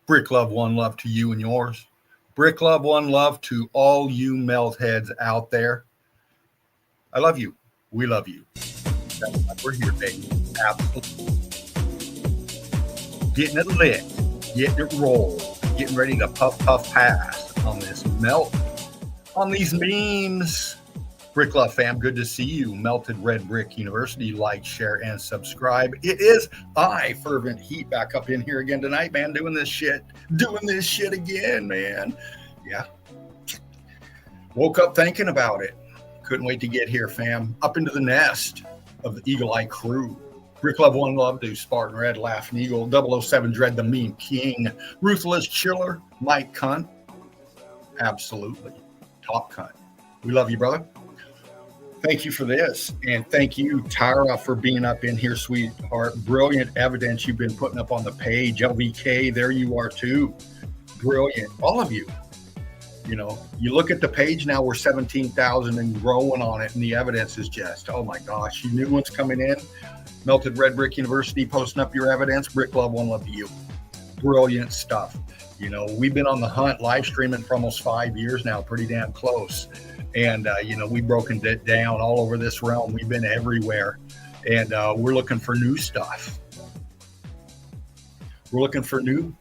Brick love, one love to you and yours. Brick love, one love to all you melt heads out there. I love you. We love you. That's why we're here, baby. Absolutely. Getting it lit, getting it rolled, getting ready to puff, puff, pass on this melt, on these memes. Brick love fam, good to see you. Melted Red Brick University, like, share, and subscribe. It is Fervent Heat, back up in here again tonight, man, doing this shit again, man. Yeah. Woke up thinking about it. Couldn't wait to get here, fam. Up into the nest of the Eagle Eye crew. Brick love, one love to Spartan Red, Laughing Eagle, 007 Dread, the Meme King, Ruthless Chiller, Mike Cunt. Absolutely. Top cunt. We love you, brother. Thank you for this. And thank you, Tyra, for being up in here, sweetheart. Brilliant evidence you've been putting up on the page. LVK, there you are too. Brilliant. All of you. You know, you look at the page now, we're 17,000 and growing on it. And the evidence is just, oh my gosh, you new ones coming in. Melted Red Brick University posting up your evidence. Brick love, one love to you. Brilliant stuff. You know, we've been on the hunt live streaming for almost 5 years now, pretty damn close. And, you know, we've broken it down all over this realm. We've been everywhere. And we're looking for new stuff. We're looking for new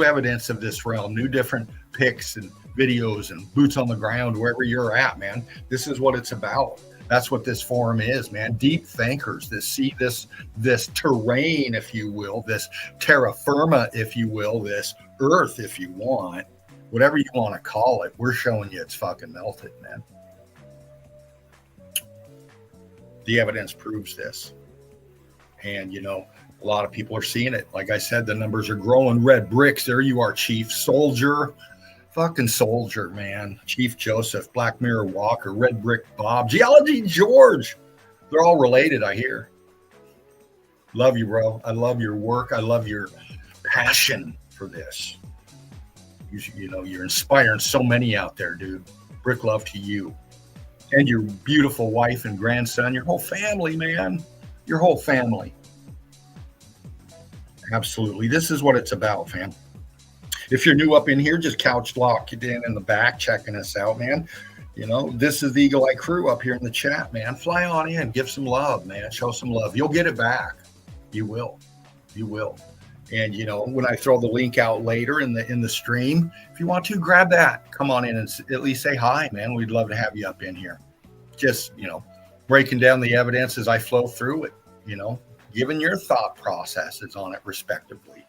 evidence of this realm, new different pics and videos and boots on the ground, wherever you're at, man. This is what it's about. That's what this forum is, man. Deep thinkers that see this terrain, if you will, this terra firma, if you will, this earth, if you want, whatever you want to call it. We're showing you it's fucking melted, man. The evidence proves this. And, you know, a lot of people are seeing it. Like I said, the numbers are growing. Red bricks. There you are, Chief Soldier. Fucking Soldier, man. Chief Joseph, Black Mirror Walker, Red Brick Bob, Geology George. They're all related, I hear. Love you, bro. I love your work. I love your passion for this. You know, you're inspiring so many out there, dude. Brick love to you. And your beautiful wife and grandson, your whole family, man. Your whole family. Absolutely. This is what it's about, fam. If you're new up in here, just couch lock it in the back, checking us out, man. You know, this is the Eagle Eye crew up here in the chat, man. Fly on in, give some love, man. Show some love. You'll get it back. You will. You will. And, you know, when I throw the link out later in the stream, if you want to, grab that. Come on in and at least say hi, man. We'd love to have you up in here. Just, you know, breaking down the evidence as I flow through it, you know, giving your thought processes on it respectively.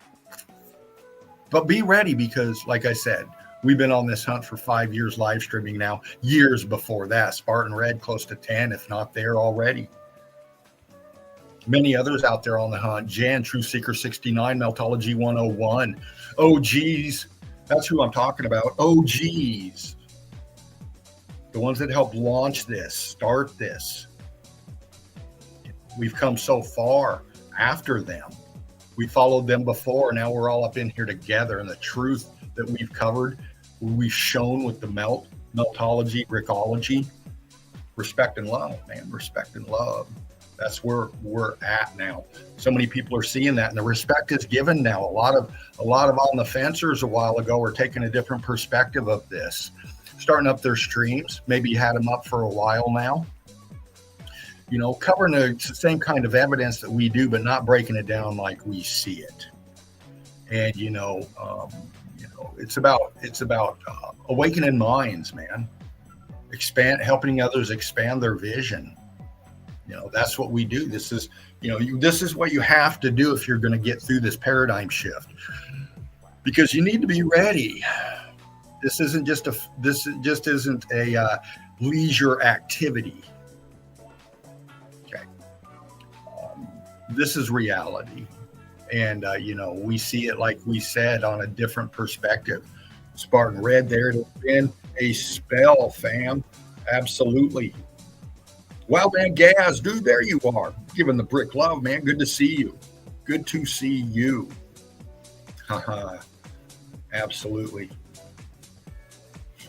But be ready because, like I said, we've been on this hunt for 5 years live streaming now. Years before that, Spartan Red close to 10, if not there already. Many others out there on the hunt. Jan, True Seeker 69, Meltology 101. OGs, that's who I'm talking about. OGs. The ones that helped launch this, start this. We've come so far after them. We followed them before. Now we're all up in here together. And the truth that we've covered, we've shown with the meltology, brickology, respect and love, man. Respect and love. That's where we're at now. So many people are seeing that, and the respect is given now. A lot of on the fencers a while ago are taking a different perspective of this, starting up their streams. Maybe you had them up for a while now. You know, covering the same kind of evidence that we do, but not breaking it down like we see it. And it's about awakening minds, man. Helping others expand their vision. You know, that's what we do. This is, this is what you have to do if you're going to get through this paradigm shift, because you need to be ready. This just isn't a leisure activity. This is reality. And, we see it, like we said, on a different perspective. Spartan Red, there it has been a spell, fam. Absolutely. Wildman Gaz, dude, there you are. Giving the brick love, man. Good to see you. Good to see you. Absolutely.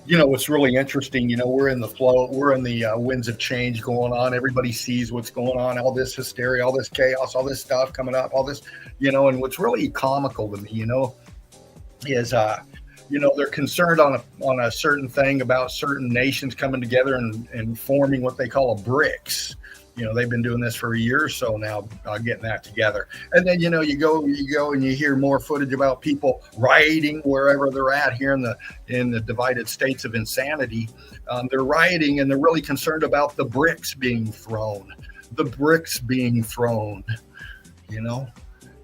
You know, what's really interesting, we're in the flow, we're in the winds of change going on. Everybody sees what's going on, all this hysteria, all this chaos, all this stuff coming up, all this, and what's really comical to me, is they're concerned on a certain thing about certain nations coming together and forming what they call a BRICS. They've been doing this for a year or so now, getting that together. And then you go and you hear more footage about people rioting wherever they're at here in the divided states of insanity. They're rioting and they're really concerned about the bricks being thrown,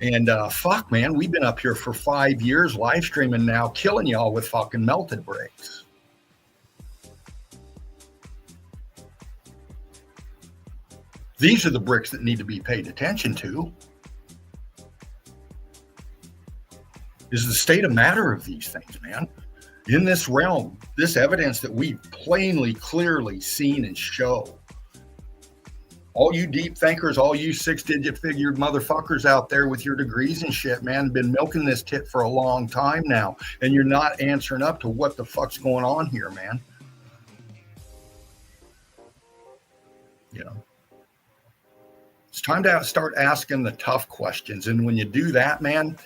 And fuck, man, we've been up here for 5 years live streaming now, killing y'all with fucking melted bricks. These are the bricks that need to be paid attention to. Is the state of matter of these things, man. In this realm, this evidence that we've plainly, clearly seen and show. All you deep thinkers, all you 6-digit figured motherfuckers out there with your degrees and shit, man, been milking this tit for a long time now, and you're not answering up to what the fuck's going on here, man. It's time to start asking the tough questions, and when you do that, man,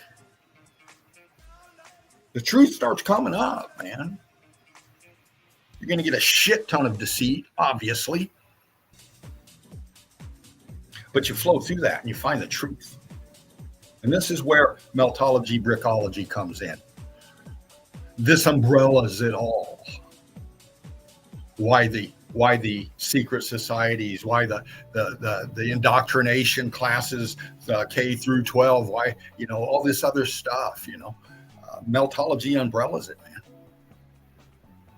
the truth starts coming up, man. You're going to get a shit ton of deceit, obviously. But you flow through that and you find the truth. And this is where meltology, brickology comes in. This umbrellas it all. Why the secret societies, why the indoctrination classes, K through 12, why, all this other stuff, meltology umbrellas it, man.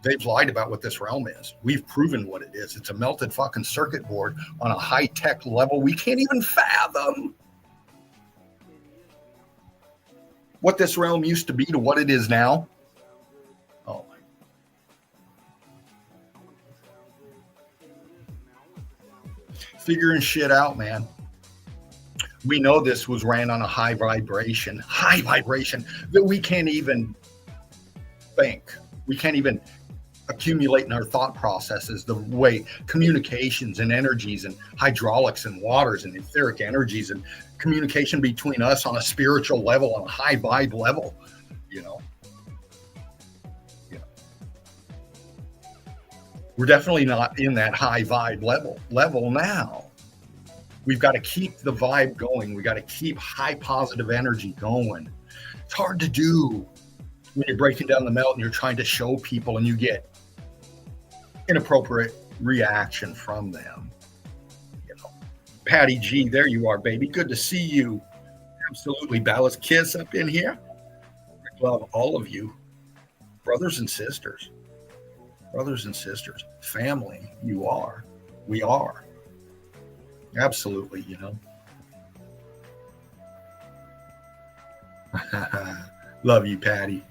They've lied about what this realm is. We've proven what it is. It's a melted fucking circuit board on a high-tech level we can't even fathom. What this realm used to be to what it is now. Oh my. Figuring shit out, man. We know this was ran on a high vibration that we can't even think. We can't even accumulate in our thought processes, the way communications and energies and hydraulics and waters and etheric energies and communication between us on a spiritual level, on a high vibe level, We're definitely not in that high vibe level now. We've got to keep the vibe going. We got to keep high positive energy going. It's hard to do when you're breaking down the melt and you're trying to show people and you get inappropriate reaction from them. Patty G, there you are, baby. Good to see you. Absolutely. Bella's kiss up in here. I love all of you. Brothers and sisters. Family, you are. We are. Absolutely, Love you, Patty.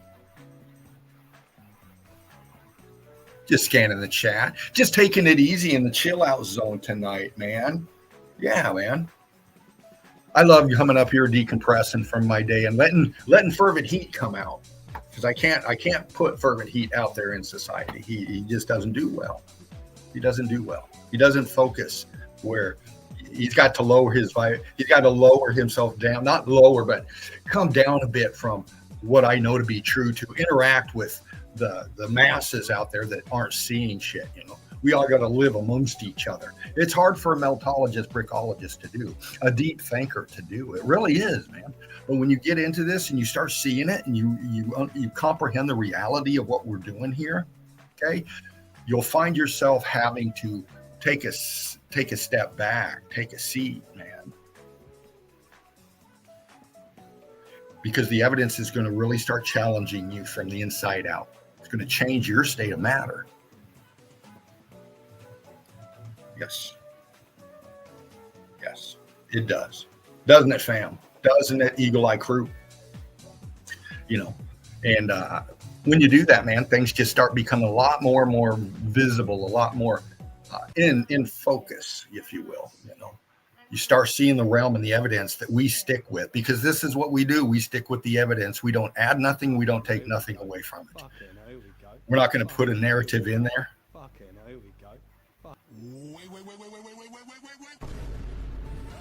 Just scanning the chat. Just taking it easy in the chill out zone tonight, man. Yeah, man. I love coming up here decompressing from my day and letting fervent heat come out. Because I can't put fervent heat out there in society. He just doesn't do well. He doesn't focus where he's got to lower his vibe. He's got to lower himself down, not lower, but come down a bit from what I know to be true to interact with the masses out there that aren't seeing shit. We all got to live amongst each other. It's hard for a meltologist, brickologist to do, a deep thinker to do. It really is, man. But when you get into this and you start seeing it and you comprehend the reality of what we're doing here, okay, you'll find yourself having to take a step back, take a seat, man. Because the evidence is going to really start challenging you from the inside out. It's going to change your state of matter. Yes, it does. Doesn't it, fam? Doesn't it, Eagle Eye Crew? And when you do that, man, things just start becoming a lot more visible, a lot more in focus, if you will. You start seeing the realm and the evidence that we stick with, because this is what we do. We stick with the evidence. We don't add nothing. We don't take nothing away from it. We're not going to put a narrative in there.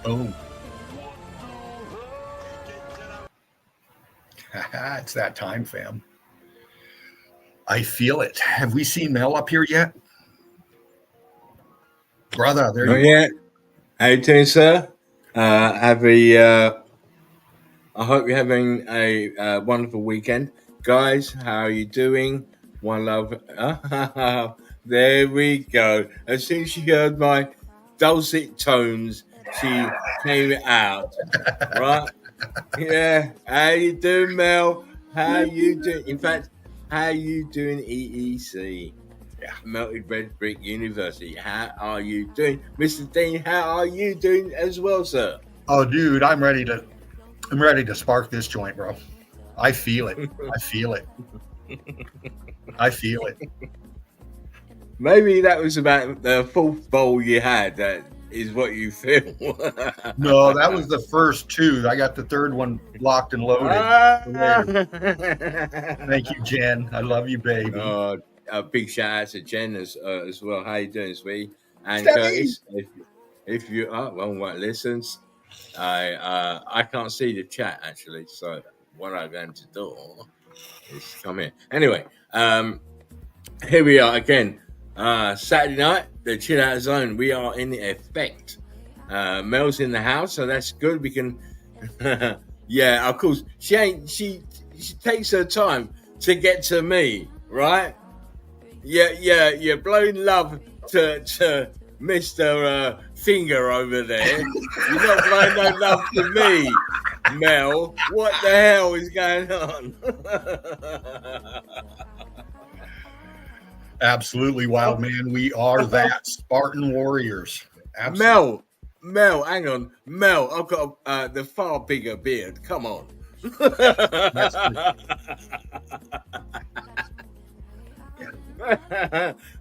Boom. It's that time, fam. I feel it. Have we seen Mel up here yet? Brother, there Not you yet. How you doing, sir? I hope you're having a wonderful weekend. Guys, how are you doing? One love. There we go. As soon as she heard my dulcet tones, she came out. Right? Yeah. How you doing, Mel? How you doing? In fact, how you doing, EEC? Yeah. Melted Red Brick University. How are you doing? Mr. Dean, how are you doing as well, sir? Oh, dude, I'm ready to spark this joint, bro. I feel it. I feel it. I feel it. Maybe that was about the fourth bowl you had. That is what you feel. No, that was the first two. I got the third one locked and loaded. Thank you, Jen. I love you, baby. A big shout out to Jen as well. How you doing, sweetie? And Steady. Curtis, if you are right, listens. I can't see the chat actually, so what I'm going to do is come here. Anyway, here we are again. Saturday night, the chill out zone. We are in effect. Mel's in the house, so that's good. We can, yeah, of course. She takes her time to get to me, right? Yeah. You're blowing love to Mr. Finger over there. You're not blowing no love to me, Mel. What the hell is going on? Absolutely, wild man. We are that Spartan warriors. Absolutely. Mel, hang on. Mel, I've got the far bigger beard. Come on.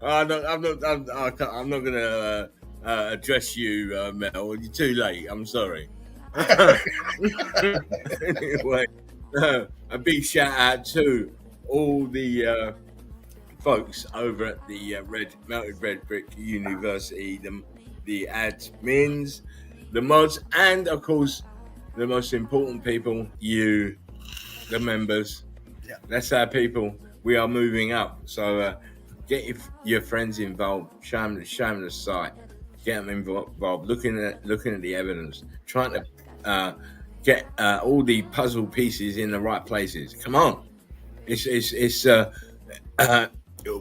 I'm not going to address you, Mel. You're too late. I'm sorry. Anyway, a big shout out to all the folks over at the Melted Red Brick University, the admins, the mods, and of course the most important people, you, the members. Yeah. That's our people. We are moving up. So get your friends involved. Show them the site. Get them involved. Looking at the evidence. Trying to get all the puzzle pieces in the right places. Come on.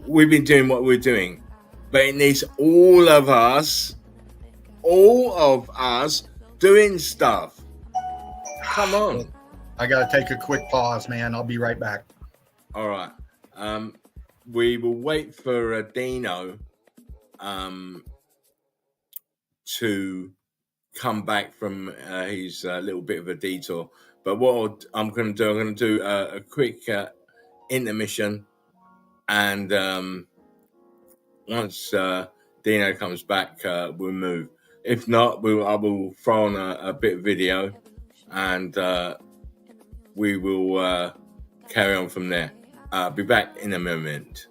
We've been doing what we're doing, but it needs all of us doing stuff. Come on. I got to take a quick pause, man. I'll be right back. All right. We will wait for Dino to come back from his little bit of a detour. But what I'm going to do a quick intermission. And once Dino comes back, we'll move. If not, I will throw on a bit of video, and we will carry on from there. I'll be back in a moment.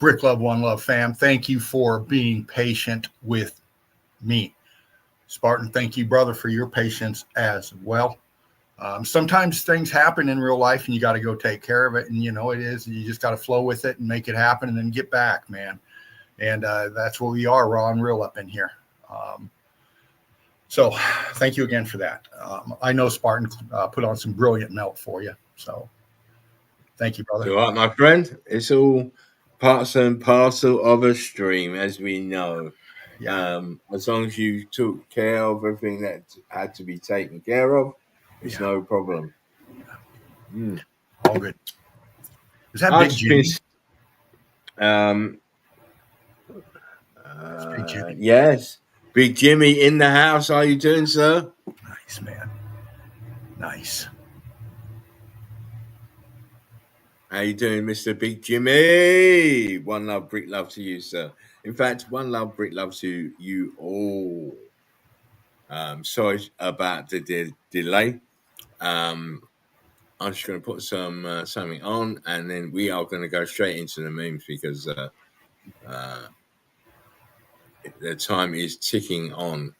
Brick Love, One Love fam, thank you for being patient with me. Spartan, thank you, brother, for your patience as well. Sometimes things happen in real life and you got to go take care of it. And you just got to flow with it and make it happen and then get back, man. And that's what we are, raw and real up in here. So thank you again for that. I know Spartan put on some brilliant melt for you. So thank you, brother. All right, my friend. It's all parts and parcel of a stream, as we know. Yeah. As long as you took care of everything that had to be taken care of, it's no problem. All good. Is that Big Jimmy? Big Jimmy. Yes. Big Jimmy in the house. How are you doing, sir? Nice, man. Nice. How you doing, Mr. Big Jimmy? One love, brick love to you, sir. In fact, one love, brick love to you all. Sorry about the delay. I'm just going to put something on, and then we are going to go straight into the memes because the time is ticking on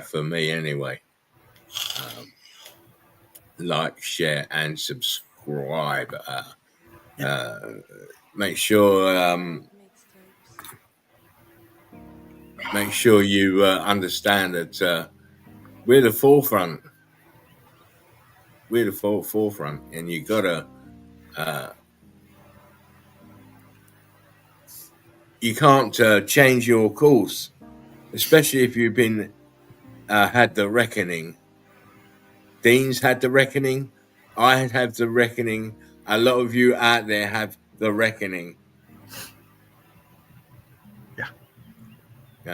for me anyway. Like, share, and subscribe. Make sure you understand that we're the forefront. We're the forefront, and you gotta. You can't change your course, especially if you've been had the reckoning. Dean's had the reckoning. I have the reckoning. A lot of you out there have the reckoning. Yeah.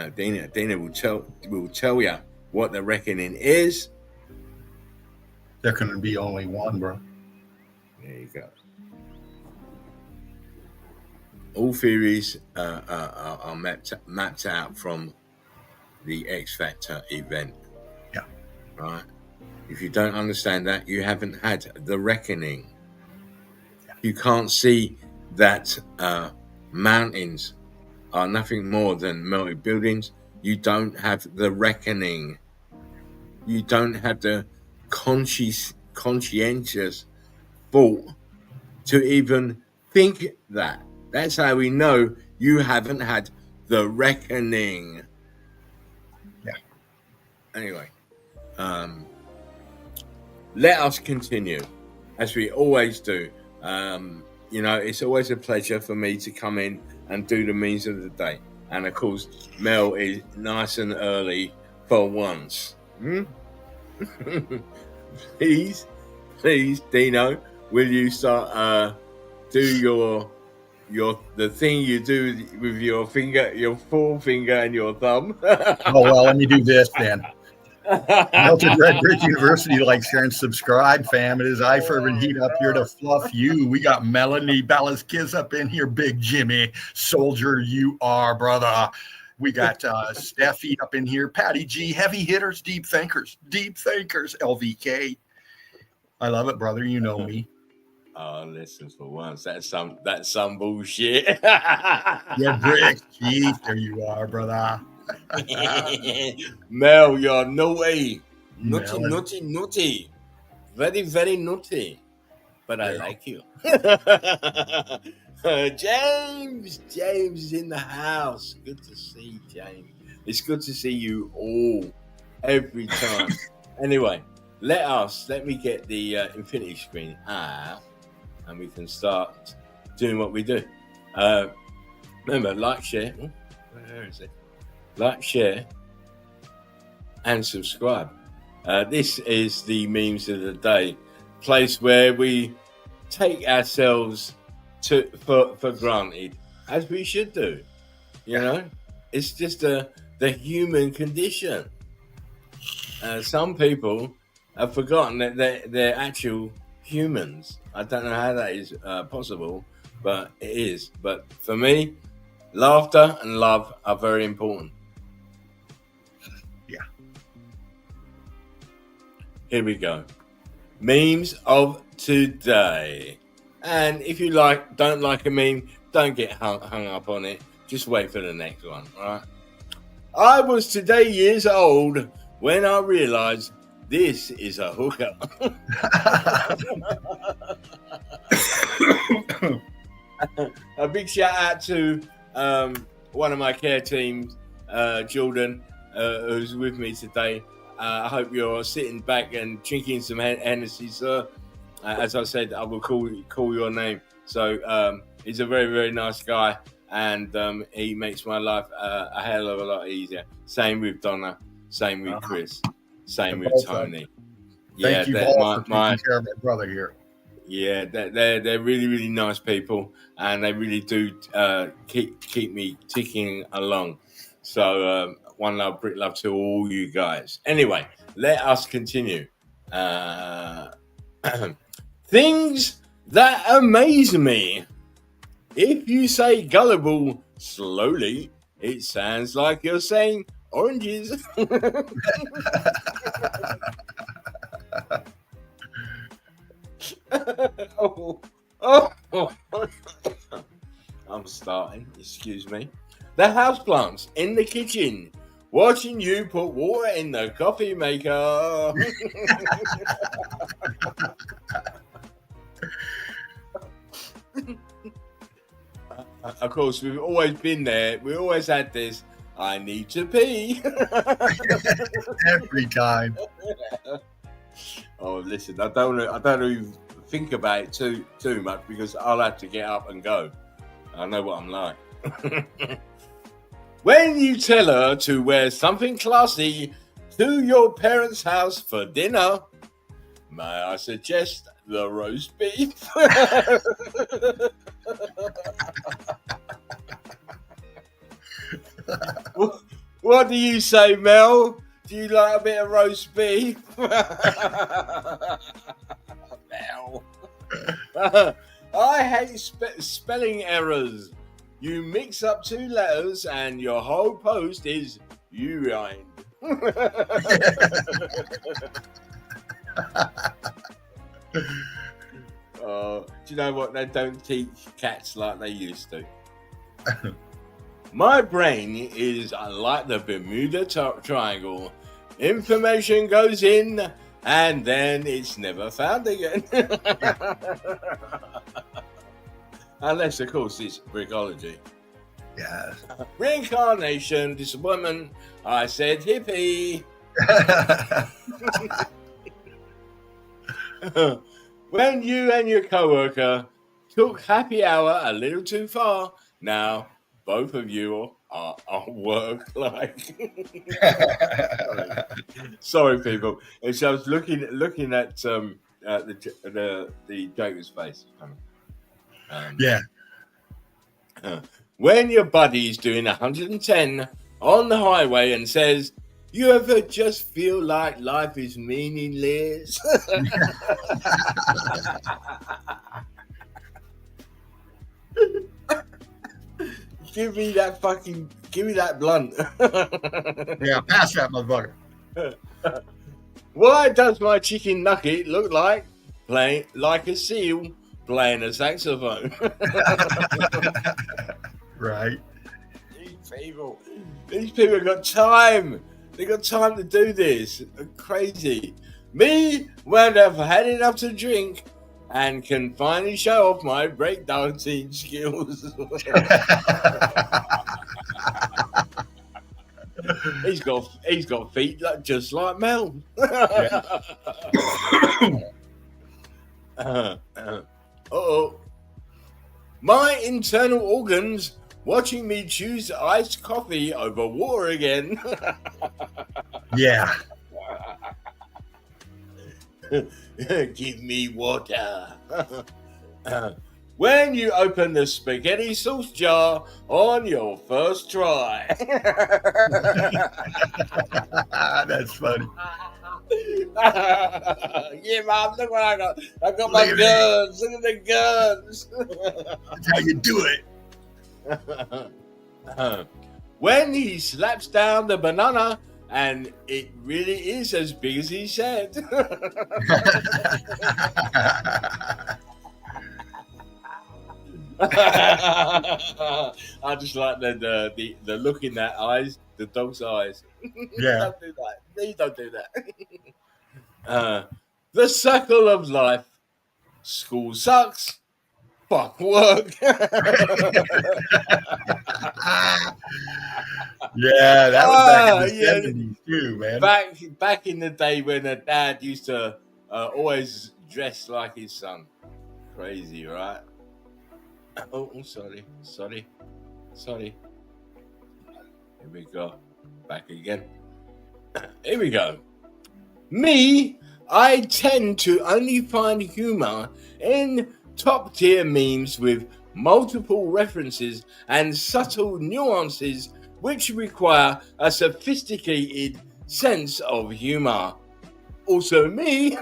Dina will tell you what the reckoning is. There can be only one, bro. There you go. All theories are mapped out from the X Factor event. Yeah. Right. If you don't understand that, you haven't had the reckoning. Yeah. You can't see that mountains are nothing more than melted buildings. You don't have the reckoning. You don't have the conscientious thought to even think that. That's how we know you haven't had the reckoning. Yeah. Anyway, let us continue, as we always do. It's always a pleasure for me to come in and do the memes of the day. And of course, Mel is nice and early for once. Please, Dino, will you start do the thing you do with your finger, your forefinger and your thumb? Oh well, let me do this then. Melted Red Brick University, like, share, and subscribe, fam. It is I, Fervent Heat, up here to fluff you. We got Melanie Bella's Kiss up in here. Big Jimmy, soldier you are, brother. We got Steffi up in here. Patty G, heavy hitters, deep thinkers, LVK. I love it, brother. You know me. Oh, listen, for once, that's some bullshit. Yeah, Brick, Chief, there you are, brother. Mel, you're naughty. Naughty. Very, very naughty. But I like you. James is in the house. Good to see James. It's good to see you all every time. Anyway, let me get the infinity screen out and we can start doing what we do. Remember, like, share. Where is it? Like, share, and subscribe. This is the memes of the day, place where we take ourselves for granted, as we should do. You know, it's just the human condition. Some people have forgotten that they're actual humans. I don't know how that is possible, but it is. But for me, laughter and love are very important. Yeah. Here we go. Memes of today. And if you don't like a meme, don't get hung up on it. Just wait for the next one, all right? I was today years old when I realized this is a hooker. A big shout out to one of my care teams, Jordan, who's with me today. I hope you're sitting back and drinking some Hennessy, sir. As I said, I will call your name. So he's a very, very nice guy, and he makes my life a hell of a lot easier. Same with Donna, same with Chris, same with Tony. Thank you all for taking care of my brother here. Yeah, they're really, really nice people, and they really do keep me ticking along. So one love, brick love to all you guys. Anyway, let us continue. Things that amaze me. If you say gullible slowly, it sounds like you're saying oranges. Oh. I'm starting, excuse me. The houseplants in the kitchen, watching you put water in the coffee maker. Of course, we've always been there. We always had this. I need to pee. Every time. Oh, listen, I don't even think about it too much because I'll have to get up and go. I know what I'm like. When you tell her to wear something classy to your parents' house for dinner, may I suggest the roast beef? What do you say, Mel? Do you like a bit of roast beef? Mel. I hate spelling errors. You mix up two letters and your whole post is urine. Do you know what? They don't teach cats like they used to. My brain is like the Bermuda Triangle. Information goes in and then it's never found again. Unless, of course, it's Brickology. Yes. Reincarnation, disappointment. I said hippie. When you and your coworker took happy hour a little too far, now both of you are work like. Sorry, people. It's I was looking at the Joker's face. Yeah. When your buddy's doing 110 on the highway and says, "You ever just feel like life is meaningless?" Give me that blunt. Yeah, pass that motherfucker. Why does my chicken nugget look like playing like a seal playing a saxophone? Right. These people have got time. They got time to do this. Crazy. Me, when I've had enough to drink and can finally show off my breakdancing skills. He's got feet just like Mel. Uh-oh. My internal organs watching me choose iced coffee over water again. Yeah. Give me water. When you open the spaghetti sauce jar on your first try. That's funny. Yeah, Mom, look what I got. I got my guns. Look at the guns. That's how you do it. When he slaps down the banana and it really is as big as he said. I just like the look in that eyes, the dog's eyes. Yeah. Don't do that. Please don't do that. The circle of life. School sucks. Fuck work. Yeah, that was back in the Yeah. 70s too, man. Back in the day when a dad used to always dress like his son. Crazy, right? Oh, sorry. Here we go. Back again. Here we go. Me, I tend to only find humor in top tier memes with multiple references and subtle nuances which require a sophisticated sense of humor. Also me,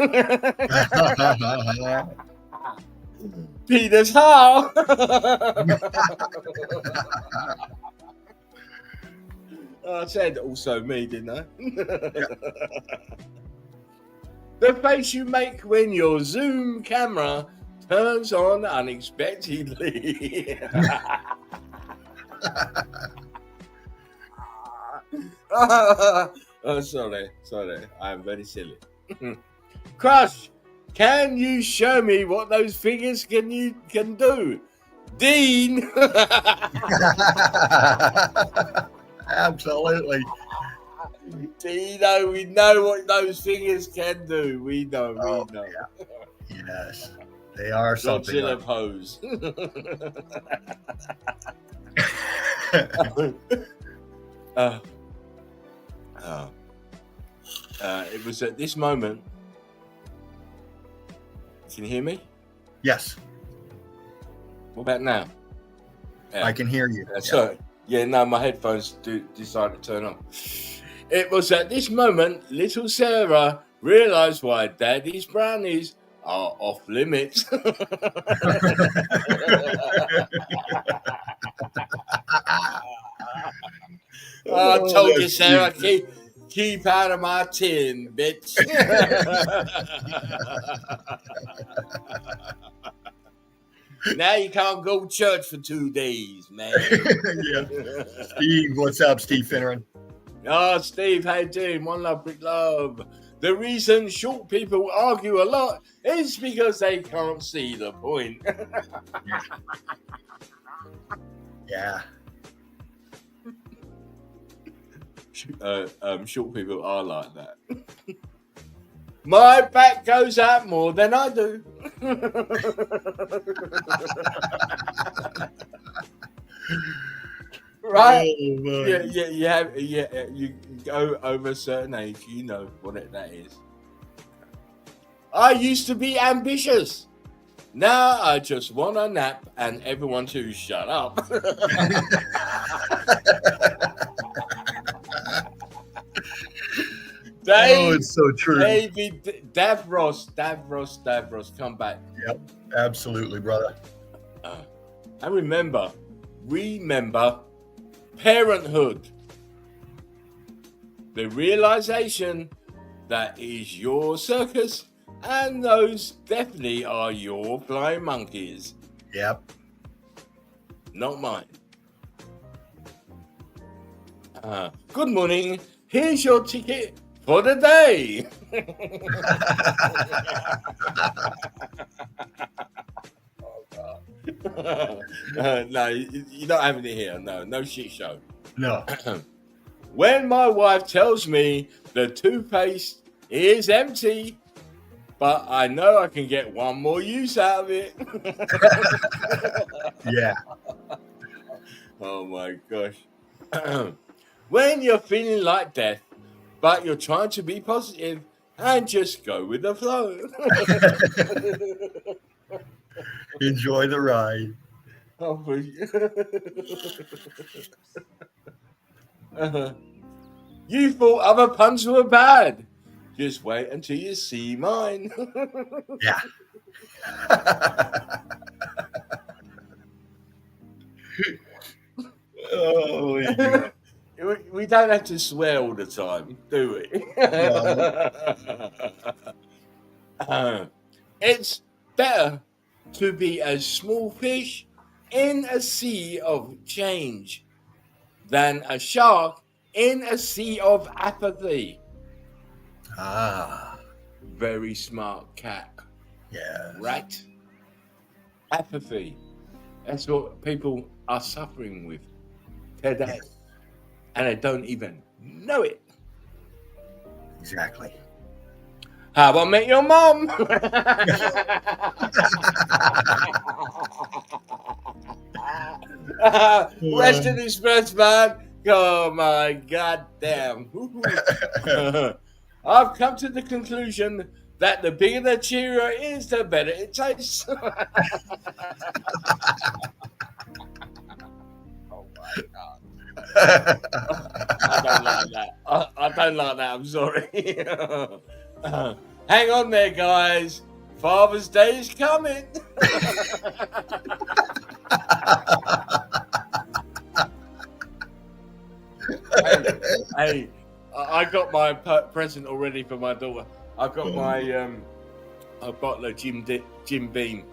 Peter's how. I said also me, didn't I? The face you make when your Zoom camera turns on unexpectedly. Oh, sorry. I'm very silly. Crush, can you show me what those figures can do? Dean. Absolutely. Dino, we know what those fingers can do. We know. Yeah. Yes, they are something. Godzilla pose. It was at this moment. Can you hear me? Yes. What about now? I can hear you. Sorry. Yeah, no, my headphones decided to turn on. It was at this moment little Sarah realised why Daddy's brownies are off limits. I told you, Sarah, keep out of my tin, bitch. Now you can't go to church for 2 days, man. Yeah. Steve, what's up, Steve Finneran? Oh, Steve, how you doing? One love, big love. The reason short people argue a lot is because they can't see the point. Yeah. Short people are like that. My back goes out more than I do. Right? Oh, You go over a certain age, you know what that is. I used to be ambitious. Now I just want a nap and everyone to shut up. It's so true. David, Davros, come back. Yep, absolutely, brother. And remember, parenthood. The realization that is your circus and those definitely are your flying monkeys. Yep. Not mine. Good morning. Here's your ticket for the day. No, you're not having it here. No shit show. No. When my wife tells me the toothpaste is empty, but I know I can get one more use out of it. Yeah. Oh my gosh. When you're feeling like death, but you're trying to be positive and just go with the flow. Enjoy the ride. You thought other puns were bad. Just wait until you see mine. Yeah. Oh, yeah. We don't have to swear all the time, do we? It's better to be a small fish in a sea of change than a shark in a sea of apathy. Ah, Very smart cat. yes. Right? Apathy. That's what people are suffering with today. Yes, And they don't even know it. exactly. How about Met Your Mom? Western Express, man. Oh my goddamn. I've come to the conclusion that the bigger the Cheerio is, the better it tastes. Oh my god. I don't like that. I don't like that. I'm sorry. Hang on there, guys. Father's Day is coming. Hey, I got my present already for my daughter. I got my a bottle of Jim Beam.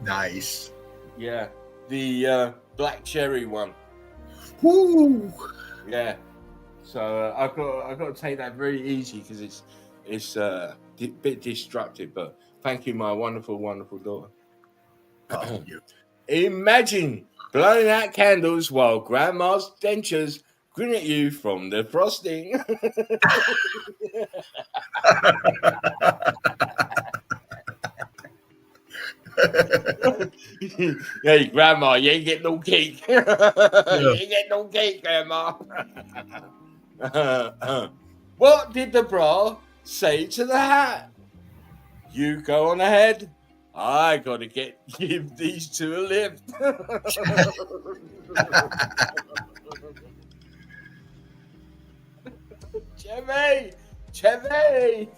Nice. Yeah, the black cherry one. Woo! Yeah. So I've got to take that very easy because it's a bit destructive. But thank you, my wonderful daughter. Oh, you. Imagine blowing out candles while grandma's dentures grin at you from the frosting. Hey, grandma, you ain't get no cake. You ain't get no cake, grandma. What did the bra say to the hat? You go on ahead. I gotta give these two a lift. Chevy.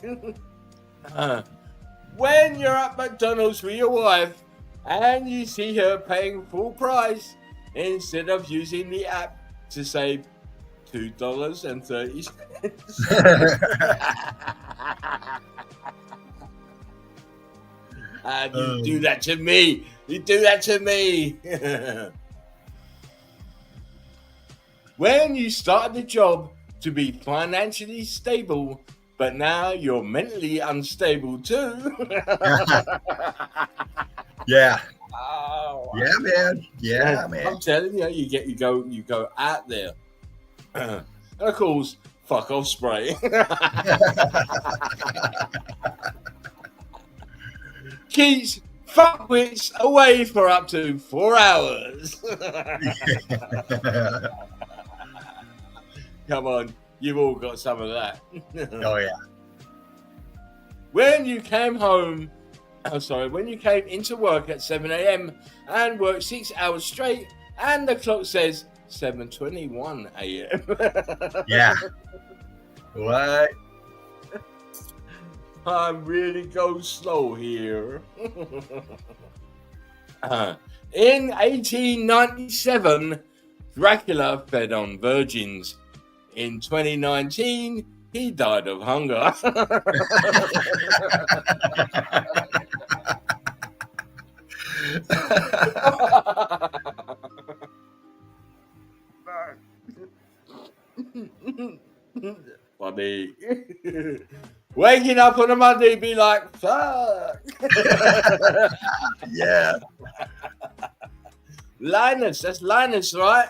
When you're at McDonald's with your wife and you see her paying full price instead of using the app to save $2.30. And you do that to me. You do that to me. When you started the job to be financially stable, but now you're mentally unstable too. Yeah. Oh, Yeah, man. Yeah, man. I'm telling you, you go out there. And of course, fuck off spray. Keeps fuckwits away for up to 4 hours. Come on, you've all got some of that. Oh, yeah. When you came into work at 7 a.m. and worked 6 hours straight, and the clock says 7:21 a.m. Yeah. What? I'm really go slow here. In 1897, Dracula fed on virgins. In 2019, he died of hunger. Funny. Waking up on a Monday, be like, fuck. Yeah. Linus, that's Linus, right?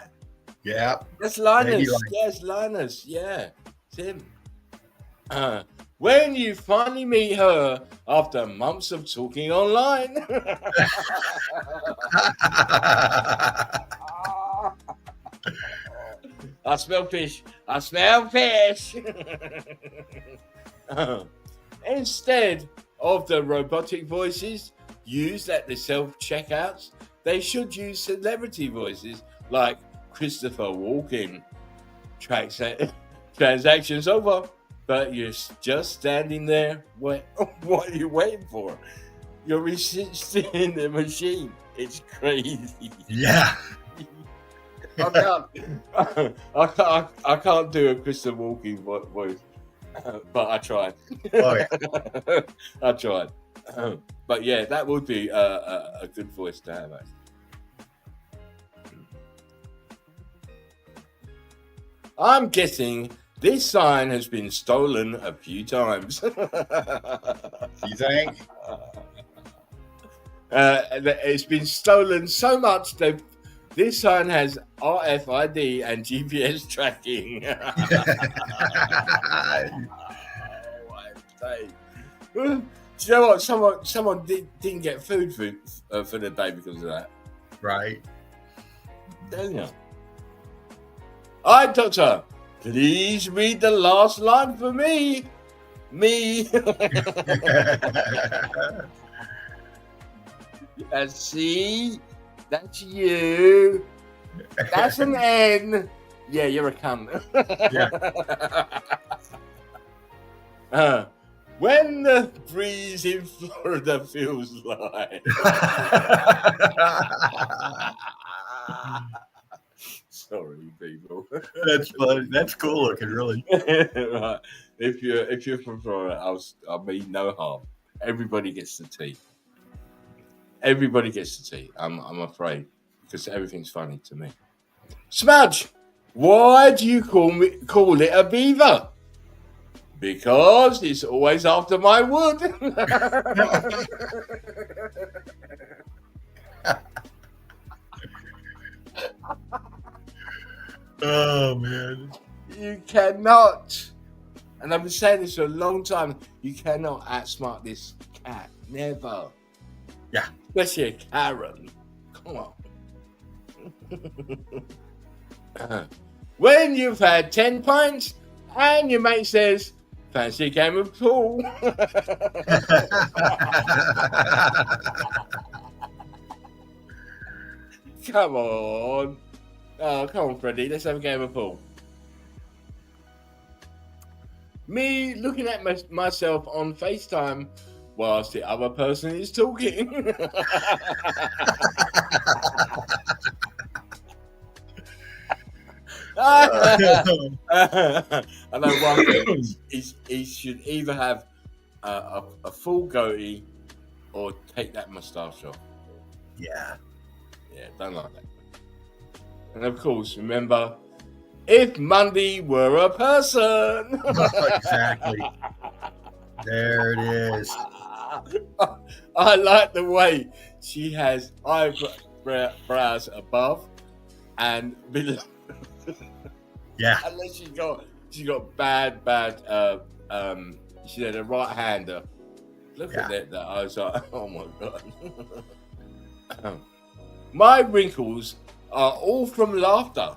Yeah. That's Linus. Maybe like- Yes, Linus. Yeah, it's him. When you finally meet her after months of talking online. I smell fish. I smell fish. Instead of the robotic voices used at the self-checkouts, they should use celebrity voices like Christopher Walken. Transactions over, but you're just standing there. What are you waiting for? You're resisting the machine. It's crazy. Yeah. I can't do a Christopher Walken voice, but I tried. Oh, yeah. I tried. But yeah, that would be a good voice to have. Actually. I'm guessing this sign has been stolen a few times. You think? It's been stolen so much that this sign has RFID and GPS tracking. Do you know what? Someone didn't get food for the day because of that. Right. There you go. All right, Doctor. Please read the last line for me. C. That's you. That's an N. Yeah, you're a cunt. When the breeze in Florida feels like. Sorry, people. That's funny. That's cool looking, really. Right. If you're from Florida, I mean no harm. Everybody gets the tea. Everybody gets the tea. I'm afraid, because everything's funny to me. Smudge, why do you call it a beaver? Because it's always after my wood. Oh man. You cannot, and I've been saying this for a long time, you cannot outsmart this cat. Never. Yeah. Especially a Karen. Come on. When you've had 10 pints and your mate says, fancy a game of pool. Come on. Oh, come on, Freddie. Let's have a game of pool. Me looking at myself on FaceTime whilst the other person is talking. I know one thing. He should either have a full goatee or take that moustache off. Yeah. Yeah, don't like that. And of course, remember, if Monday were a person. Exactly. There it is. I like the way she has eyebrows above and below. Yeah. Unless she got bad. She had a right-hander. Look at that. I was like, oh my god. My wrinkles are all from laughter,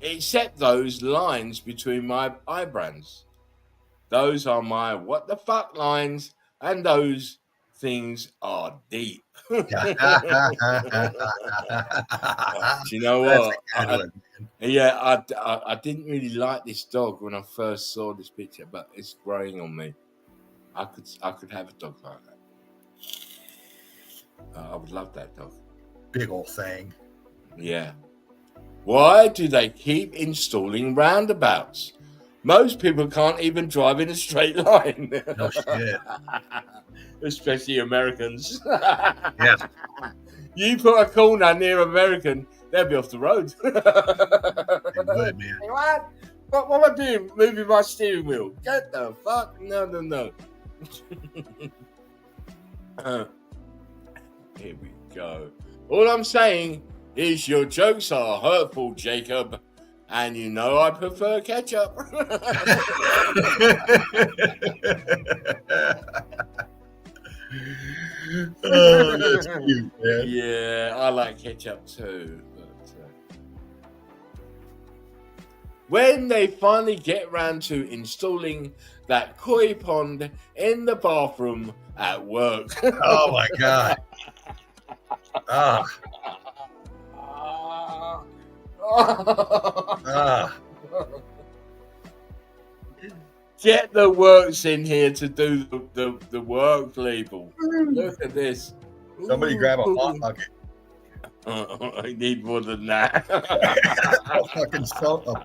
except those lines between my eyebrows. Those are my what the fuck lines, and those things are deep. Do you know what? I didn't really like this dog when I first saw this picture, but it's growing on me. I could have a dog like that. I would love that dog. Big old thing. Yeah. Why do they keep installing roundabouts? Most people can't even drive in a straight line. No shit. Especially Americans. Yeah. You put a corner near American, they'll be off the road. They would, man. What am I doing? Moving my steering wheel. Get the fuck? No. Here we go. All I'm saying is your jokes are hurtful, Jacob. And you know I prefer ketchup. Oh, that's cute, man. Yeah, I like ketchup too. But, when they finally get round to installing that koi pond in the bathroom at work. Oh my god. Get the works in here to do the work label. Look at this. Somebody grab a hot bucket. I need more than that. A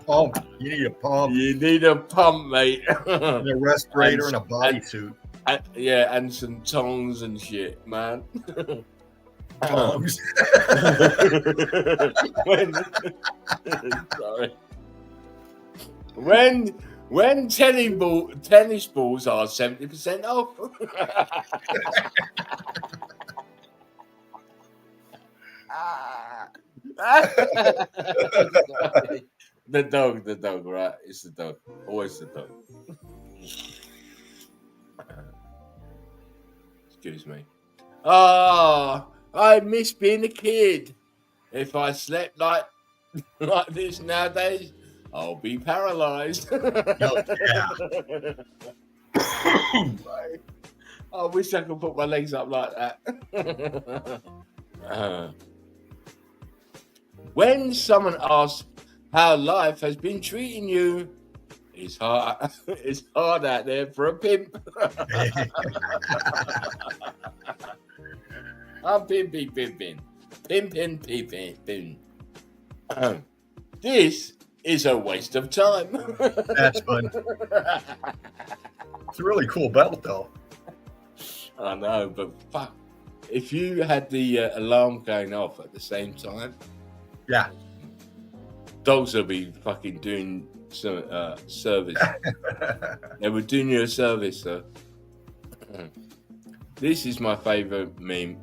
pump. You need a pump. You need a pump, mate. And a respirator and a bodysuit. Yeah, and some tongs and shit, man. Tongs. Sorry. when tennis balls are 70% off. The dog, right? It's the dog. Always the dog. Excuse me. I miss being a kid. If I slept like this nowadays, I'll be paralyzed. Oh, yeah. I wish I could put my legs up like that. When someone asks how life has been treating you, it's hard. It's hard out there for a pimp. I'm pimping. This is a waste of time. That's fun. It's a really cool belt, though. I know, but fuck. If you had the alarm going off at the same time, Yeah. dogs would be fucking doing some service. They were doing you a service, sir. This is my favorite meme.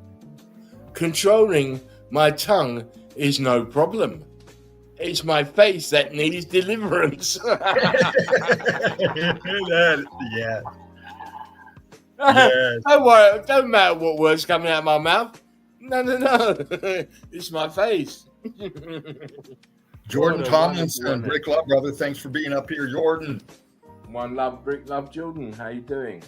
Controlling my tongue is no problem. It's my face that needs deliverance. Yeah. Don't worry, don't matter what words coming out of my mouth. No. It's my face. Jordan What a Tomlinson, wonderful Brick Love, brother. Thanks for being up here, Jordan. One love, Brick Love, Jordan. How you doing?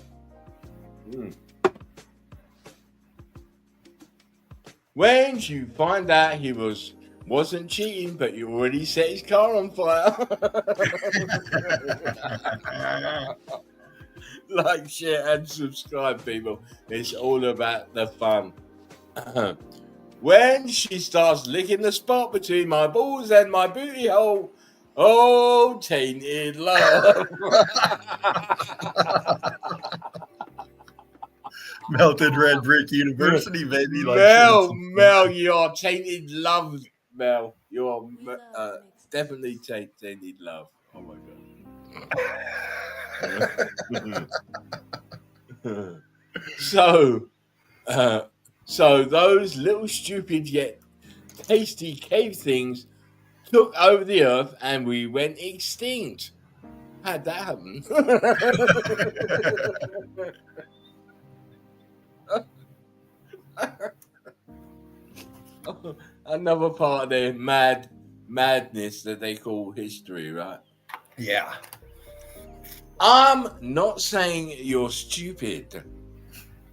When you find out he wasn't cheating, but you already set his car on fire. Like, share, and subscribe, people. It's all about the fun. When she starts licking the spot between my balls and my booty hole, oh, tainted love. Melted Red Brick University, baby. Mel, you're tainted love, Mel. You're definitely tainted love. Oh my god. So those little stupid yet tasty cave things took over the earth and we went extinct. How'd that happen? Another part of their madness that they call history, right? Yeah. I'm not saying you're stupid.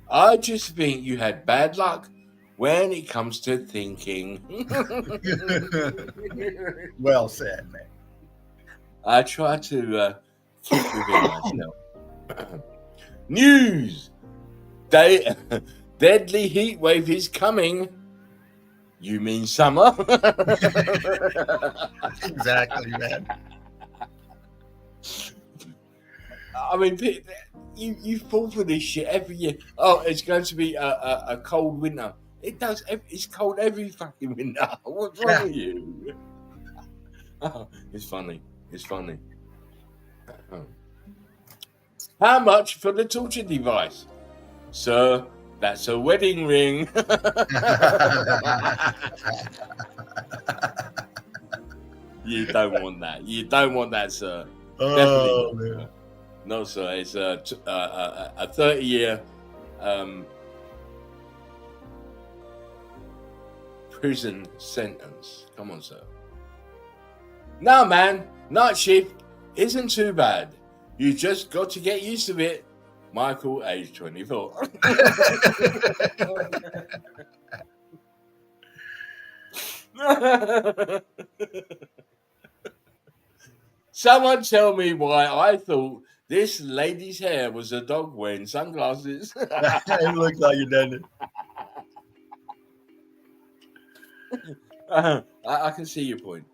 I just think you had bad luck when it comes to thinking. Well said, man. I try to keep within myself. News! Deadly heat wave is coming. You mean summer? Exactly, man. I mean, you fall for this shit every year. Oh, it's going to be a cold winter. It does. It's cold every fucking winter. What's wrong with you? Oh, it's funny. It's funny. How much for the torture device? Sir, that's a wedding ring. You don't want that. You don't want that, sir. Oh, Definitely. man. No, sir. It's a 30-year prison sentence. Come on, sir. No, man. Night shift isn't too bad. You just got to get used to it. Michael, age 24. Someone tell me why I thought this lady's hair was a dog wearing sunglasses. It looks like it, doesn't it? I can see your point.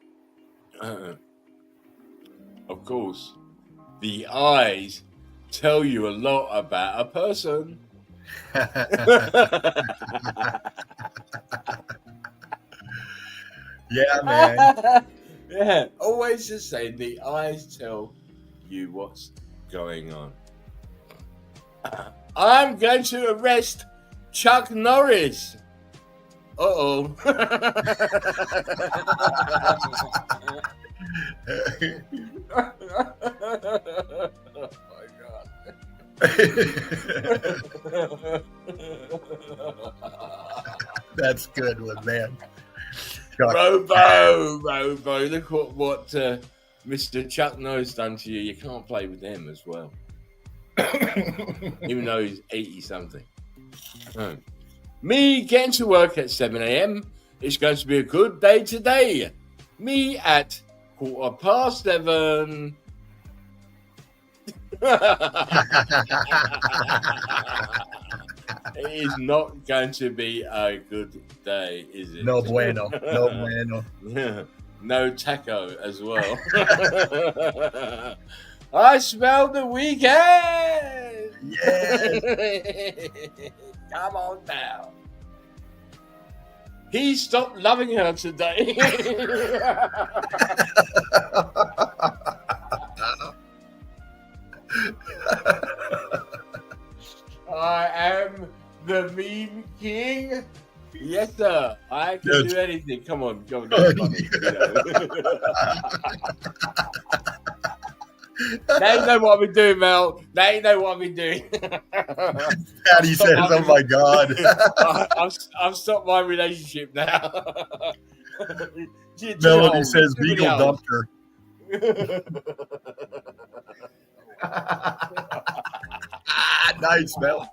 Of course, the eyes tell you a lot about a person. Yeah, man. Yeah, always the same. The eyes tell you what's going on. I'm going to arrest Chuck Norris. Uh-oh. Oh my God. That's good one, man. Chuck. Robo, look what Mr. Chuck Norris done to you. You can't play with him as well. Even though he's 80-something. Me getting to work at 7 a.m. It's going to be a good day today. Me at 7:15. It is not going to be a good day, is it? No bueno. No bueno. No taco as well. I smell the weekend. Yes. Come on now. He stopped loving her today. I am the meme king. Yes, sir. I can do anything. Come on, go. They know what we're doing, Mel. They know what we're doing. Patty says, "Oh my God." I've stopped my relationship now. Melody says, "Beagle dumped her." Nice, Mel.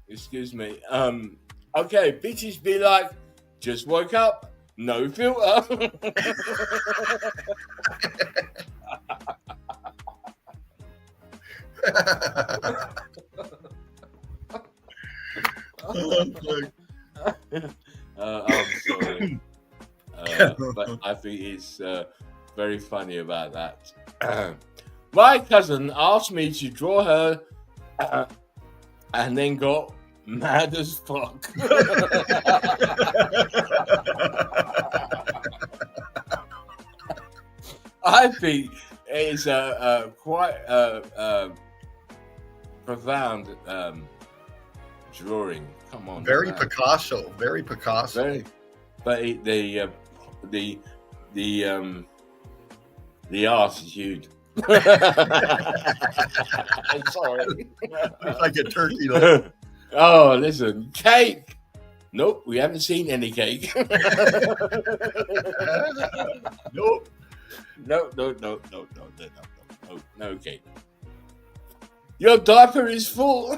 Excuse me. Okay, bitches be like, just woke up, no filter. I'm sorry. But I think it's very funny about that. My cousin asked me to draw her and then got mad as fuck. I think it's quite profound drawing. Come on, Very Picasso. Very Picasso. Very, but the art is huge. I'm sorry. It's like a turkey leg. Oh, listen, cake. Nope, we haven't seen any cake. Nope. No cake. Your diaper is full.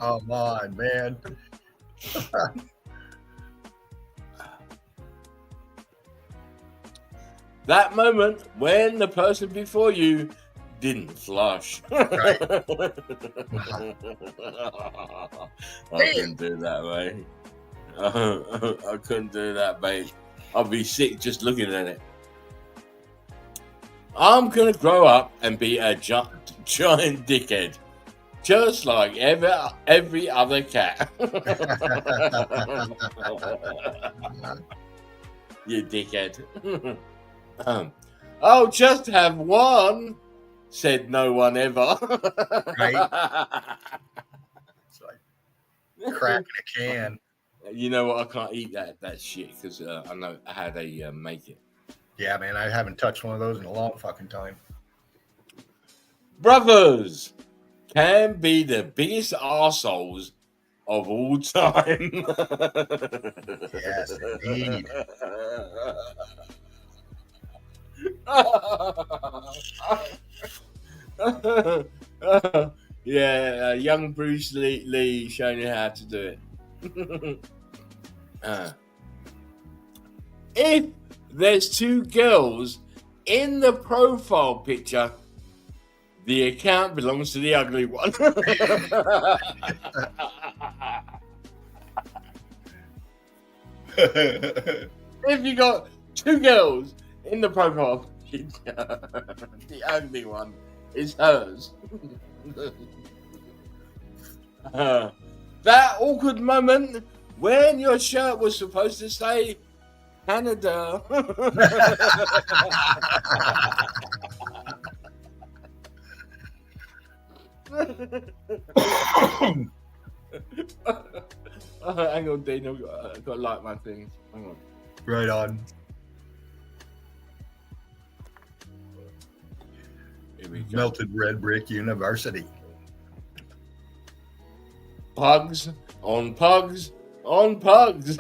Come on, man. That moment when the person before you didn't flush. Right. I couldn't do that, mate. I couldn't do that, mate. I'll be sick just looking at it. I'm gonna grow up and be a giant dickhead, just like every other cat. You dickhead. I'll just have one, said no one ever. Right? It's like cracking a can. You know what? I can't eat that shit because I know how they make it. Yeah, man, I haven't touched one of those in a long fucking time. Brothers can be the biggest arseholes of all time. Yes, indeed. Yeah, young Bruce Lee showing you how to do it. If there's two girls in the profile picture, the account belongs to the ugly one. If you got two girls in the profile picture, the ugly one is hers. that awkward moment when your shirt was supposed to say Canada. Hang on, Dean. I've got to light my thing. Hang on. Right on. Here we go. Melted red brick university. Pugs on pugs on pugs.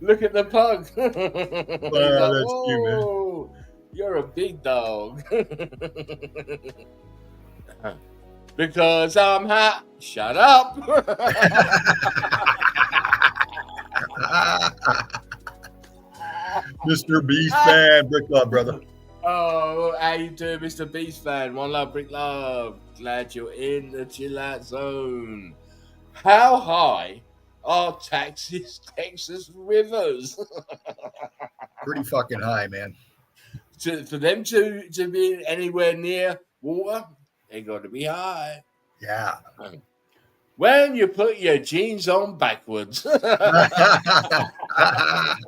Look at the pug. That's cute, man. You're a big dog. Because I'm hot. Shut up. Mr. Beast fan, Brick Love, brother. Oh, how you doing, Mr. Beast fan? One love, Brick Love. Glad you're in the chill out zone. How high are Texas rivers? Pretty fucking high, man. For them to be anywhere near water, they got to be high. Yeah. When you put your jeans on backwards.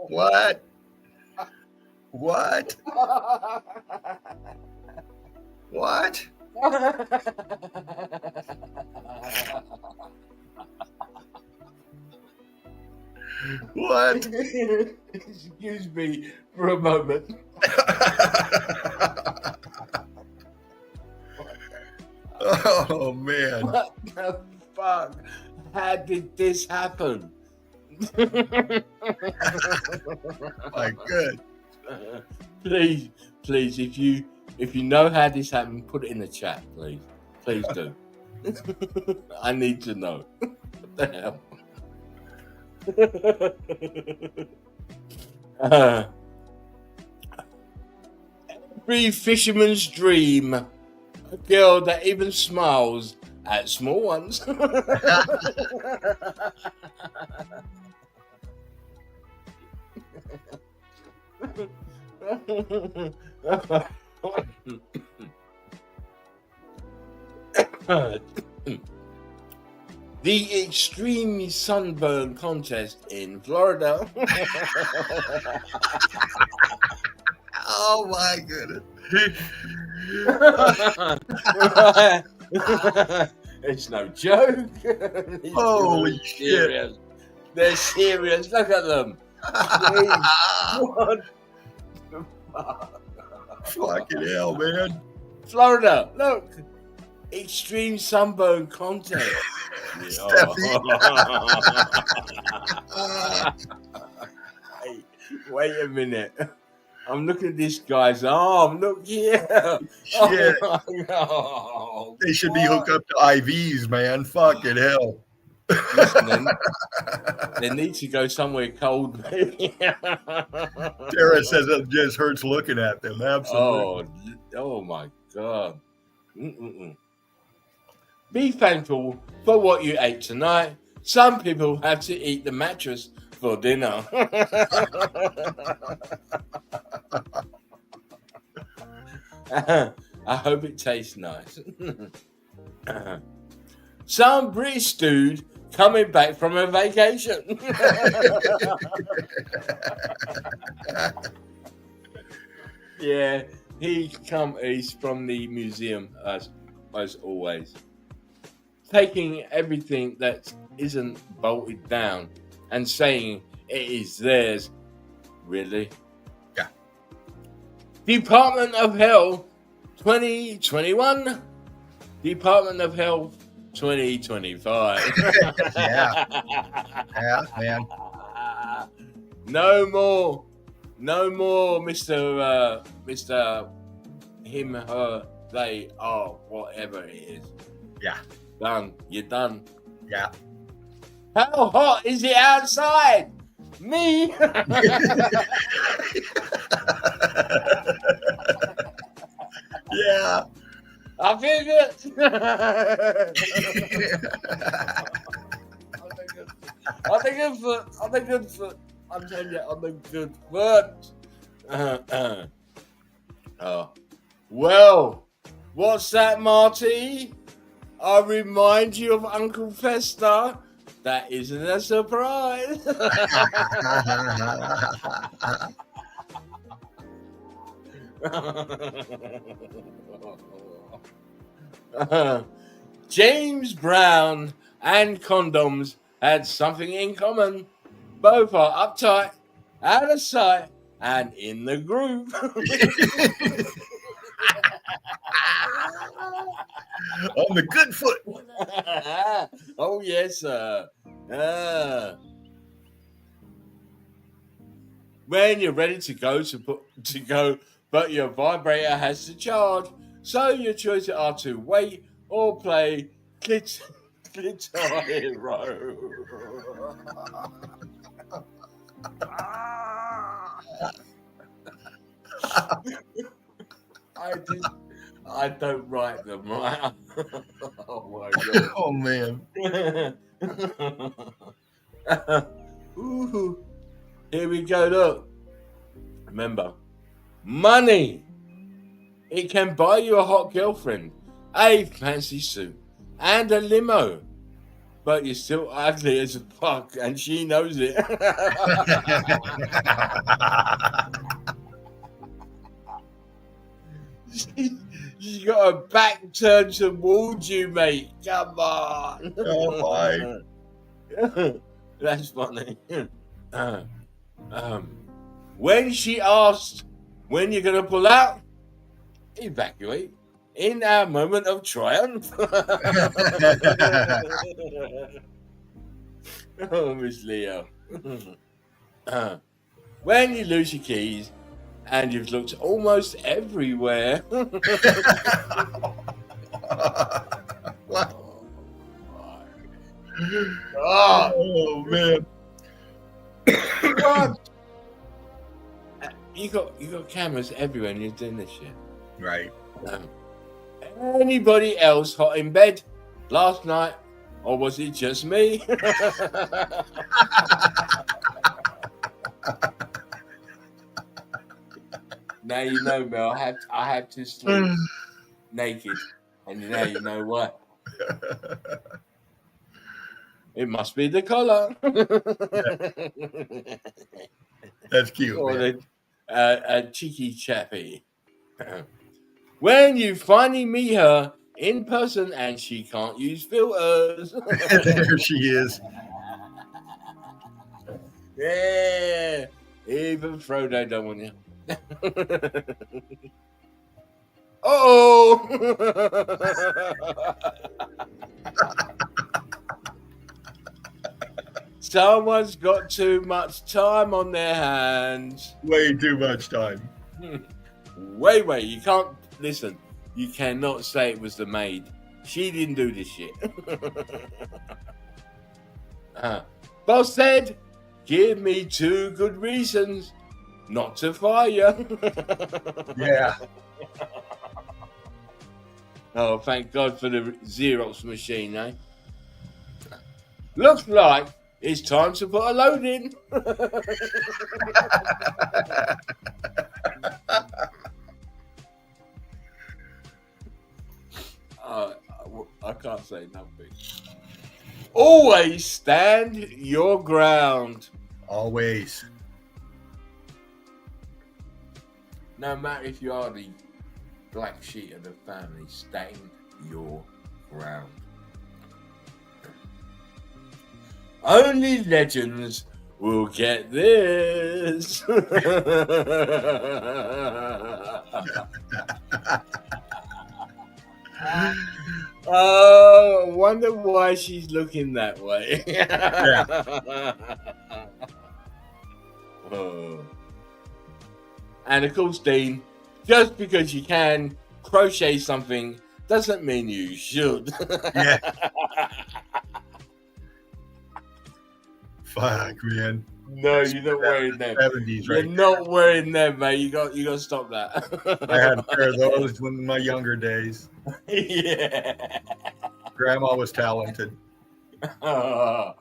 What? What? What? What? Excuse me for a moment. Oh, man. What the fuck? How did this happen? My good. Please, if you know how this happened, put it in the chat, please. Please do. I need to know. What the hell? Every fisherman's dream. A girl that even smiles at small ones. The extreme sunburn contest in Florida. Oh, my goodness. It's no joke. Holy serious. They're serious. Look at them. What the fuck? Fucking hell, man. Florida, look. Extreme sunburn contest. Hey, wait a minute. I'm looking at this guy's arm. Look here. Shit. Oh, They should be hooked up to IVs, man. Fucking hell. Listen, they need to go somewhere cold. Tara says it just hurts looking at them. Absolutely. Oh my God. Mm-mm-mm. Be thankful for what you ate tonight. Some people have to eat the mattress for dinner. I hope it tastes nice. Some British dude coming back from a vacation. Yeah, he's from the museum as always. Taking everything that isn't bolted down and saying it is theirs. Really? Yeah. Department of Health 2021. Department of Health 2025. Yeah, man. No more, Mr. Him, her, they are, whatever it is. Yeah. Done. You're done. Yeah. How hot is it outside? Me? Yeah. I figured. On the good foot. I'm telling you, on the good foot. Well, what's that, Marty? I'll remind you of Uncle Fester. That isn't a surprise. James Brown and condoms had something in common. Both are uptight, out of sight, and in the group. On the good foot. Oh yes, sir. When you're ready to go, but your vibrator has to charge. So your choices are to wait or play Guitar Hero. I don't write them, right? Oh my god. Oh man. Ooh, here we go. Look, remember, money. It can buy you a hot girlfriend, a fancy suit, and a limo. But you're still ugly as fuck, and she knows it. She's got her back turned towards you, mate. Come on. Oh my. That's funny. When she asked when you're gonna pull out, evacuate in our moment of triumph. Oh, Miss Leo. When you lose your keys and you've looked almost everywhere. What? Oh man. What? You got cameras everywhere and you're doing this shit. Right. Anybody else hot in bed last night, or was it just me? Now you know, Mel. I have to sleep naked, and now you know why. It must be the collar. That's cute. Or Man. a cheeky chappy. When you finally meet her in person and she can't use filters. There she is. Yeah. Even Frodo don't want you. Oh. Someone's got too much time on their hands. Way too much time. Wait. You can't listen. You cannot say it was the maid. She didn't do this shit. Boss said, give me 2 good reasons not to fire you. Yeah. Oh, thank God for the Xerox machine, eh? Looks like it's time to put a load in. I can't say nothing. Always stand your ground. Always. No matter if you are the black sheep of the family, stand your ground. Only legends will get this. Oh, I wonder why she's looking that way. Yeah. Oh. And of course, Dean, just because you can crochet something doesn't mean you should. Yeah. Fuck, man. No, you're not wearing them. 70s, You're right? not wearing them, mate. You got to stop that. I had a pair of those in my younger days. Yeah. Grandma was talented. Oh,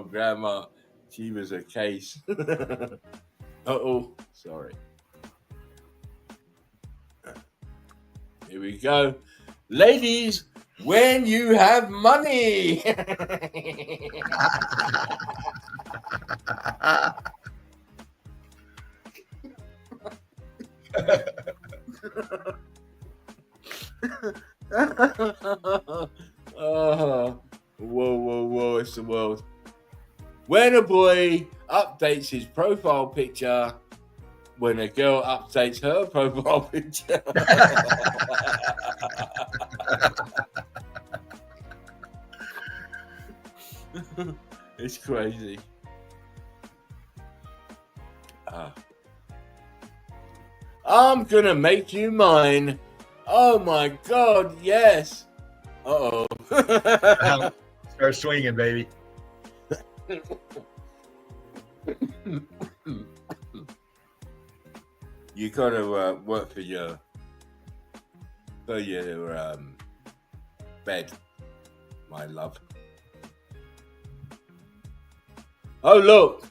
Grandma, she was a case. Sorry. Here we go. Ladies, when you have money. Oh, whoa, it's the world. When a boy updates his profile picture, when a girl updates her profile picture. It's crazy. I'm gonna make you mine. Oh my God, yes. Uh-oh. Start swinging, baby. You gotta work for your bed, my love. Oh look,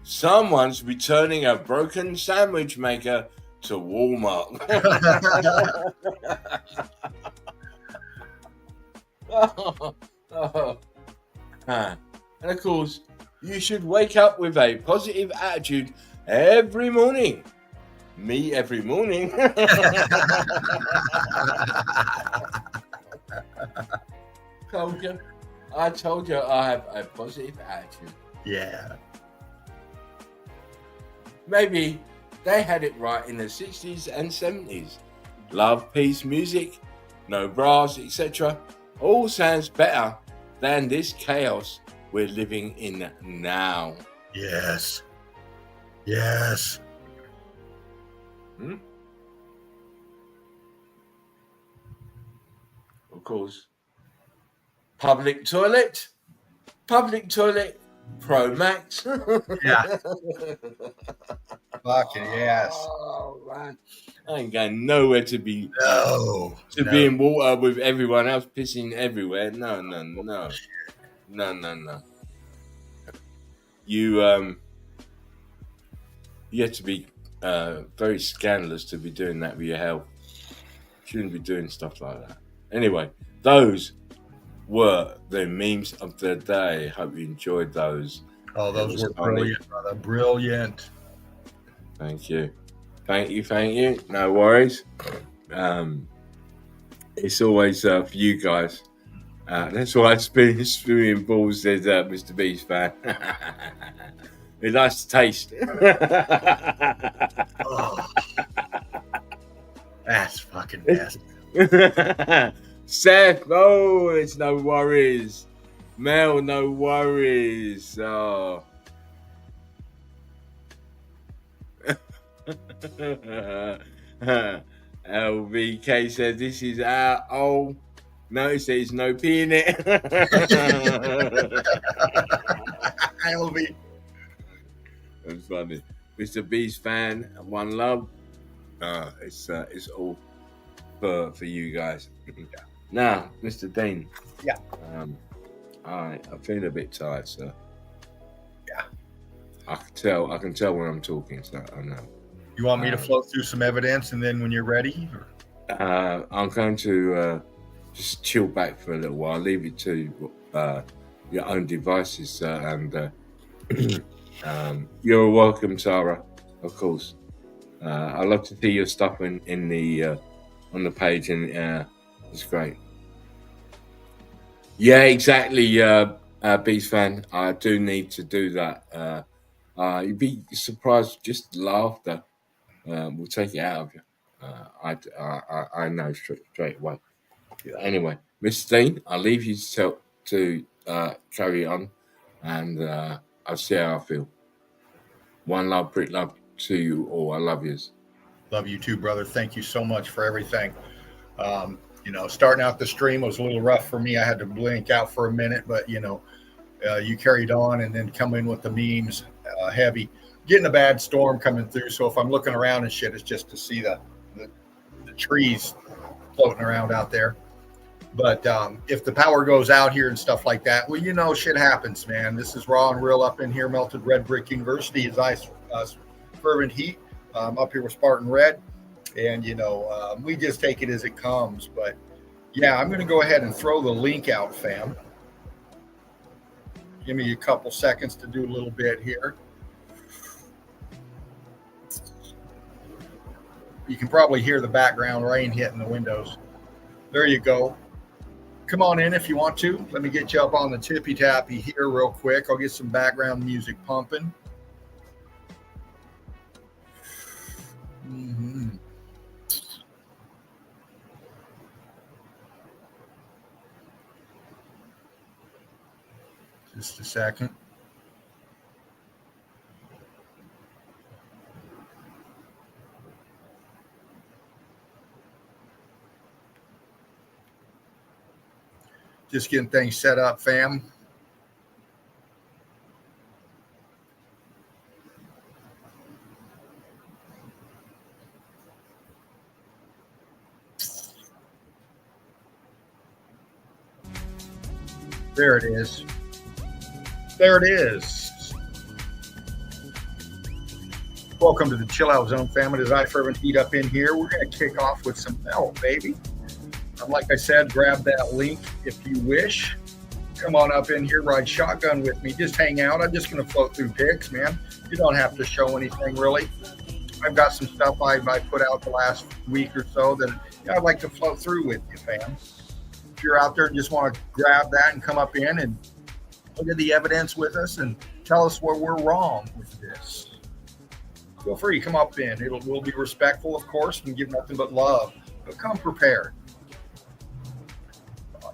someone's returning a broken sandwich maker to Walmart. And of course, you should wake up with a positive attitude every morning. Me every morning. I told you I have a positive attitude. Yeah. Maybe they had it right in the 60s and 70s. Love, peace, music, no bras, etc. all sounds better than this chaos we're living in now. Yes. Yes. Of course. Public toilet Pro Max. Yeah. Fucking yes. Oh, man. I ain't going nowhere to be be in water with everyone else pissing everywhere. No. You have to be very scandalous to be doing that with your health. Shouldn't be doing stuff like that. Anyway, those were the memes of the day. Hope you enjoyed those. Oh, those were brilliant, brother. Brilliant. Thank you. No worries. It's always for you guys. That's why I spewing balls, says Mr. B's fan. It likes to taste. Oh, that's fucking best. Seth, oh, it's no worries. Mel, no worries. Oh. LVK says this is our old. Notice there's no P in it. LV. That's funny. Mr. B's fan, one love. It's all for you guys. Now, Mr. Dean. Yeah. I feel a bit tired, sir. Yeah. I can tell when I'm talking, so I know. You want me to flow through some evidence, and then when you're ready? I'm going to just chill back for a little while. Leave it to your own devices, and you're welcome, Tara. Of course. I love to see your stuff in the on the page, and it's great. Yeah, exactly. Beast fan, I do need to do that. You'd be surprised. Just laughter will take it out of you. I know straight away. Yeah. Anyway, Mr. Dean, I'll leave you to carry on, and I'll see how I feel. One love, brick love to you all. I love yous. Love you too, brother. Thank you so much for everything. Starting out the stream was a little rough for me. I had to blink out for a minute, but you carried on and then come in with the memes heavy. Getting a bad storm coming through, so if I'm looking around and shit, it's just to see the trees floating around out there. But if the power goes out here and stuff like that, well, shit happens, man. This is raw and real up in here. Melted Red Brick University is ice fervent heat up here with Spartan Red. And, we just take it as it comes. But, Yeah, I'm going to go ahead and throw the link out, fam. Give me a couple seconds to do a little bit here. You can probably hear the background rain hitting the windows. There you go. Come on in if you want to. Let me get you up on the tippy tappy here real quick. I'll get some background music pumping. Mm-hmm. Just a second. Just getting things set up, fam. There it is. There it is. Welcome to the Chill Out Zone, fam. It is I, Fervent Heat, up in here. We're going to kick off with some melt, baby. Like I said, grab that link if you wish. Come on up in here, ride shotgun with me. Just hang out. I'm just going to float through pics, man. You don't have to show anything, really. I've got some stuff I put out the last week or so that I'd like to float through with you, fam. If you're out there and just want to grab that and come up in and look at the evidence with us and tell us where we're wrong with this, feel free. Come up in. We'll be respectful, of course, and give nothing but love. But come prepared.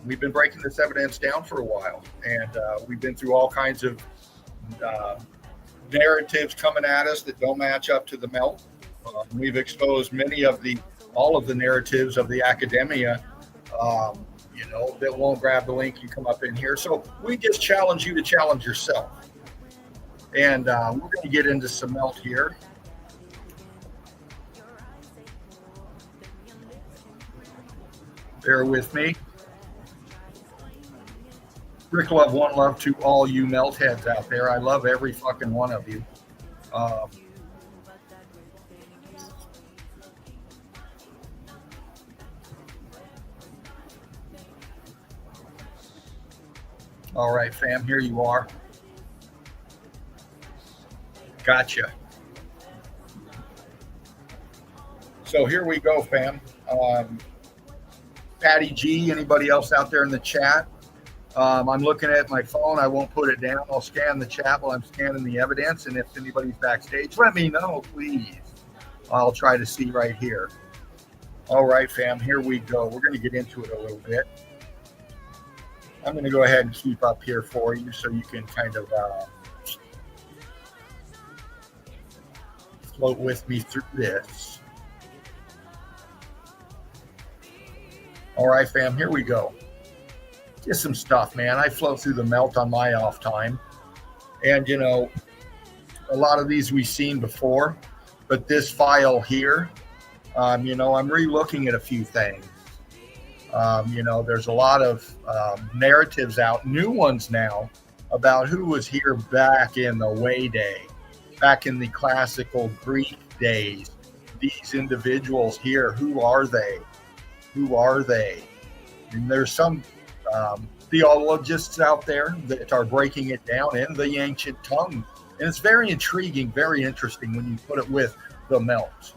We've been breaking this evidence down for a while, and we've been through all kinds of narratives coming at us that don't match up to the melt. We've exposed all of the narratives of the academia, that won't grab the link and come up in here. So we just challenge you to challenge yourself. And we're going to get into some melt here. Bear with me. Brick love, one love to all you melt heads out there. I love every fucking one of you. All right, fam, here you are. Gotcha. So here we go, fam. Patty G, anybody else out there in the chat? I'm looking at my phone. I won't put it down. I'll scan the chat while I'm scanning the evidence. And if anybody's backstage, let me know, please. I'll try to see right here. All right, fam, here we go. We're going to get into it a little bit. I'm going to go ahead and keep up here for you so you can kind of float with me through this. All right, fam, here we go. Just some stuff, man. I float through the melt on my off time. And, a lot of these we've seen before. But this file here, I'm re-looking at a few things. There's a lot of narratives out, new ones now, about who was here back in the way day, back in the classical Greek days. These individuals here, who are they? Who are they? And there's some theologians out there that are breaking it down in the ancient tongue. And it's very intriguing, very interesting when you put it with the melt.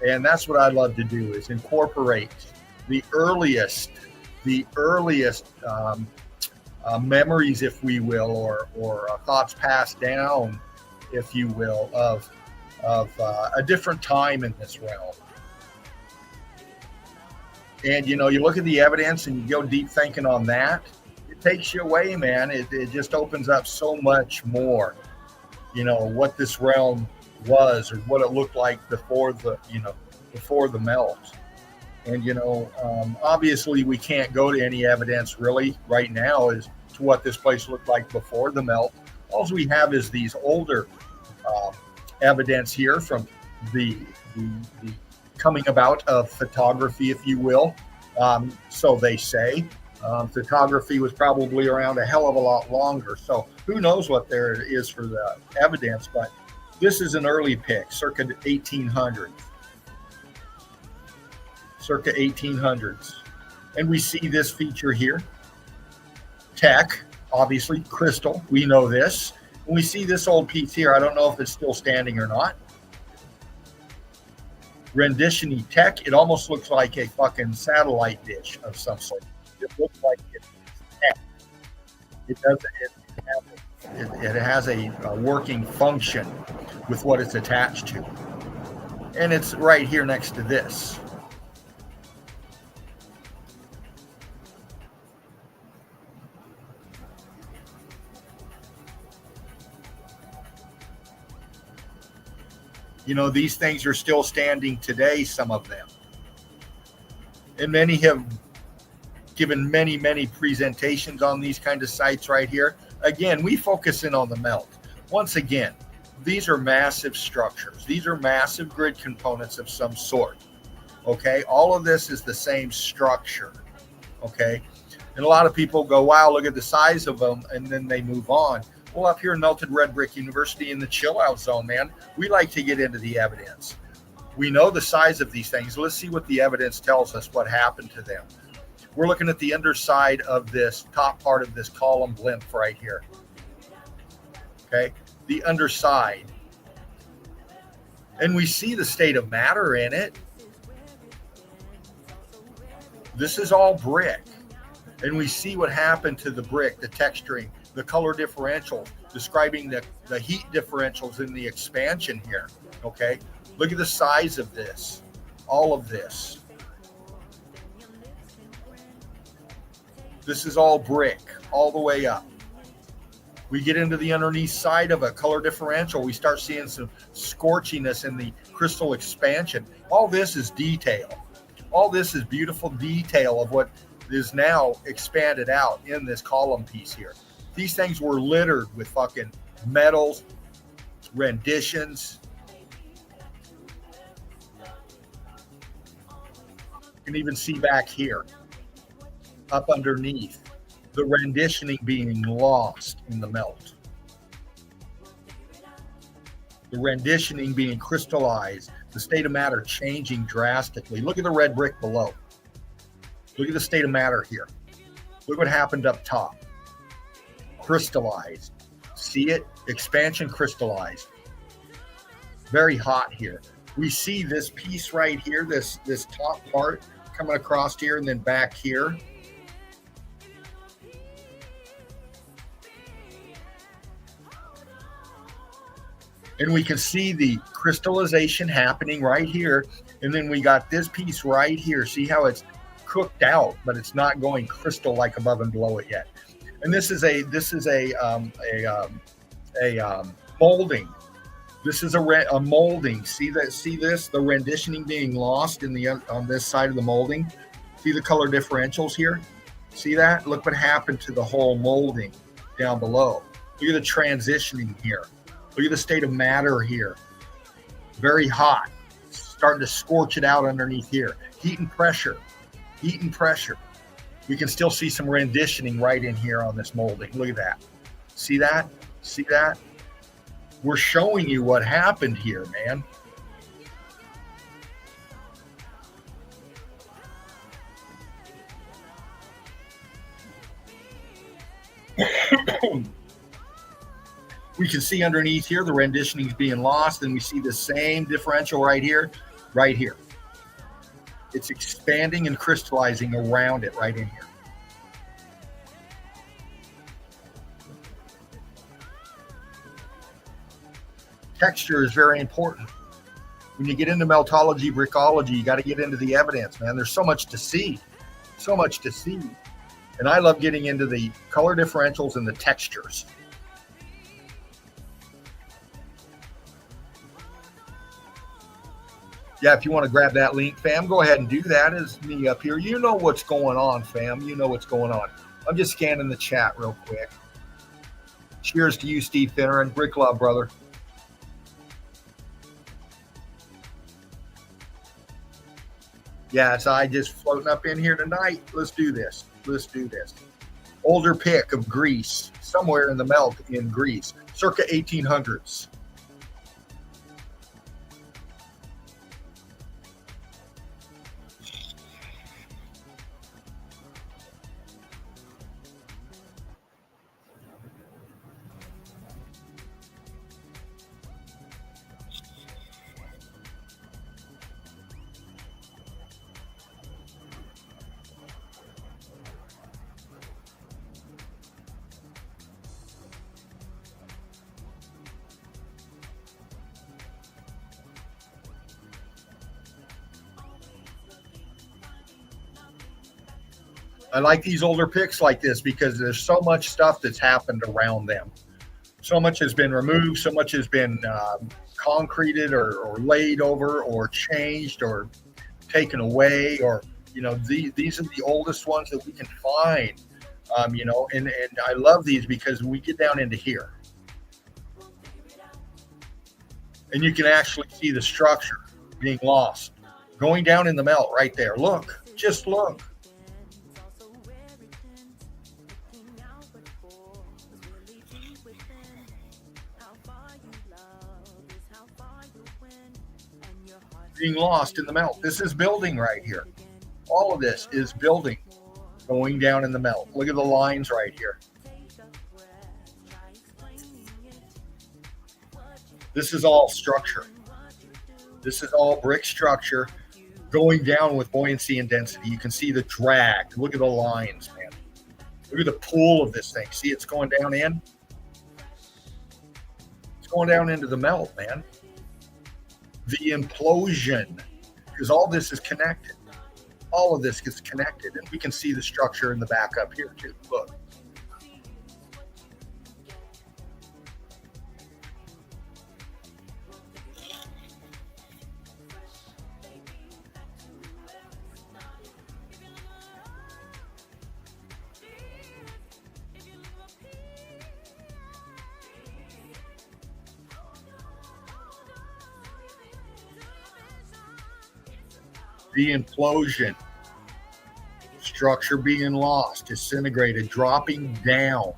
And that's what I love to do, is incorporate the earliest memories, if we will, or thoughts passed down, if you will, of a different time in this realm. And, you look at the evidence and you go deep thinking on that, it takes you away, man. It just opens up so much more, what this realm was or what it looked like before the melt. And, obviously we can't go to any evidence really right now as to what this place looked like before the melt. All we have is these older evidence here from the coming about of photography, if you will. So they say. Photography was probably around a hell of a lot longer. So who knows what there is for the evidence, but this is an early pic, circa 1800s. Circa 1800s. And we see this feature here. Tech, obviously, crystal. We know this. And we see this old piece here. I don't know if it's still standing or not. Rendition-y tech. It almost looks like a fucking satellite dish of some sort. It looks like it's tech. It doesn't. It has a working function with what it's attached to. And it's right here next to this. You know, these things are still standing today, some of them. And many have given many presentations on these kind of sites right here. Again, we focus in on the melt. Once again, these are massive structures. These are massive grid components of some sort. Okay, all of this is the same structure. Okay, and a lot of people go, wow, look at the size of them, and then they move on. Well, up here in Melted Red Brick University in the chill out zone, man, we like to get into the evidence. We know the size of these things. Let's see what the evidence tells us what happened to them. We're looking at the underside of this top part of this column blimp right here. Okay, the underside. And we see the state of matter in it. This is all brick. And we see what happened to the brick, the texturing, the color differential, describing the heat differentials in the expansion here. Okay, look at the size of this, all of this. This is all brick, all the way up. We get into the underneath side of a color differential. We start seeing some scorchiness in the crystal expansion. All this is detail. All this is beautiful detail of what is now expanded out in this column piece here. These things were littered with fucking metals, renditions. You can even see back here, up underneath, the renditioning being lost in the melt. The renditioning being crystallized, the state of matter changing drastically. Look at the red brick below. Look at the state of matter here. Look what happened up top. Crystallized. See it? Expansion crystallized. Very hot here. We see this piece right here, this top part coming across here and then back here. And we can see the crystallization happening right here. And then we got this piece right here. See how it's cooked out, but it's not going crystal like above and below it yet. And this is a molding. This is a molding. See that? See this? The renditioning being lost in the on this side of the molding. See the color differentials here? See that? Look what happened to the whole molding down below. Look at the transitioning here. Look at the state of matter here. Very hot. Starting to scorch it out underneath here. Heat and pressure. Heat and pressure. We can still see some renditioning right in here on this molding. Look at that. See that? See that? We're showing you what happened here, man. We can see underneath here the renditioning is being lost, and we see the same differential right here, right here. It's expanding and crystallizing around it right in here. Texture is very important. When you get into meltology, brickology, you got to get into the evidence, man. There's so much to see, so much to see. And I love getting into the color differentials and the textures. Yeah, if you want to grab that link, fam, go ahead and do that. It's me up here. You know what's going on, fam. You know what's going on. I'm just scanning the chat real quick. Cheers to you, Steve Finner, and Brick Love, brother. Yeah, so I just floating up in here tonight. Let's do this. Let's do this. Older pick of Greece, somewhere in the melt in Greece, circa 1800s. I like these older pics like this because there's so much stuff that's happened around them. So much has been removed, so much has been concreted or laid over or changed or taken away, or these are the oldest ones that we can find. And I love these because we get down into here and you can actually see the structure being lost, going down in the melt right there. Look, just look. Being lost in the melt. This is building right here. All of this is building, going down in the melt. Look at the lines right here. This is all structure. This is all brick structure going down with buoyancy and density. You can see the drag. Look at the lines, man. Look at the pull of this thing. See, it's going down in. It's going down into the melt, man. The implosion, because all this is connected. All of this gets connected, and we can see the structure in the back up here too. Look. The implosion, structure being lost, disintegrated, dropping down,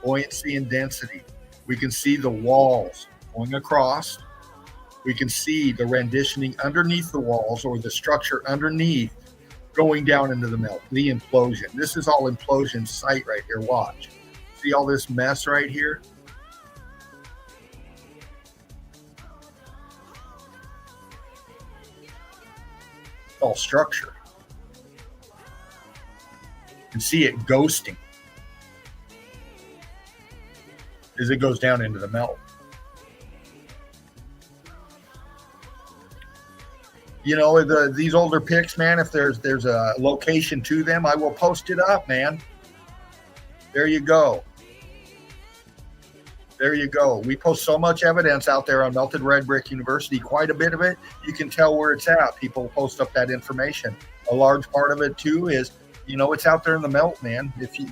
buoyancy and density. We can see the walls going across. We can see the renditioning underneath the walls, or the structure underneath going down into the melt, the implosion. This is all implosion site right here. Watch. See all this mess right here? All structure. You can see it ghosting as it goes down into the melt. These older pics, man, if there's a location to them, I will post it up, man. There you go. There you go. We post so much evidence out there on Melted Red Brick University, quite a bit of it. You can tell where it's at. People post up that information. A large part of it, too, is, it's out there in the melt, man. If you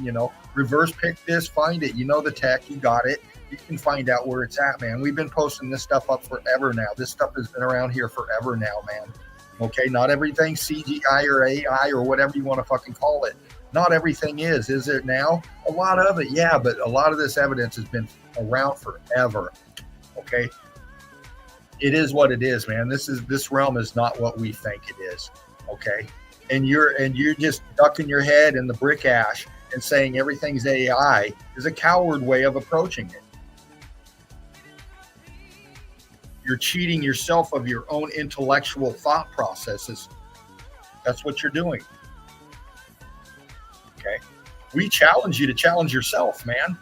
reverse pick this, find it. You know the tech, you got it. You can find out where it's at, man. We've been posting this stuff up forever now. This stuff has been around here forever now, man. Okay, not everything CGI or AI or whatever you want to fucking call it. Not everything is it now? A lot of it, yeah, but a lot of this evidence has been around forever. Okay, it is what it is, man. This realm is not what we think it is. Okay, and you're just ducking your head in the brick ash and saying everything's AI is a coward way of approaching it. You're cheating yourself of your own intellectual thought processes. That's what you're doing. Okay, we challenge you to challenge yourself, man.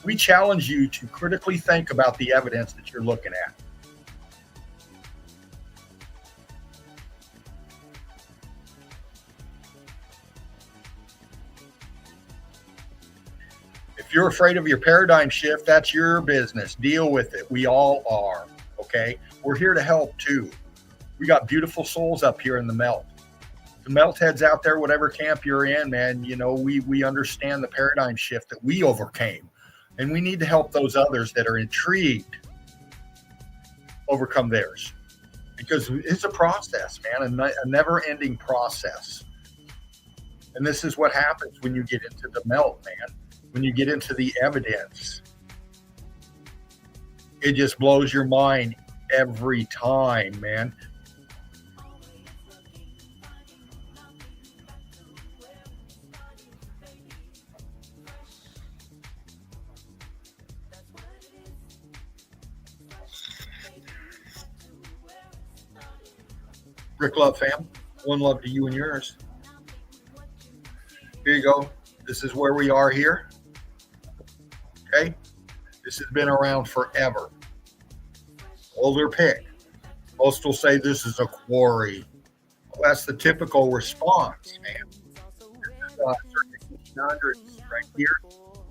We challenge you to critically think about the evidence that you're looking at. If you're afraid of your paradigm shift, that's your business. Deal with it. We all are. Okay, we're here to help too. We got beautiful souls up here in the melt. The melt heads out there, whatever camp you're in, man, we understand the paradigm shift that we overcame. And we need to help those others that are intrigued overcome theirs. Because it's a process, man, a never-ending process. And this is what happens when you get into the melt, man. When you get into the evidence, it just blows your mind every time, man. Brick love, fam. One love to you and yours. Here you go. This is where we are here. Okay. This has been around forever. Older pick. Most will say this is a quarry. Well, that's the typical response, man. Circuit 1800s right here,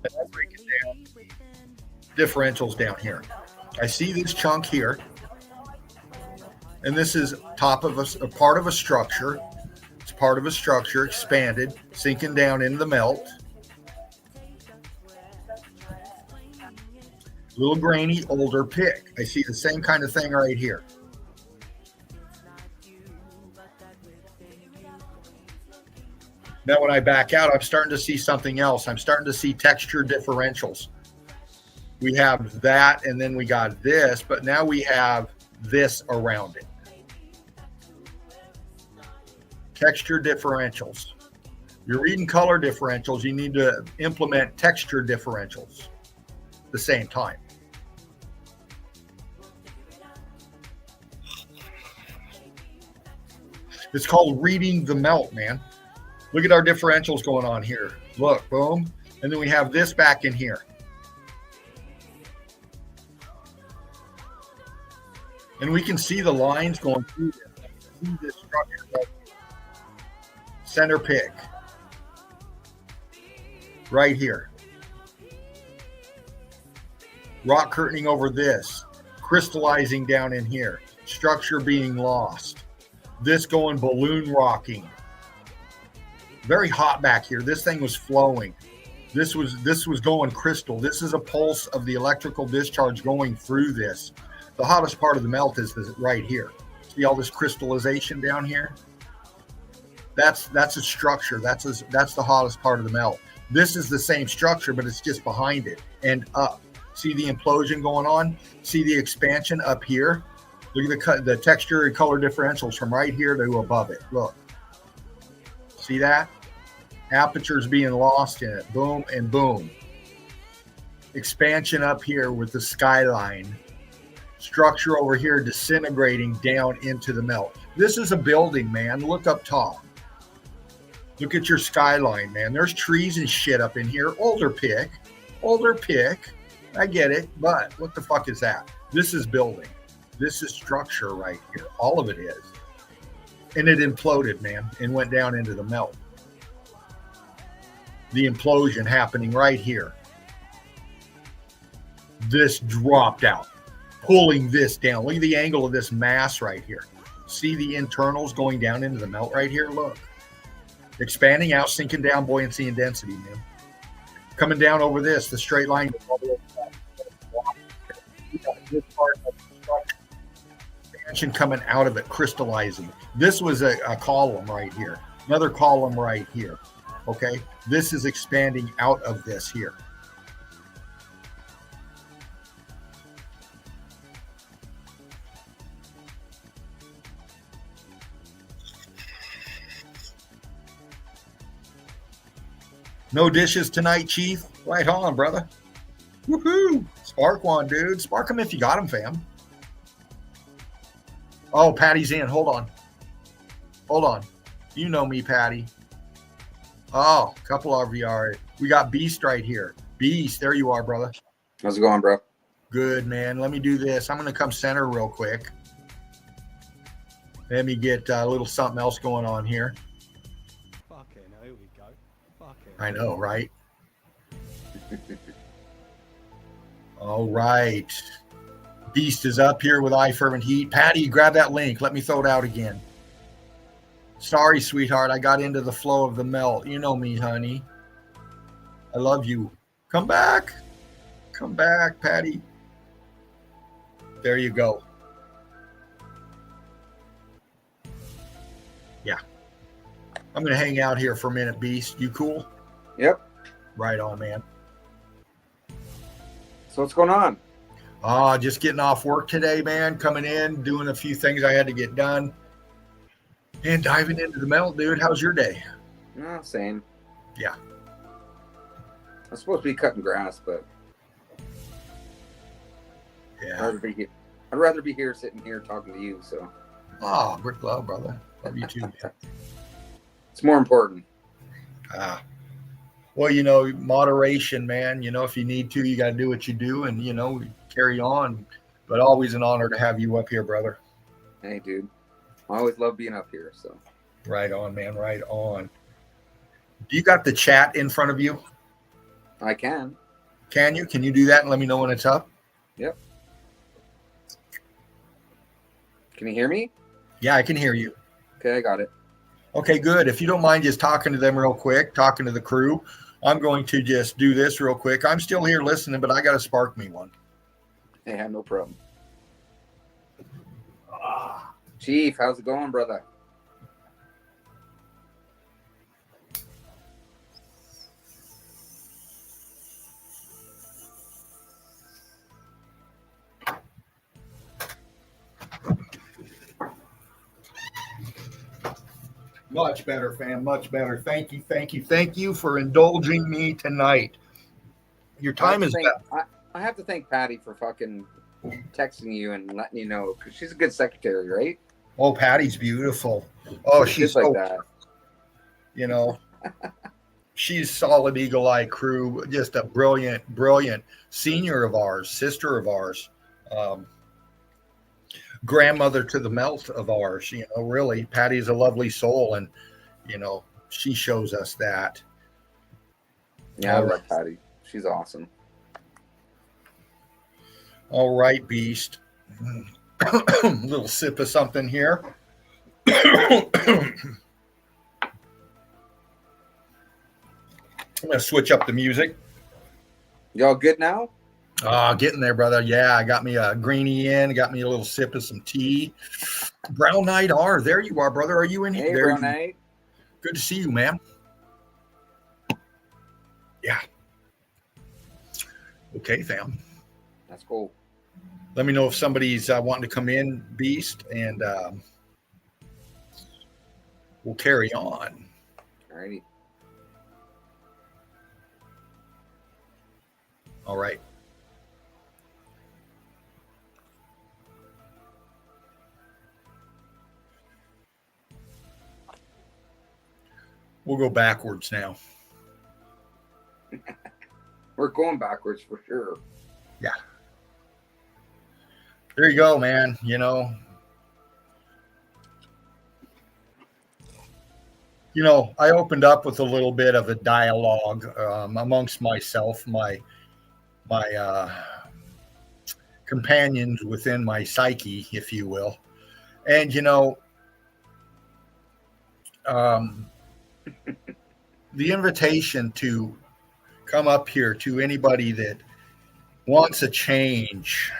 and I break it down. Differentials down here. I see this chunk here, and this is top of a part of a structure. It's part of a structure expanded, sinking down into the melt. Little grainy, older pick. I see the same kind of thing right here. Now, when I back out, I'm starting to see something else. I'm starting to see texture differentials. We have that, and then we got this, but now we have this around it. Texture differentials. You're reading color differentials. You need to implement texture differentials at the same time. It's called reading the melt, man. Look at our differentials going on here. Look, boom. And then we have this back in here. And we can see the lines going through this. See this structure right here. Center pick. Right here. Rock curtaining over this. Crystallizing down in here. Structure being lost. This going balloon rocking. Very hot back here. This thing was flowing. This was going crystal. This is a pulse of the electrical discharge going through this. The hottest part of the melt is right here. See all this crystallization down here? That's a structure. That's the hottest part of the melt. This is the same structure, but it's just behind it and up. See the implosion going on? See the expansion up here? Look at the texture and color differentials from right here to above it. Look. See that? Aperture's being lost in it. Boom and boom. Expansion up here with the skyline. Structure over here disintegrating down into the melt. This is a building, man. Look up top. Look at your skyline, man. There's trees and shit up in here. Older pick. I get it, but what the fuck is that? This is building. This is structure right here. All of it is. And it imploded, man, and went down into the melt. The implosion happening right here. This dropped out, pulling this down. Look at the angle of this mass right here. See the internals going down into the melt right here? Look. Expanding out, sinking down, buoyancy and density, man. Coming down over this, the straight line. This part of the structure. Expansion coming out of it, crystallizing. This was a column right here. Another column right here. Okay? This is expanding out of this here. No dishes tonight, Chief? Right on, brother. Woohoo! Spark one, dude. Spark them if you got them, fam. Oh, Patty's in. Hold on. You know me, Patty. Oh, a couple of you are. We got Beast right here. Beast, there you are, brother. How's it going, bro? Good, man. Let me do this. I'm going to come center real quick. Let me get a little something else going on here. Fucking hell, here we go. Fucking I know, right? All right. Beast is up here with iFervent Heat. Patty, grab that link. Let me throw it out again. Sorry, sweetheart. I got into the flow of the melt. You know me, honey. I love you. Come back. Come back, Patty. There you go. Yeah. I'm going to hang out here for a minute, Beast. You cool? Yep. Right on, man. So what's going on? Just getting off work today, man. Coming in, doing a few things I had to get done. And diving into the melt, dude. How's your day? No, same. Yeah. I'm supposed to be cutting grass, but Yeah. I'd rather be here, sitting here, talking to you. So. Oh, Brick Love, brother. Love you too, man. It's more important. Well, you know, moderation, man. You know, if you need to, you got to do what you do, and you know, carry on. But always an honor to have you up here, brother. Hey, dude. I always love being up here. So. Right on, man. Right on. Do you got the chat in front of you? I can. Can you? Can you do that and let me know when it's up? Yep. Can you hear me? Yeah, I can hear you. Okay, I got it. Okay, good. If you don't mind just talking to them real quick, talking to the crew, I'm going to just do this real quick. I'm still here listening, but I got to spark me one. Hey, have no problem. Chief, how's it going, brother? Much better, fam. Much better. Thank you, thank you, thank you for indulging me tonight. Your time is up. I have to thank Patty for fucking texting you and letting you know, because she's a good secretary, right? Oh, Patty's beautiful. Oh, she's good so, like that. You know, she's solid Eagle Eye crew. Just a brilliant, brilliant senior of ours, sister of ours, grandmother to the melt of ours. You know, really, Patty's a lovely soul, and you know, she shows us that. Yeah, I love Patty. She's awesome. All right, Beast. Little sip of something here. I'm going to switch up the music. Y'all good now? Getting there, brother. Yeah, I got me a greenie in. Got me a little sip of some tea. Brown Knight R. There you are, brother. Are you in here? Hey, There Brown Knight. Good to see you, man. Yeah. Okay, fam. That's cool. Let me know if somebody's wanting to come in, Beast, and we'll carry on. All righty. All right. We'll go backwards now. We're going backwards for sure. Yeah. There you go, man. You know, I opened up with a little bit of a dialogue amongst myself, my companions within my psyche, if you will. And, the invitation to come up here to anybody that wants a change,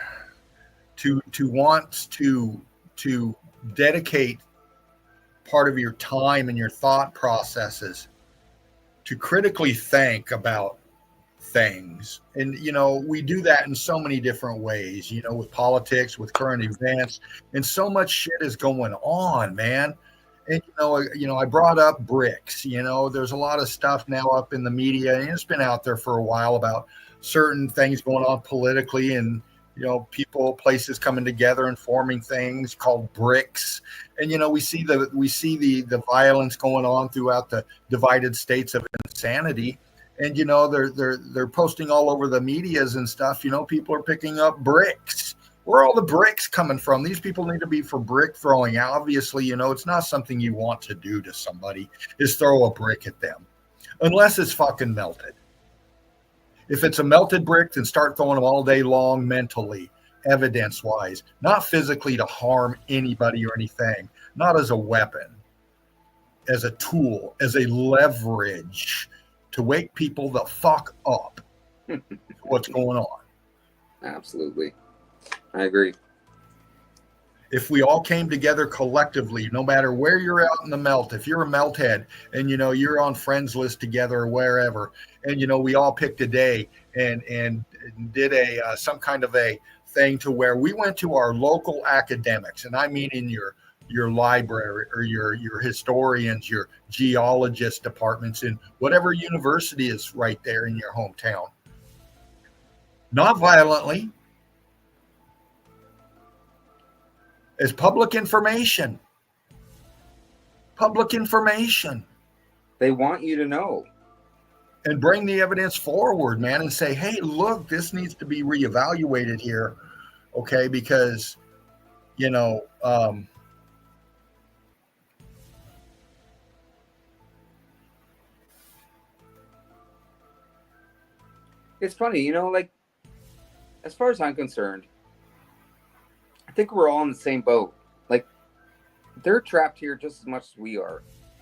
to wants to dedicate part of your time and your thought processes to critically think about things. And we do that in so many different ways, with politics, with current events, and so much shit is going on, man. And I brought up BRICS. There's a lot of stuff now up in the media, and it's been out there for a while about certain things going on politically, and people, places coming together and forming things called BRICS. And we see the violence going on throughout the divided states of insanity. And they're posting all over the medias and stuff. People are picking up bricks. Where are all the bricks coming from? These people need to be for brick throwing. Obviously, it's not something you want to do to somebody, is throw a brick at them, unless it's fucking melted. If it's a melted brick, then start throwing them all day long mentally, evidence-wise, not physically to harm anybody or anything, not as a weapon, as a tool, as a leverage to wake people the fuck up. What's going on? Absolutely. I agree. If we all came together collectively, no matter where you're out in the melt, if you're a melt head and you're on friends list together or wherever, and we all picked a day and did a some kind of a thing to where we went to our local academics, and I mean in your library or your historians, your geologist departments in whatever university is right there in your hometown. Not violently. As public information. Public information. They want you to know. And bring the evidence forward, man, and say, hey, look, this needs to be reevaluated here. Okay, because, It's funny, you know, like, as far as I'm concerned, I think we're all in the same boat. Like, they're trapped here just as much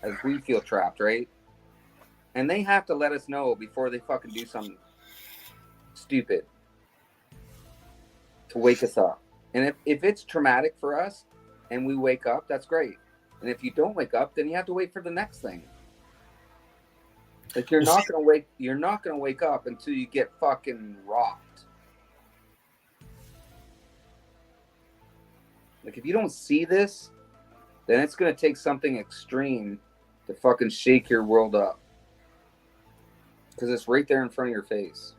as we feel trapped, right? And they have to let us know before they fucking do something stupid to wake us up. And if it's traumatic for us and we wake up, that's great. And if you don't wake up, then you have to wait for the next thing. Like, you're not gonna wake up until you get fucking rocked. Like, if you don't see this, then it's gonna take something extreme to fucking shake your world up. Because it's right there in front of your face.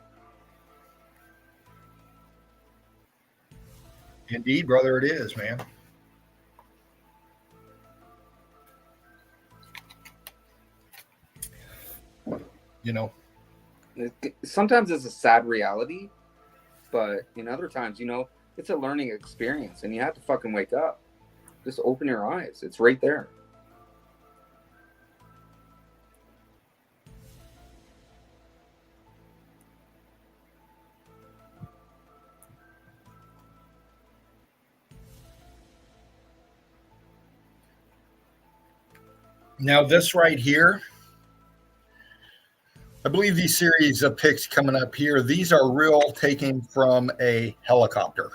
Indeed, brother, it is, man. You know, Sometimes it's a sad reality, but in other times, you know, it's a learning experience, and you have to fucking wake up. Just open your eyes. It's right there. now this right here, I believe these series of pics coming up here, these are real taken from a helicopter.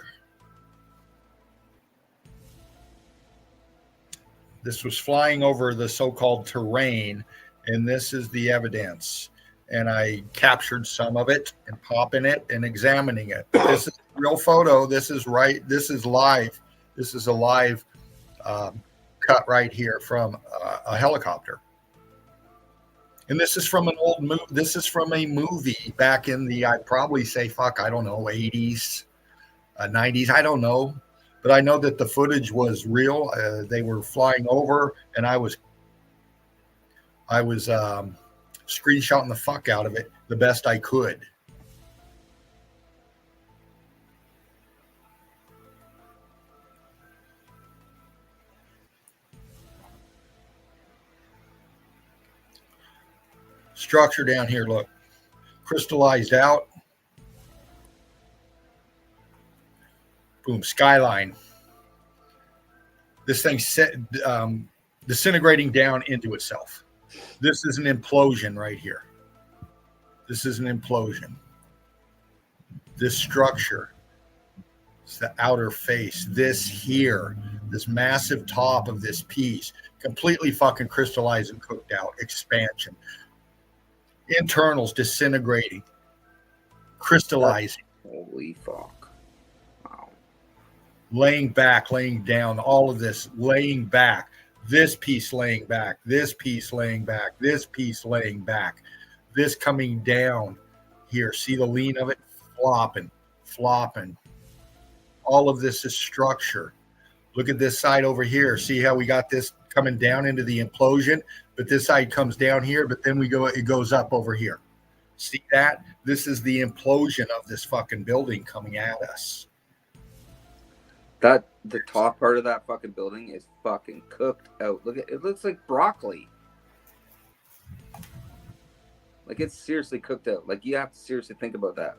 This was flying over the so-called terrain, and this is the evidence. And I captured some of it and popping it and examining it. This is a real photo. This is right. This is live. This is a live cut right here from a helicopter. And this is from an old movie. This is from a movie back in the, I'd probably say, I don't know, 80s, 90s. I don't know. But I know that the footage was real. They were flying over, and I was screenshotting the fuck out of it the best I could. Structure down here, look, crystallized out. Boom, skyline. This thing disintegrating down into itself. This is an implosion right here. This is an implosion. This structure, it's the outer face. This here, this massive top of this piece, completely fucking crystallized and cooked out. Expansion. Internals disintegrating, crystallizing. Holy fuck. Wow. Laying back, laying down, all of this laying back. This piece laying back, this piece laying back, this piece laying back, this coming down here. See the lean of it? Flopping, flopping. All of this is structure. Look at this side over here. See how we got this coming down into the implosion, but this side comes down here, but then it goes up over here. See that? This is the implosion of this fucking building coming at us. The top part of that fucking building is fucking cooked out. Look at it, looks like broccoli. Like, it's seriously cooked out. Like, you have to seriously think about that.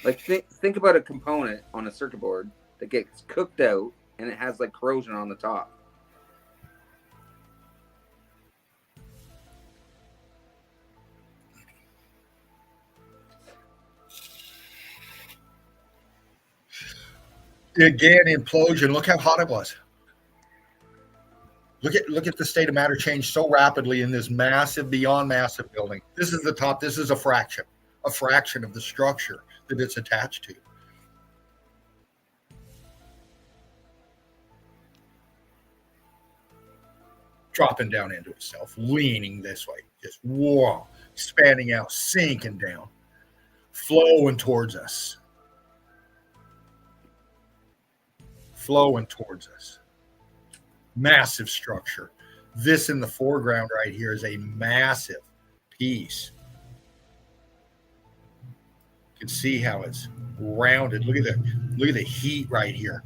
Like, think about a component on a circuit board that gets cooked out and it has like corrosion on the top. Again, implosion. Look how hot it was. Look at the state of matter change so rapidly in this massive, beyond massive building. This is the top. This is a fraction of the structure that it's attached to. Dropping down into itself, leaning this way, just whoa, spanning out, sinking down, flowing towards us. Flowing towards us. Massive structure. This in the foreground right here is a massive piece. You can see how it's rounded. Look at the heat right here.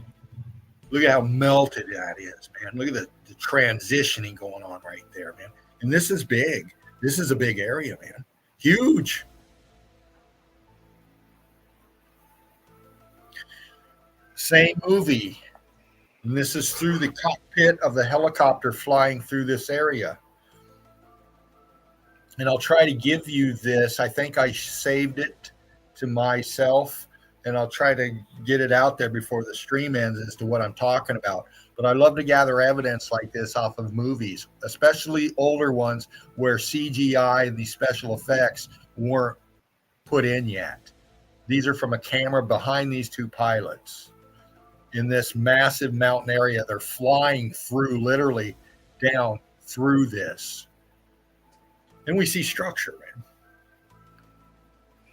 Look at how melted that is, man. Look at the transitioning going on right there, man. And this is big. This is a big area, man. Huge. Same movie. And this is through the cockpit of the helicopter flying through this area. And I'll try to give you this. I think I saved it to myself, and I'll try to get it out there before the stream ends as to what I'm talking about. But I love to gather evidence like this off of movies, especially older ones where CGI and these special effects weren't put in yet. These are from a camera behind these two pilots in this massive mountain area. They're flying through, literally down through this. And we see structure,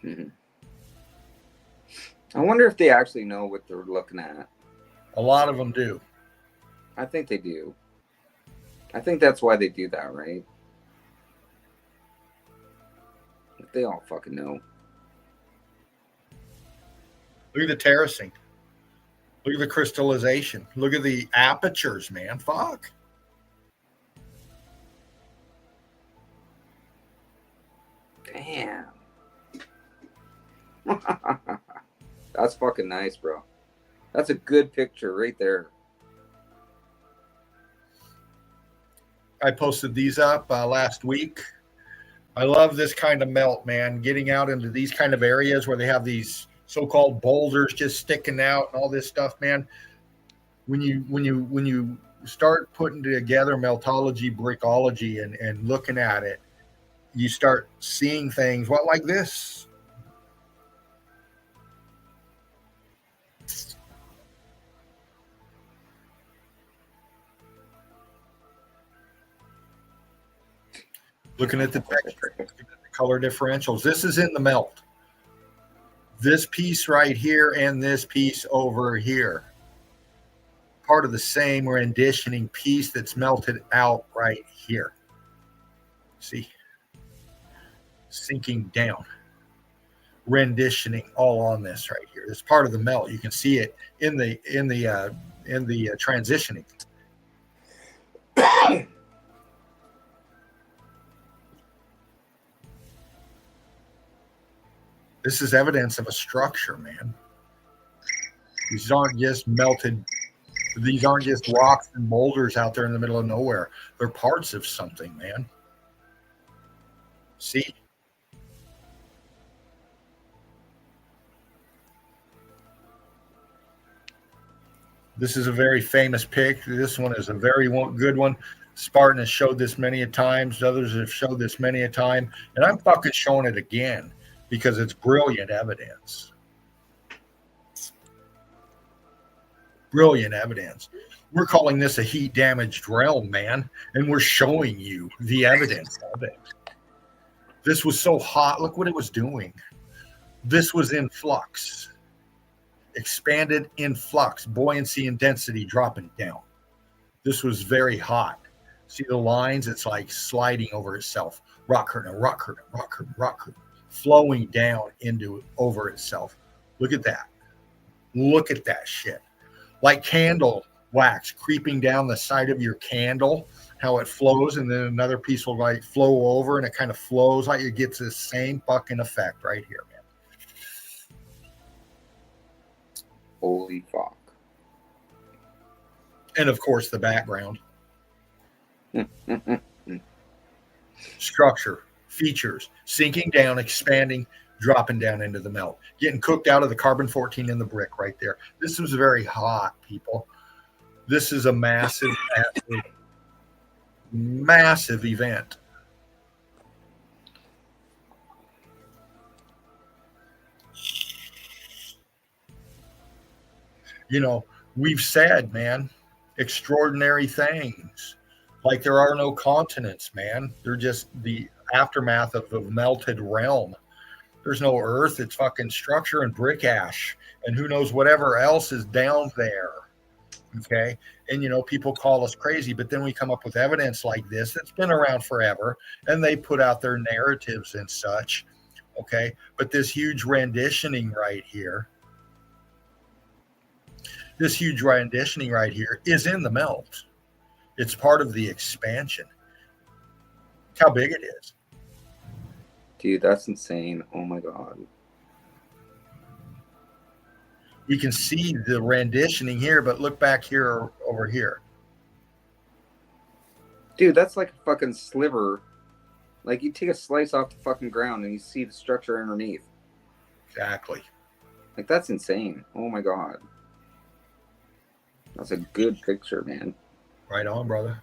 man. I wonder if they actually know what they're looking at. A lot of them do. I think they do. I think that's why they do that, right? They all fucking know. Look at the terracing. Look at the crystallization. Look at the apertures, man. Fuck. Damn. That's fucking nice, bro. That's a good picture right there. I posted these up last week. I love this kind of melt, man. Getting out into these kind of areas where they have these so-called boulders just sticking out and all this stuff, man. When you start putting together meltology, brickology, and looking at it, you start seeing things like this. Looking at the texture, looking at the color differentials. This is in the melt. This piece right here and this piece over here. Part of the same renditioning piece that's melted out right here. See? Sinking down. Renditioning all on this right here. It's part of the melt. You can see it in the transitioning. This is evidence of a structure, man. These aren't just melted. These aren't just rocks and boulders out there in the middle of nowhere. They're parts of something, man. See? This is a very famous pic. This one is a very good one. Spartan has showed this many a times. Others have showed this many a time. And I'm fucking showing it again because it's brilliant evidence. Brilliant evidence. We're calling this a heat damaged realm, man. And we're showing you the evidence of it. This was so hot. Look what it was doing. This was in flux. Expanded in flux. Buoyancy and density dropping down. This was very hot. See the lines? It's like sliding over itself. Rock curtain, rock curtain, rock curtain, rock curtain. Flowing down over itself. Look at that. Look at that shit. Like candle wax creeping down the side of your candle, how it flows, and then another piece will like flow over and it kind of flows like it gets the same fucking effect right here, man. Holy fuck. And of course the background. Structure, features, sinking down, expanding, dropping down into the melt, getting cooked out of the carbon-14 in the brick right there. This was very hot, people. This is a massive, massive, massive event. You know, we've said, man, extraordinary things. Like there are no continents, man. They're just the aftermath of the melted realm. There's no earth. It's fucking structure and brick ash and who knows whatever else is down there. Okay. And, you know, people call us crazy, but then we come up with evidence like this that's been around forever and they put out their narratives and such. Okay. But this huge renditioning right here, is in the melt. It's part of the expansion. Look how big it is. Dude, that's insane. Oh my god. We can see the renditioning here, but look back here over here. Dude, that's like a fucking sliver. Like you take a slice off the fucking ground and you see the structure underneath. Exactly. Like that's insane. Oh my god. That's a good picture, man. Right on, brother.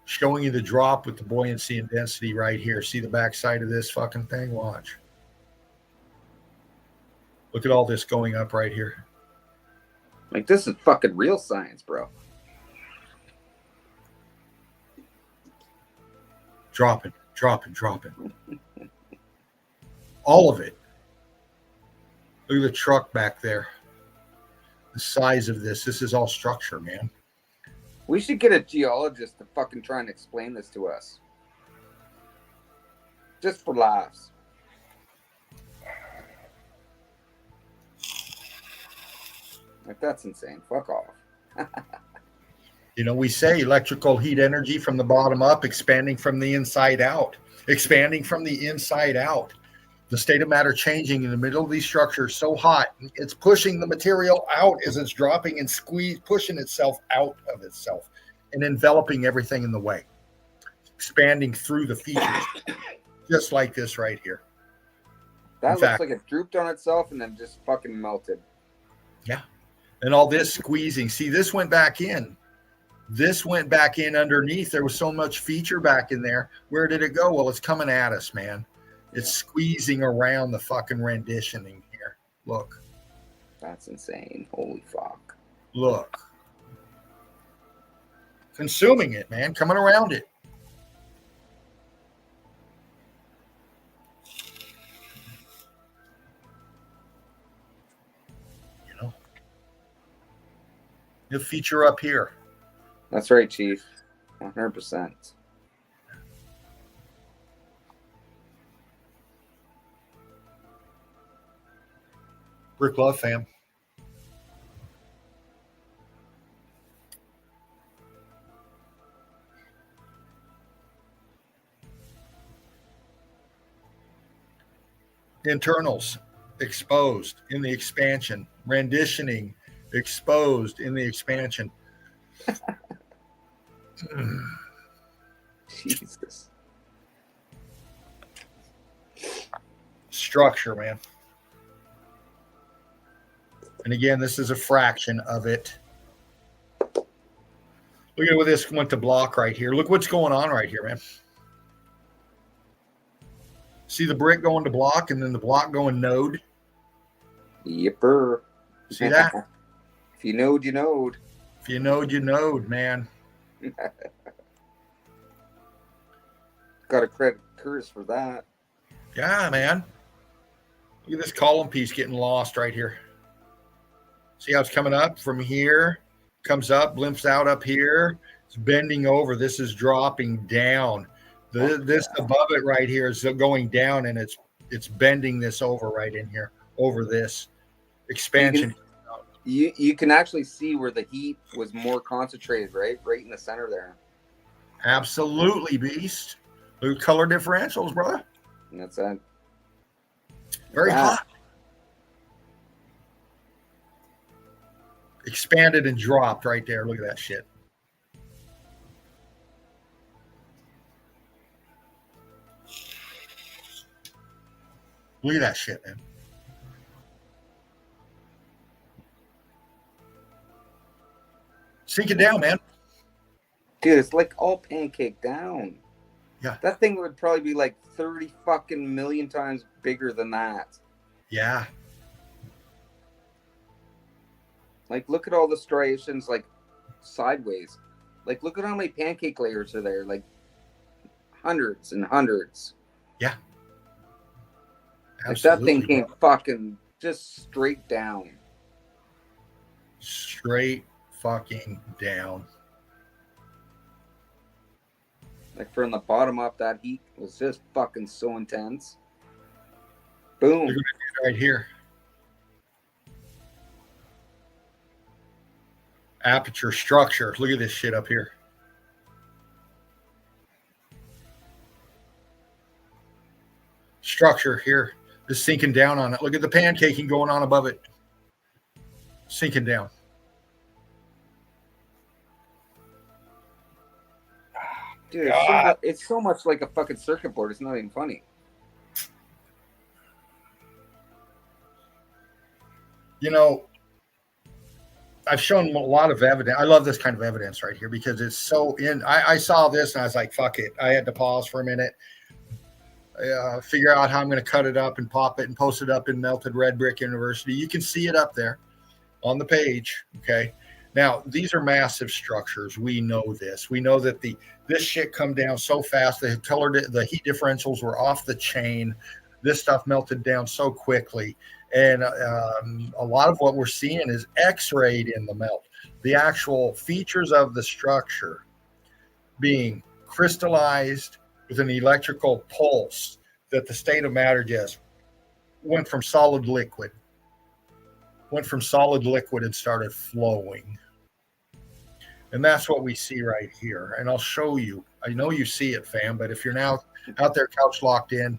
Showing you the drop with the buoyancy and density right here. See the backside of this fucking thing? Watch. Look at all this going up right here. Like this is fucking real science, bro. Dropping, dropping, dropping. All of it. Look at the truck back there. The size of this. This is all structure, man. We should get a geologist to fucking try and explain this to us. Just for laughs. Like that's insane. Fuck off. You know, we say electrical heat energy from the bottom up, expanding from the inside out. Expanding from the inside out. The state of matter changing in the middle of these structures so hot, it's pushing the material out as it's dropping and pushing itself out of itself and enveloping everything in the way. Expanding through the features, just like this right here. That looks like it drooped on itself and then just fucking melted. Yeah. And all this squeezing. See, this went back in. This went back in underneath. There was so much feature back in there. Where did it go? Well, it's coming at us, man. It's squeezing around the fucking renditioning here. Look. That's insane. Holy fuck. Look. Consuming it, man. Coming around it. You know. The feature up here. That's right, Chief. 100%. Brick Love fam. Internals exposed in the expansion. Renditioning exposed in the expansion. Jesus. Structure, man. And again, this is a fraction of it. Look at where this went to block right here. Look what's going on right here, man. See the brick going to block and then the block going node? Yipper. See that? If you knowed, you knowed. If you knowed, you knowed, man. Got to credit Curtis for that. Yeah, man. Look at this column piece getting lost right here. See how it's coming up from here, comes up, blimps out up here. It's bending over. This is dropping down. This above it right here is going down, and it's bending this over right in here, over this expansion. You can actually see where the heat was more concentrated, right? Right in the center there. Absolutely, beast. Look at color differentials, brother. And that's it. Very hot. Expanded and dropped right there. Look at that shit. Look at that shit, man. Sink it down, man. Dude, it's like all pancake down. Yeah. That thing would probably be like 30 fucking million times bigger than that. Yeah. Like, look at all the striations, like, sideways. Like, look at how many pancake layers are there. Like, hundreds and hundreds. Yeah. Like, that thing came fucking just straight down. Straight fucking down. Like, from the bottom up, that heat was just fucking so intense. Boom. Look at it right here. Aperture structure. Look at this shit up here. structure here is sinking down on it. Look at the pancaking going on above it. Sinking down. Dude, it's so much like a fucking circuit board. It's not even funny. You know, I've shown a lot of evidence. I love this kind of evidence right here because it's so in. I saw this and I was like, fuck it. I had to pause for a minute, figure out how I'm going to cut it up and pop it and post it up in Melted Red Brick University. You can see it up there on the page. Okay. Now, these are massive structures. We know this. We know that this shit come down so fast. The heat differentials were off the chain. This stuff melted down so quickly. And a lot of what we're seeing is X-rayed in the melt. The actual features of the structure being crystallized with an electrical pulse that the state of matter just went from solid liquid and started flowing. And that's what we see right here. And I'll show you. I know you see it, fam, but if you're now out there couch locked in,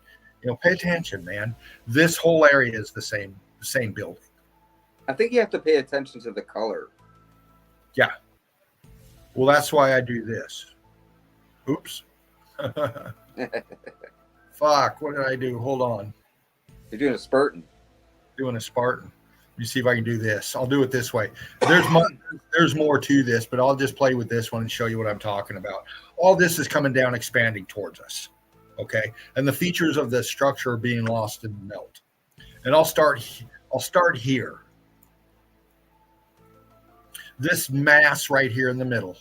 pay attention, man. This whole area is the same building. I think you have to pay attention to the color. Yeah. Well, that's why I do this. Oops. Fuck, what did I do? Hold on. You're doing a Spartan. Doing a Spartan. Let me see if I can do this. I'll do it this way. There's more to this, but I'll just play with this one and show you what I'm talking about. All this is coming down, expanding towards us. Okay. And the features of the structure are being lost in the melt. And I'll start here. This mass right here in the middle.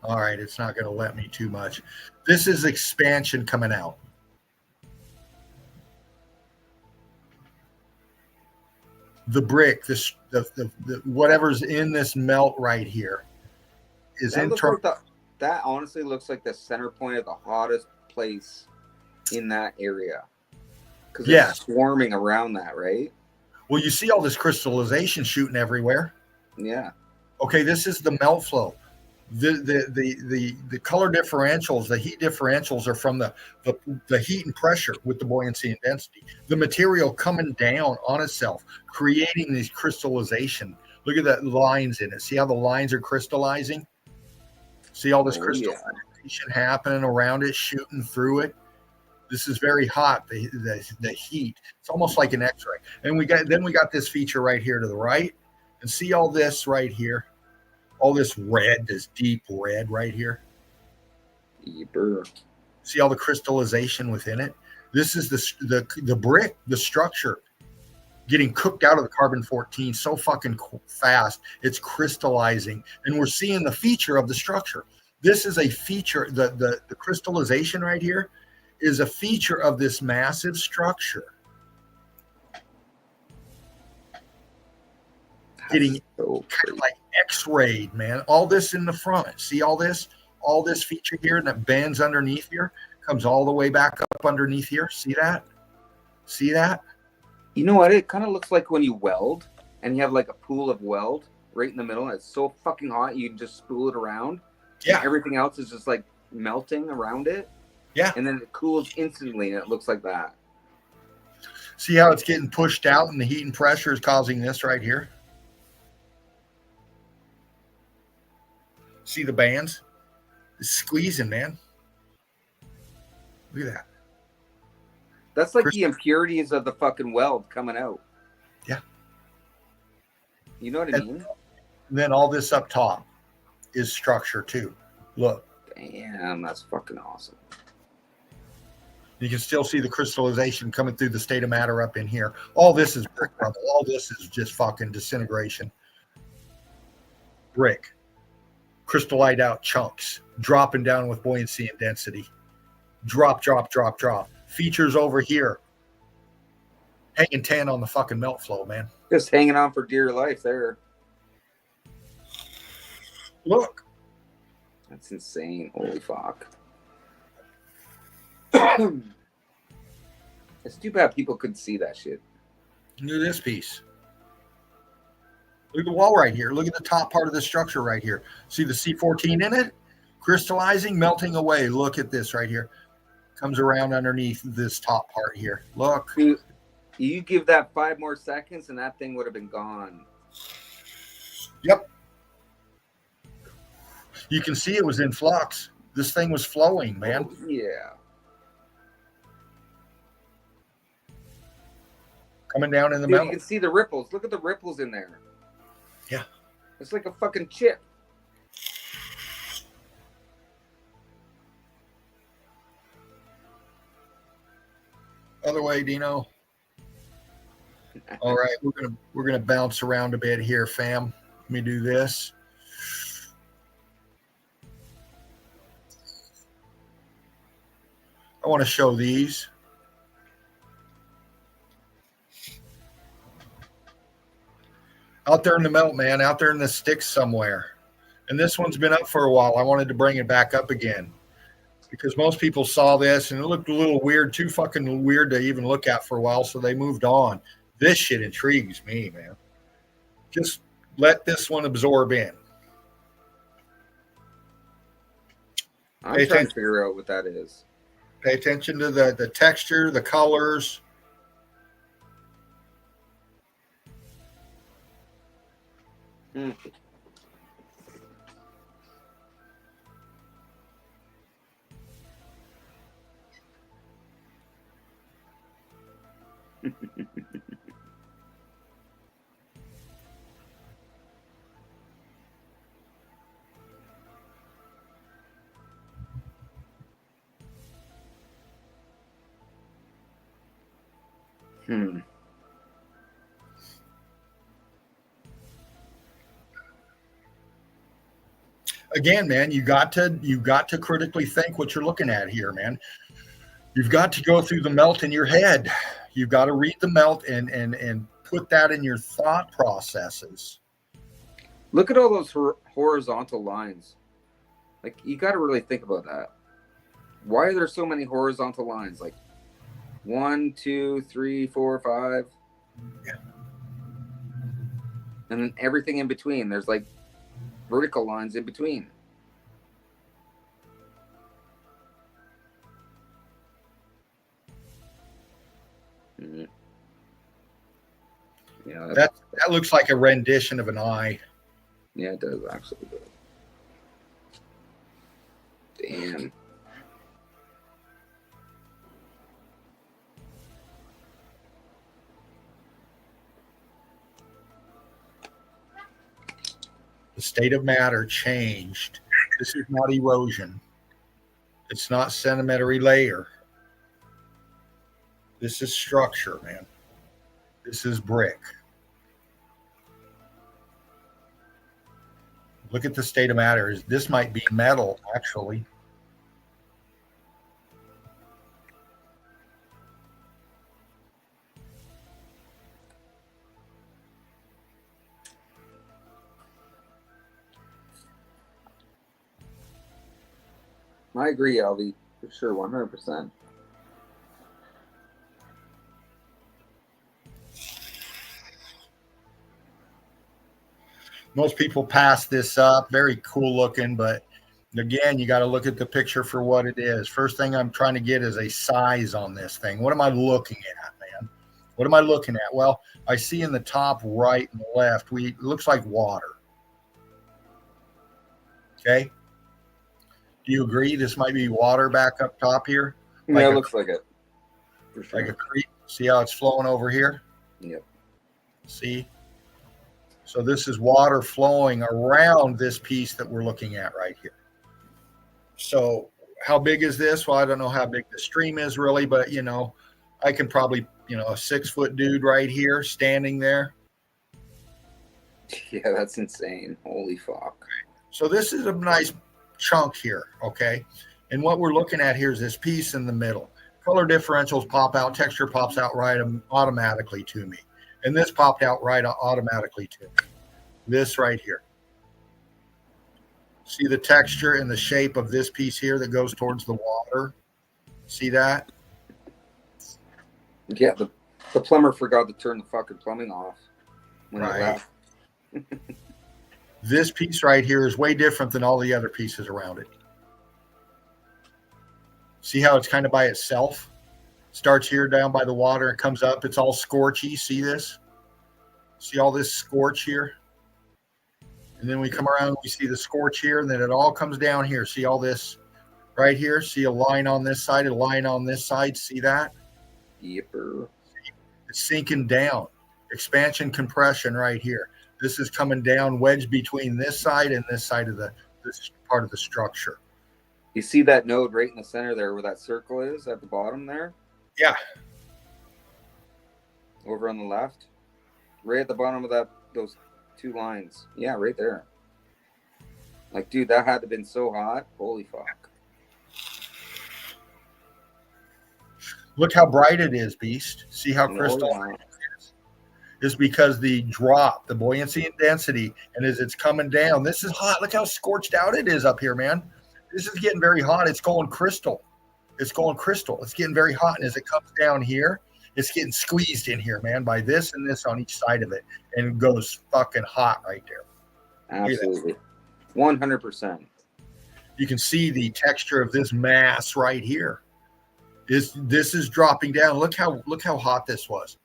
All right, it's not going to let me too much. This is expansion coming out. The brick, the whatever's in this melt right here is internal. That honestly looks like the center point of the hottest place in that area. Because it's swarming around that, right? Well, you see all this crystallization shooting everywhere. Yeah. Okay, this is the melt flow. The color differentials, the heat differentials are from the heat and pressure with the buoyancy and density. The material coming down on itself, creating these crystallization. Look at the lines in it. See how the lines are crystallizing? See all this crystallization happening around it, shooting through it. This is very hot. The heat. It's almost like an X-ray. And we got this feature right here to the right, and see all this right here. All this red, this deep red right here. Deeper. See all the crystallization within it. This is the brick, the structure, getting cooked out of the carbon-14 so fucking fast. It's crystallizing, and we're seeing the feature of the structure. This is a feature. The crystallization right here is a feature of this massive structure. Getting kind of like X-rayed, man. All this in the front. See all this feature here that bends underneath here, comes all the way back up underneath here. See that? See that? You know what? It kind of looks like when you weld and you have like a pool of weld right in the middle. And it's so fucking hot, you can just spool it around. Yeah. Everything else is just like melting around it. Yeah. And then it cools instantly and it looks like that. See how it's getting pushed out and the heat and pressure is causing this right here? See the bands? It's squeezing, man. Look at that. That's like the impurities of the fucking weld coming out. Yeah. You know what I mean? Then all this up top is structure too. Look. Damn, that's fucking awesome. You can still see the crystallization coming through the state of matter up in here. All this is brick rubble. All this is just fucking disintegration. Brick. Crystallite out chunks. Dropping down with buoyancy and density. Drop, drop, drop, drop. Features over here. Hanging 10 on the fucking melt flow, man. Just hanging on for dear life there. Look. That's insane. Holy fuck. It's too bad people couldn't see that shit. Look at this piece. Look at the wall right here. Look at the top part of the structure right here. See the C14 in it? Crystallizing, melting away. Look at this right here. Comes around underneath this top part here. Look. You give that 5 more seconds and that thing would have been gone. Yep. You can see it was in flux. This thing was flowing, man. Oh, yeah. Coming down in the Dude, metal. you can see the ripples. Look at the ripples in there. Yeah. It's like a fucking chip. Other way, Dino. All right, we're gonna bounce around a bit here, fam. Let me do this. I want to show these. Out there in the melt, man, out there in the sticks somewhere. And this one's been up for a while. I wanted to bring it back up again because most people saw this and it looked a little weird, too fucking weird to even look at for a while, so they moved on. This shit intrigues me, man. Just let this one absorb in. I'm trying to figure out what that is. Pay attention to the texture, the colors. Mm. Again, man, you got to critically think what you're looking at here, man. You've got to go through the melt in your head. You've got to read the melt and put that in your thought processes. Look at all those horizontal lines. Like, you got to really think about that. Why are there so many horizontal lines? Like 1, 2, 3, 4, 5. Yeah. And then everything in between. There's like vertical lines in between. Mm-hmm. Yeah, that looks like a rendition of an eye. Yeah, it does actually. Damn. The state of matter changed. This is not erosion. It's not sedimentary layer. This is structure, man. This is brick. Look at the state of matter. This might be metal, actually. I agree, Alvy, for sure, 100%. Most people pass this up. Very cool looking, but again, you got to look at the picture for what it is. First thing I'm trying to get is a size on this thing. What am I looking at, man? What am I looking at? Well, I see in the top right and left, it looks like water. Okay. Do you agree this might be water back up top here? Yeah, it looks like it. For sure. Like a creek. See how it's flowing over here? Yep. See? So this is water flowing around this piece that we're looking at right here. So how big is this? Well, I don't know how big the stream is really, but, you know, I can probably, you know, a 6-foot dude right here standing there. Yeah, that's insane. Holy fuck. So this is a nice chunk here, okay? And what we're looking at here is this piece in the middle. Color differentials pop out, texture pops out right automatically to me. And this popped out right automatically to me. This right here. See the texture and the shape of this piece here that goes towards the water? See that? Yeah, the plumber forgot to turn the fucking plumbing off when he left. This piece right here is way different than all the other pieces around it. See how it's kind of by itself? Starts here down by the water and comes up. It's all scorchy. See this? See all this scorch here? And then we come around, we see the scorch here, and then it all comes down here. See all this right here? See a line on this side, a line on this side. See that? Yipper. It's sinking down. Expansion compression right here. This is coming down, wedged between this side and this side of this part of the structure. You see that node right in the center there where that circle is at the bottom there? Yeah. Over on the left? Right at the bottom of those two lines. Yeah, right there. Like, dude, that had to have been so hot. Holy fuck. Look how bright it is, Beast. See how crystalline it is? It's because the drop, the buoyancy and density, and as it's coming down, this is hot. Look how scorched out it is up here, man. This is getting very hot. It's going crystal. It's going crystal. It's getting very hot. And as it comes down here, it's getting squeezed in here, man, by this and this on each side of it. And it goes fucking hot right there. Absolutely. 100%. You can see the texture of this mass right here. This is dropping down. Look how hot this was.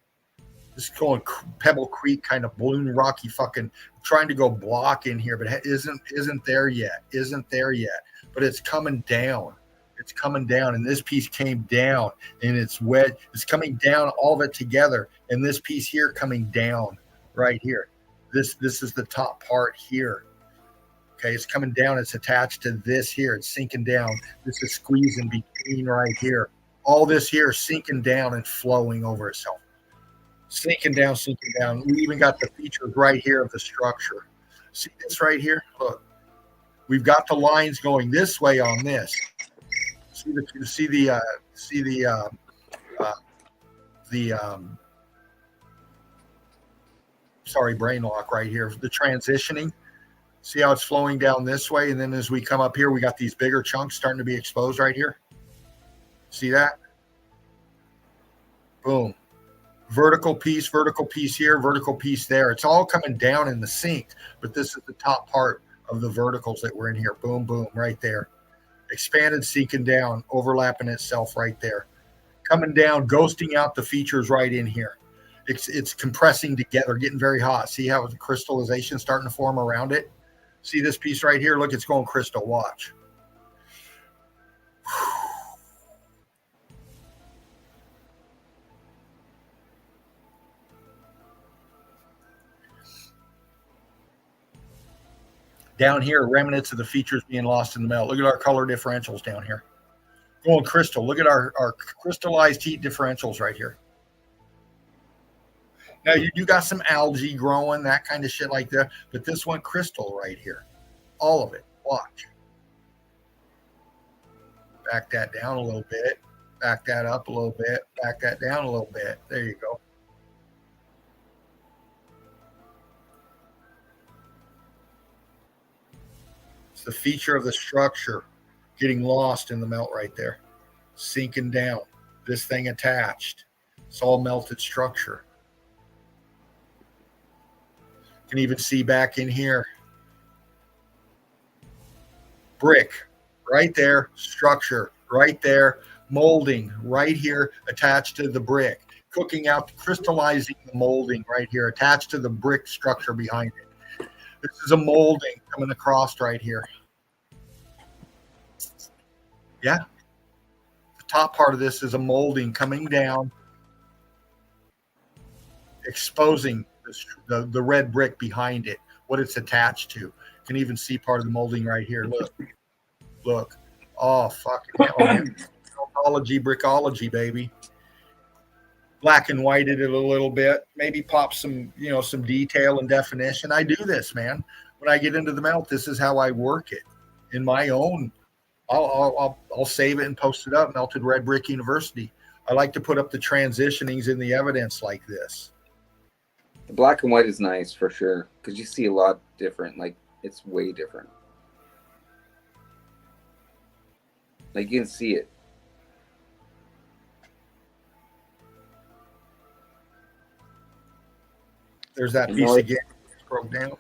This is going Pebble Creek kind of balloon rocky fucking trying to go block in here, but isn't there yet. Isn't there yet. But it's coming down. It's coming down, and this piece came down, and it's wet. It's coming down, all of it together, and this piece here coming down right here. This is the top part here. Okay, it's coming down. It's attached to this here. It's sinking down. This is squeezing between right here. All this here is sinking down and flowing over itself. Sinking down, sinking down. We even got the features right here of the structure. See this right here? Look, we've got the lines going this way on this. Sorry, brain lock right here. The transitioning. See how it's flowing down this way, and then as we come up here, we got these bigger chunks starting to be exposed right here. See that? Boom. Vertical piece here, vertical piece there. It's all coming down in the sink, but this is the top part of the verticals that we're in here. Boom, boom, right there. Expanded, sinking down, overlapping itself right there. Coming down, ghosting out the features right in here. It's compressing together, getting very hot. See how the crystallization starting to form around it? See this piece right here? Look, it's going crystal. Watch. Down here, remnants of the features being lost in the melt. Look at our color differentials down here. Going crystal. Look at our crystallized heat differentials right here. Now, you got some algae growing, that kind of shit like that, but this went crystal right here. All of it. Watch. Back that down a little bit. Back that up a little bit. Back that down a little bit. There you go. It's the feature of the structure getting lost in the melt right there. Sinking down. This thing attached. It's all melted structure. You can even see back in here. Brick right there. Structure right there. Molding right here attached to the brick. Cooking out, crystallizing the molding right here attached to the brick structure behind it. This is a molding coming across right here. Yeah. The top part of this is a molding coming down, exposing the red brick behind it, what it's attached to. You can even see part of the molding right here. Look. Oh, fucking hell, man. Brickology, baby. Black and whited it a little bit, maybe pop some detail and definition. I do this, man. When I get into the melt, this is how I work it in my own. I'll save it and post it up. Melted Red Brick University. I like to put up the transitionings in the evidence like this. The black and white is nice for sure because you see a lot different. Like, it's way different. Like, you can see it. There's that piece again. It's broke down.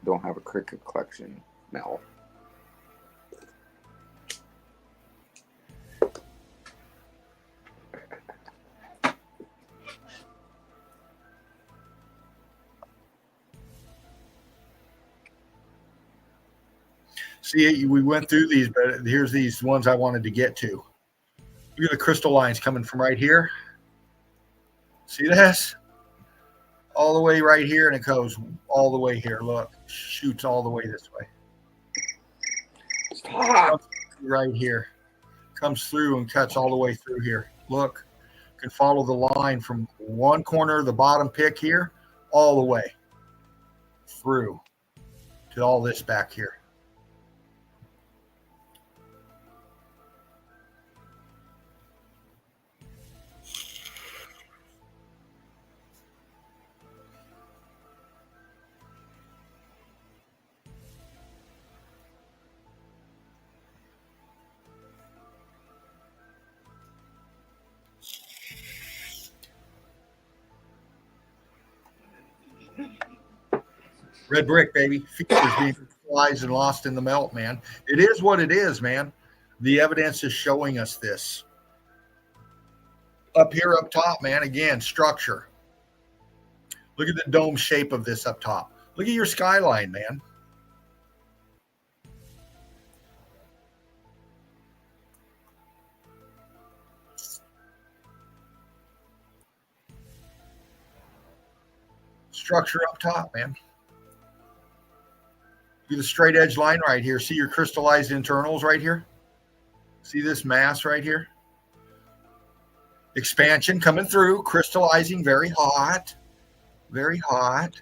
Don't have a cricket collection, Mel. See, we went through these, but here's these ones I wanted to get to. Look at the crystal lines coming from right here. See this? All the way right here, and it goes all the way here. Look, shoots all the way this way. Stop. Right here. Comes through and cuts all the way through here. Look, can follow the line from one corner of the bottom pick here all the way through to all this back here. Red brick, baby. Features being crystallized and lost in the melt, man. It is what it is, man. The evidence is showing us this. Up here, up top, man, again, structure. Look at the dome shape of this up top. Look at your skyline, man. Structure up top, man. Do the straight edge line right here. See your crystallized internals right here? See this mass right here? Expansion coming through, crystallizing, very hot. Very hot.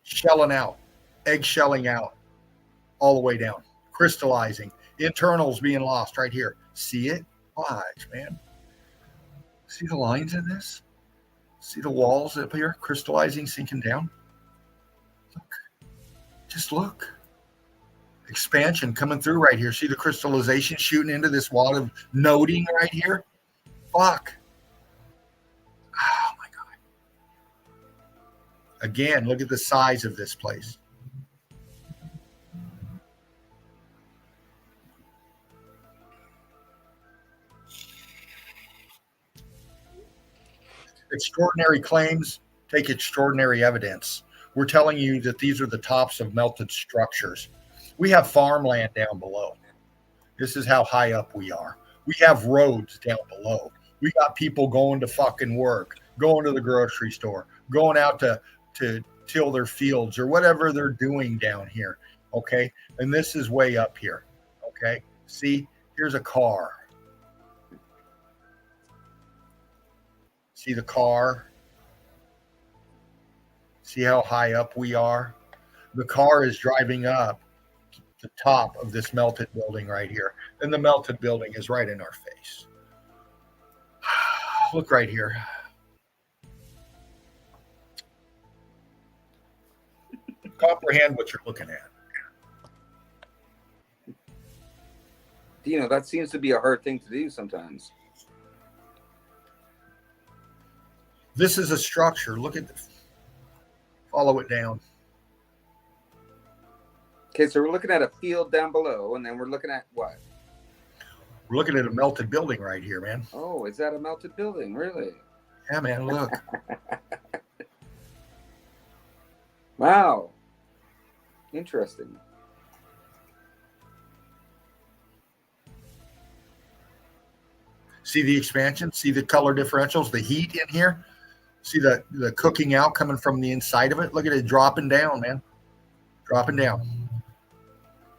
Shelling out, egg shelling out, all the way down. Crystallizing, internals being lost right here. See it? Watch, man. See the lines in this? See the walls up here crystallizing, sinking down? Look. Just look. Expansion coming through right here. See the crystallization shooting into this wall of noding right here? Fuck. Oh, my God. Again, look at the size of this place. Extraordinary claims take extraordinary evidence. We're telling you that these are the tops of melted structures. We have farmland down below. This is how high up we are. We have roads down below. We got people going to fucking work, going to the grocery store, going out to till their fields or whatever they're doing down here. Okay. And this is way up here. Okay. See, here's a car. See the car? See how high up we are? The car is driving up the top of this melted building right here. And the melted building is right in our face. Look right here. Comprehend what you're looking at. Dino, that seems to be a hard thing to do sometimes. This is a structure. Look at this. Follow it down. Okay, so we're looking at a field down below, and then we're looking at what? We're looking at a melted building right here, man. Oh, is that a melted building? Really? Yeah, man, look. Wow. Interesting. See the expansion? See the color differentials, the heat in here? See the cooking out coming from the inside of it? Look at it dropping down, man. Dropping down.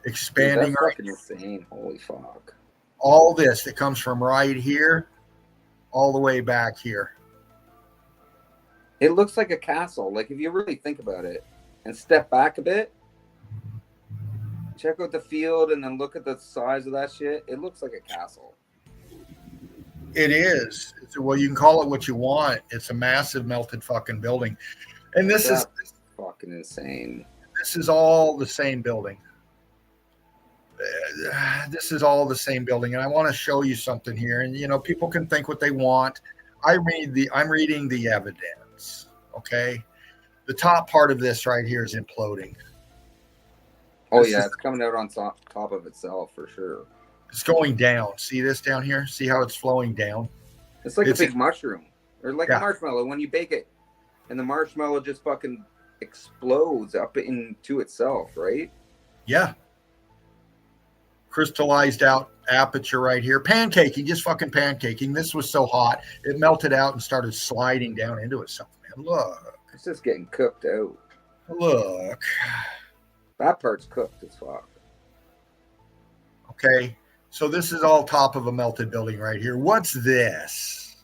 Expanding. Dude, that's fucking insane. Holy fuck. All this that comes from right here all the way back here. It looks like a castle. Like, if you really think about it and step back a bit, check out the field and then look at the size of that shit. It looks like a castle. It is. Well, you can call it what you want. It's a massive melted fucking building. And this is fucking insane. This is all the same building. This is all the same building. And I want to show you something here. And, you know, people can think what they want. I'm reading the evidence. Okay. The top part of this right here is imploding. Oh, yeah. It's coming out on top of itself for sure. It's going down. See this down here? See how it's flowing down? It's like a big mushroom or like a marshmallow when you bake it and the marshmallow just fucking explodes up into itself, right? Yeah. Crystallized out aperture right here. Pancaking, just fucking pancaking. This was so hot, it melted out and started sliding down into itself, man. Look. It's just getting cooked out. Look. That part's cooked as fuck. Okay. So this is all top of a melted building right here. What's this?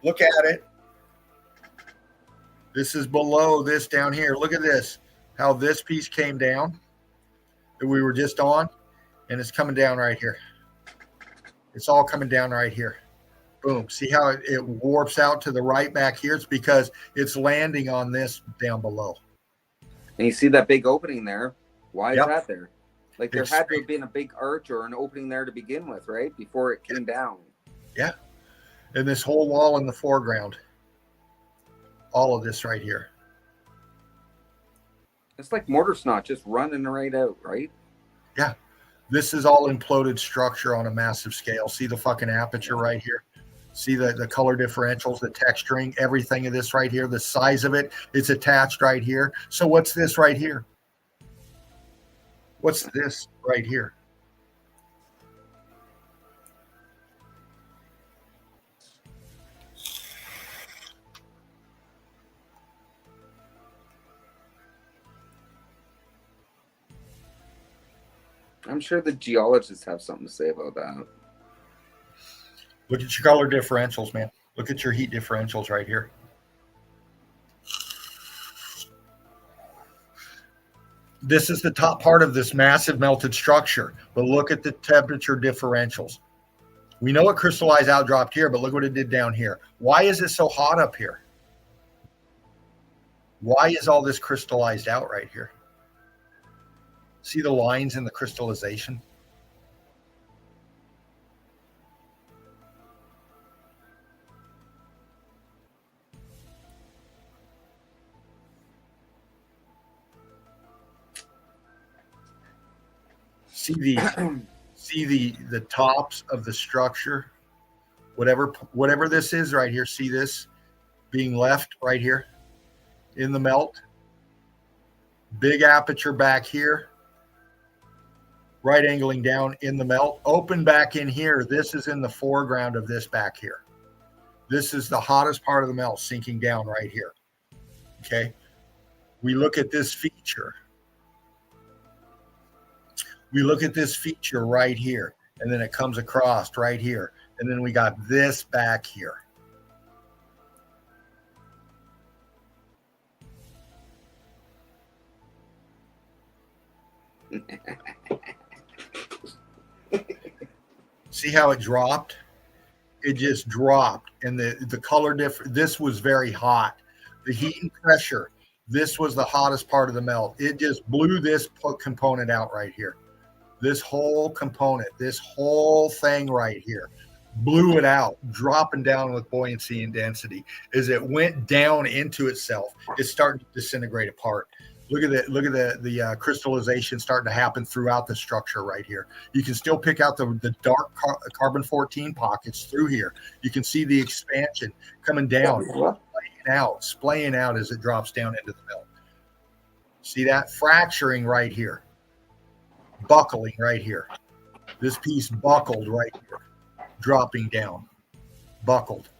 Look at it. This is below this down here. Look at this. How this piece came down that we were just on, and it's coming down right here. It's all coming down right here. Boom. See how it warps out to the right back here? It's because it's landing on this down below. And you see that big opening there. Why is Yep. that there? Like there It's had to have been a big arch or an opening there to begin with, right? Before it came down. Yeah. And this whole wall in the foreground. All of this right here. It's like mortar snot just running right out, right? Yeah. This is all imploded structure on a massive scale. See the fucking aperture right here? See the color differentials, the texturing, everything of this right here, the size of it, it's attached right here. So what's this right here? What's this right here? I'm sure the geologists have something to say about that. Look at your color differentials, man. Look at your heat differentials right here. This is the top part of this massive melted structure, but look at the temperature differentials. We know it crystallized out, dropped here, but look what it did down here. Why is it so hot up here? Why is all this crystallized out right here? See the lines in the crystallization? See the tops of the structure, whatever this is right here. See this being left right here in the melt. Big aperture back here, right angling down in the melt, open back in here. This is in the foreground of this back here. This is the hottest part of the melt sinking down right here. Okay. We look at this feature. We look at this feature right here, and then it comes across right here. And then we got this back here. See how it dropped? It just dropped. And the color difference, this was very hot. The heat and pressure, this was the hottest part of the melt. It just blew this component out right here. This whole component, this whole thing right here, blew it out, dropping down with buoyancy and density. As it went down into itself, it's starting to disintegrate apart. Look at the crystallization starting to happen throughout the structure right here. You can still pick out the dark carbon-14 pockets through here. You can see the expansion coming down, splaying out as it drops down into the melt. See that? Fracturing right here. Buckling right here. This piece buckled right here, dropping down, buckled.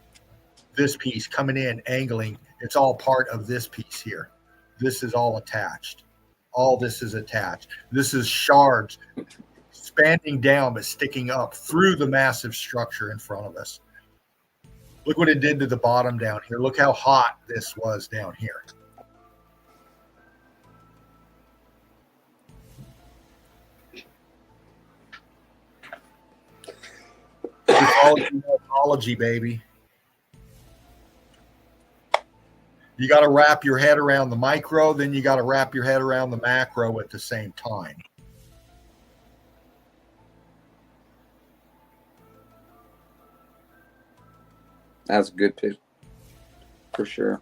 This piece coming in, angling. It's all part of this piece here. This is all attached. All this is attached. This is shards expanding down but sticking up through the massive structure in front of us. Look what it did to the bottom down here. Look how hot this was down here. It's all ecology, baby. You got to wrap your head around the micro, then you got to wrap your head around the macro at the same time. That's a good pitch, for sure.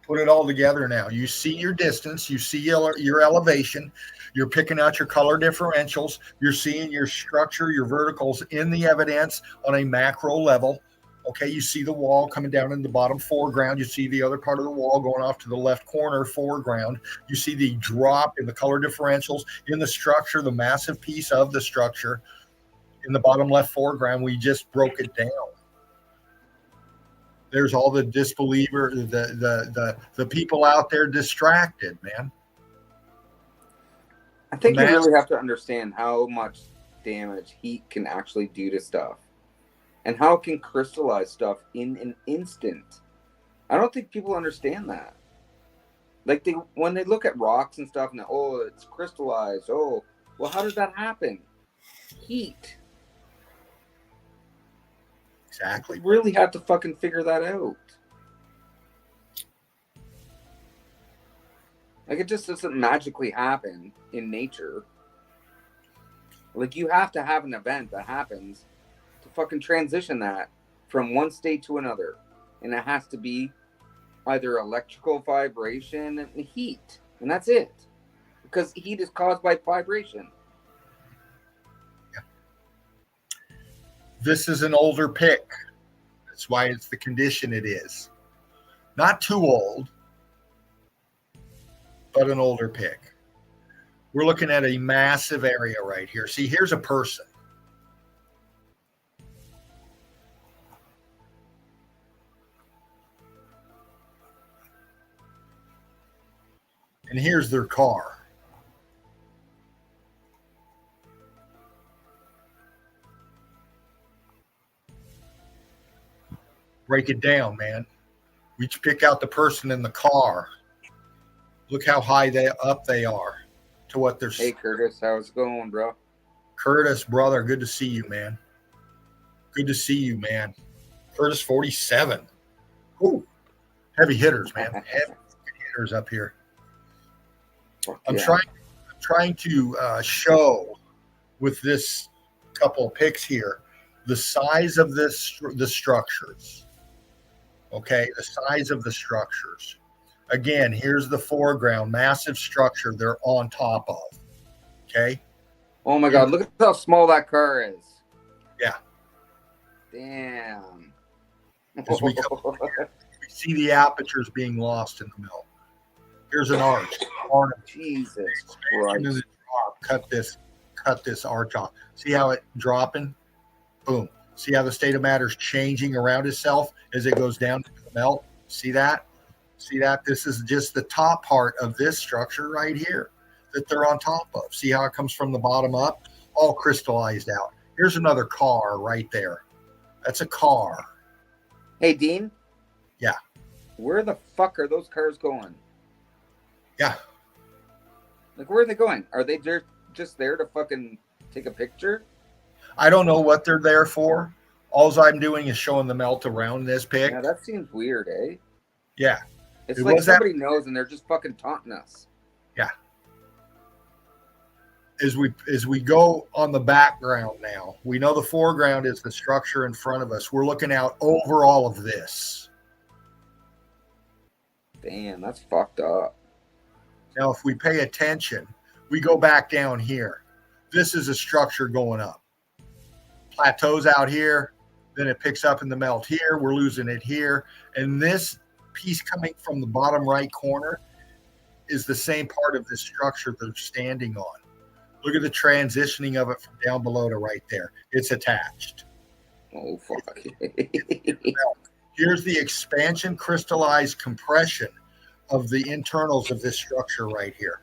Put it all together now. You see your distance, you see your elevation, you're picking out your color differentials, you're seeing your structure, your verticals in the evidence on a macro level. Okay, you see the wall coming down in the bottom foreground. You see the other part of the wall going off to the left corner foreground. You see the drop in the color differentials in the structure, the massive piece of the structure in the bottom left foreground. We just broke it down. There's all the disbeliever, the people out there distracted, man. I think you really have to understand how much damage heat can actually do to stuff and how it can crystallize stuff in an instant. I don't think people understand that. Like when they look at rocks and stuff and oh, it's crystallized. Oh, well, how did that happen? Heat. Exactly. You really have to fucking figure that out. Like, it just doesn't magically happen in nature. Like, you have to have an event that happens to fucking transition that from one state to another. And it has to be either electrical vibration and heat. And that's it. Because heat is caused by vibration. This is an older pick. That's why it's the condition it is. Not too old, but an older pick. We're looking at a massive area right here. See, here's a person. And here's their car. Break it down, man. We pick out the person in the car. Look how high up they are to what they're. Hey, Curtis, how's it going, bro? Curtis, brother, good to see you, man. Good to see you, man. Curtis, 47. Ooh, heavy hitters, man. Heavy hitters up here. I'm trying to show with this couple of picks here the size of the structures. Okay, the size of the structures. Again, here's the foreground, massive structure they're on top of. Okay. Oh my God, look at how small that car is. Yeah. Damn. As we see the apertures being lost in the melt. Here's an arch. Jesus Christ. Cut this arch off. See how it dropping? Boom. See how the state of matter is changing around itself as it goes down to the melt? See that? See that? This is just the top part of this structure right here that they're on top of. See how it comes from the bottom up? All crystallized out. Here's another car right there. That's a car. Hey, Dean? Yeah. Where the fuck are those cars going? Yeah. Like, where are they going? Are they just there to fucking take a picture? I don't know what they're there for. All I'm doing is showing the melt around this pic. Yeah, that seems weird, eh? Yeah. It's like somebody knows and they're just fucking taunting us. Yeah. As we go on the background now, we know the foreground is the structure in front of us. We're looking out over all of this. Damn, that's fucked up. Now, if we pay attention, we go back down here. This is a structure going up. Plateaus out here, then it picks up in the melt here. We're losing it here. And this piece coming from the bottom right corner is the same part of the structure they're standing on. Look at the transitioning of it from down below to right there. It's attached. Oh, fuck. Here's the expansion, crystallized compression of the internals of this structure right here.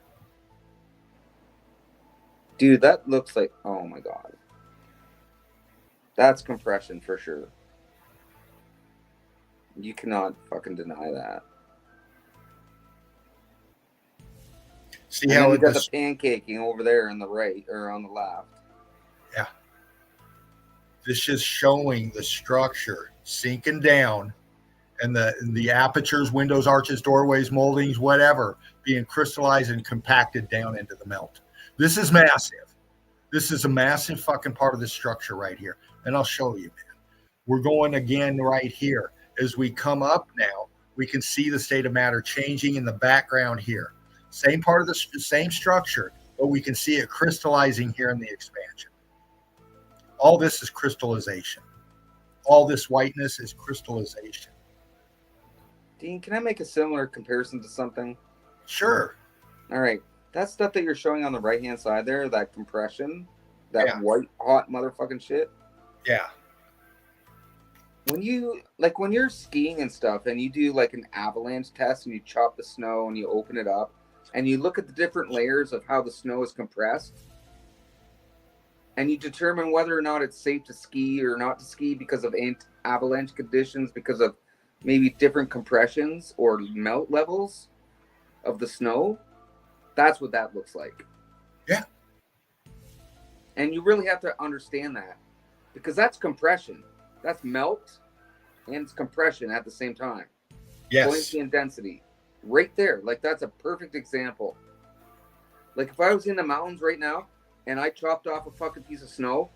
Dude, that looks like, oh my God. That's compression for sure. You cannot fucking deny that. See how you got the pancaking over there on the right or on the left. Yeah. This is showing the structure sinking down and the apertures, windows, arches, doorways, moldings, whatever, being crystallized and compacted down into the melt. This is massive. This is a massive fucking part of the structure right here. And I'll show you, man. We're going again right here. As we come up now, We can see the state of matter changing in the background here. Same part of the same structure, but we can see it crystallizing here in the expansion. All this is crystallization. All this whiteness is crystallization. Dean, can I make a similar comparison to something? Sure. All right. That stuff that you're showing on the right-hand side there, that compression, that Yeah. white, hot motherfucking shit. Yeah. When you're skiing and stuff and you do like an avalanche test and you chop the snow and you open it up and you look at the different layers of how the snow is compressed and you determine whether or not it's safe to ski or not to ski because of avalanche conditions, because of maybe different compressions or melt levels of the snow, that's what that looks like. Yeah. And you really have to understand that, because that's compression. That's melt and it's compression at the same time. Yes. Buoyancy and density. Right there. Like, that's a perfect example. Like, if I was in the mountains right now and I chopped off a fucking piece of snow,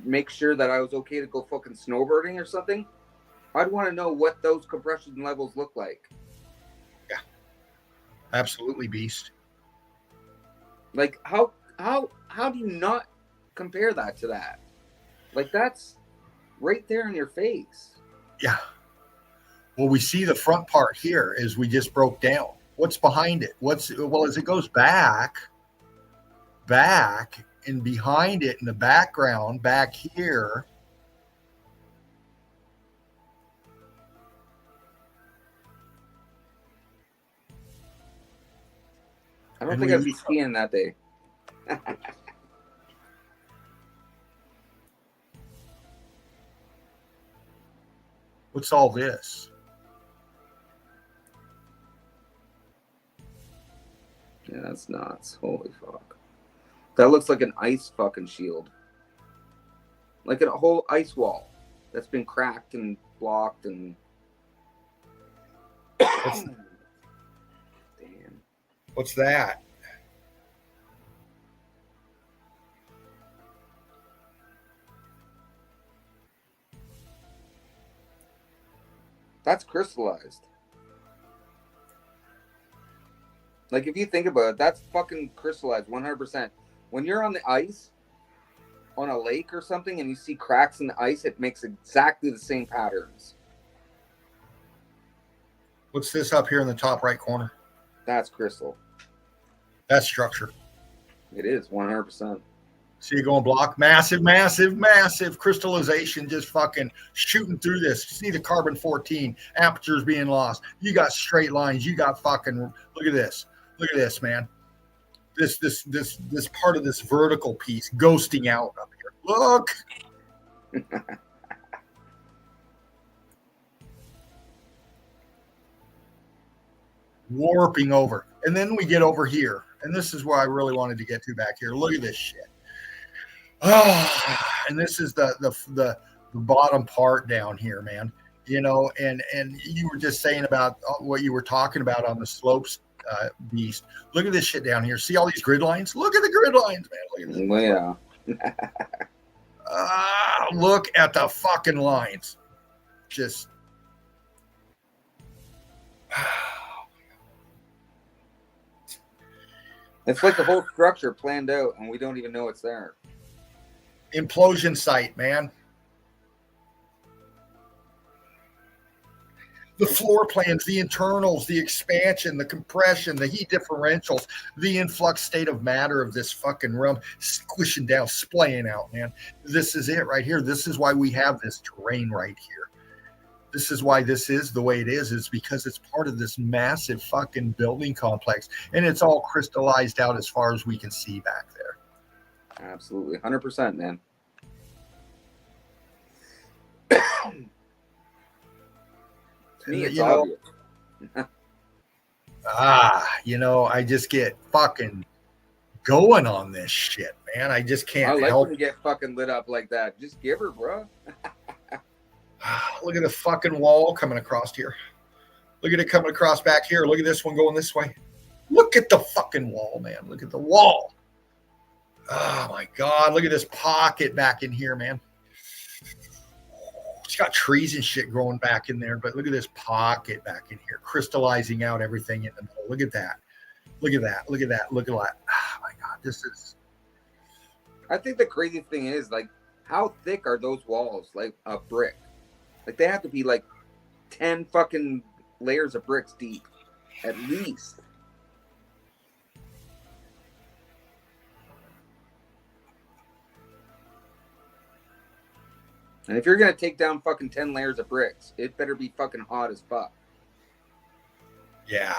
make sure that I was okay to go fucking snowbirding or something, I'd want to know what those compression levels look like. Yeah. Absolutely, beast. Like, how do you not compare that to that? Like, that's right there in your face. Yeah. Well, we see the front part here as we just broke down. What's behind it? As it goes back, and behind it in the background, back here, I don't think I'd be skiing that day. what's all this? Yeah, that's nuts. Holy fuck. That looks like an ice fucking shield. Like a whole ice wall that's been cracked and blocked and... Damn. What's that? That's crystallized. Like, if you think about it, that's fucking crystallized 100%. When you're on the ice, on a lake or something, and you see cracks in the ice, it makes exactly the same patterns. What's this up here in the top right corner? That's crystal. That's structure. It is 100%. See it going block? Massive, massive, massive crystallization just fucking shooting through this. See the carbon-14 apertures being lost. You got straight lines. You got fucking, look at this. Look at this, man. This part of this vertical piece ghosting out up here. Look. Warping over. And then we get over here. And this is where I really wanted to get to back here. Look at this shit. And this is the bottom part down here, man. You know, and you were just saying about what you were talking about on the slopes, beast. Look at this shit down here. See all these grid lines? Look at the grid lines, man. Look at this. Yeah. Look at the fucking lines. Just. It's like the whole structure planned out, and we don't even know it's there. Implosion site, man. The floor plans, the internals, the expansion, the compression, the heat differentials, the influx state of matter of this fucking realm, squishing down, splaying out, man. This is it right here. This is why we have this terrain right here. This is why this is the way it is because it's part of this massive fucking building complex, and it's all crystallized out as far as we can see back there. Absolutely. 100%, man. To me, it's obvious. I just get fucking going on this shit, man. I just can't I like help. when you get fucking lit up like that. Just give her, bro. Look at the fucking wall coming across here. Look at it coming across back here. Look at this one going this way. Look at the fucking wall, man. Look at the wall. Oh, my God. Look at this pocket back in here, man. It's got trees and shit growing back in there, but look at this pocket back in here, crystallizing out everything in the middle. Look at that. Look at that. Look at that. Look at that. Oh my God, this is. I think the crazy thing is, like, how thick are those walls, like a brick? Like, they have to be like 10 fucking layers of bricks deep, at least. And if you're gonna take down fucking 10 layers of bricks, it better be fucking hot as fuck. Yeah.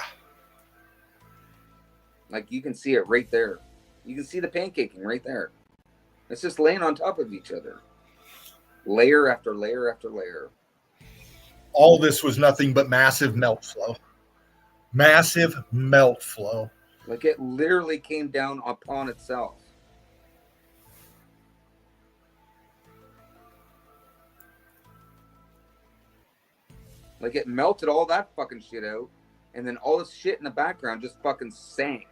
Like, you can see it right there. You can see the pancaking right there. It's just laying on top of each other. Layer after layer after layer. All this was nothing but massive melt flow. Massive melt flow. Like, it literally came down upon itself. Like, it melted all that fucking shit out, and then all this shit in the background just fucking sank.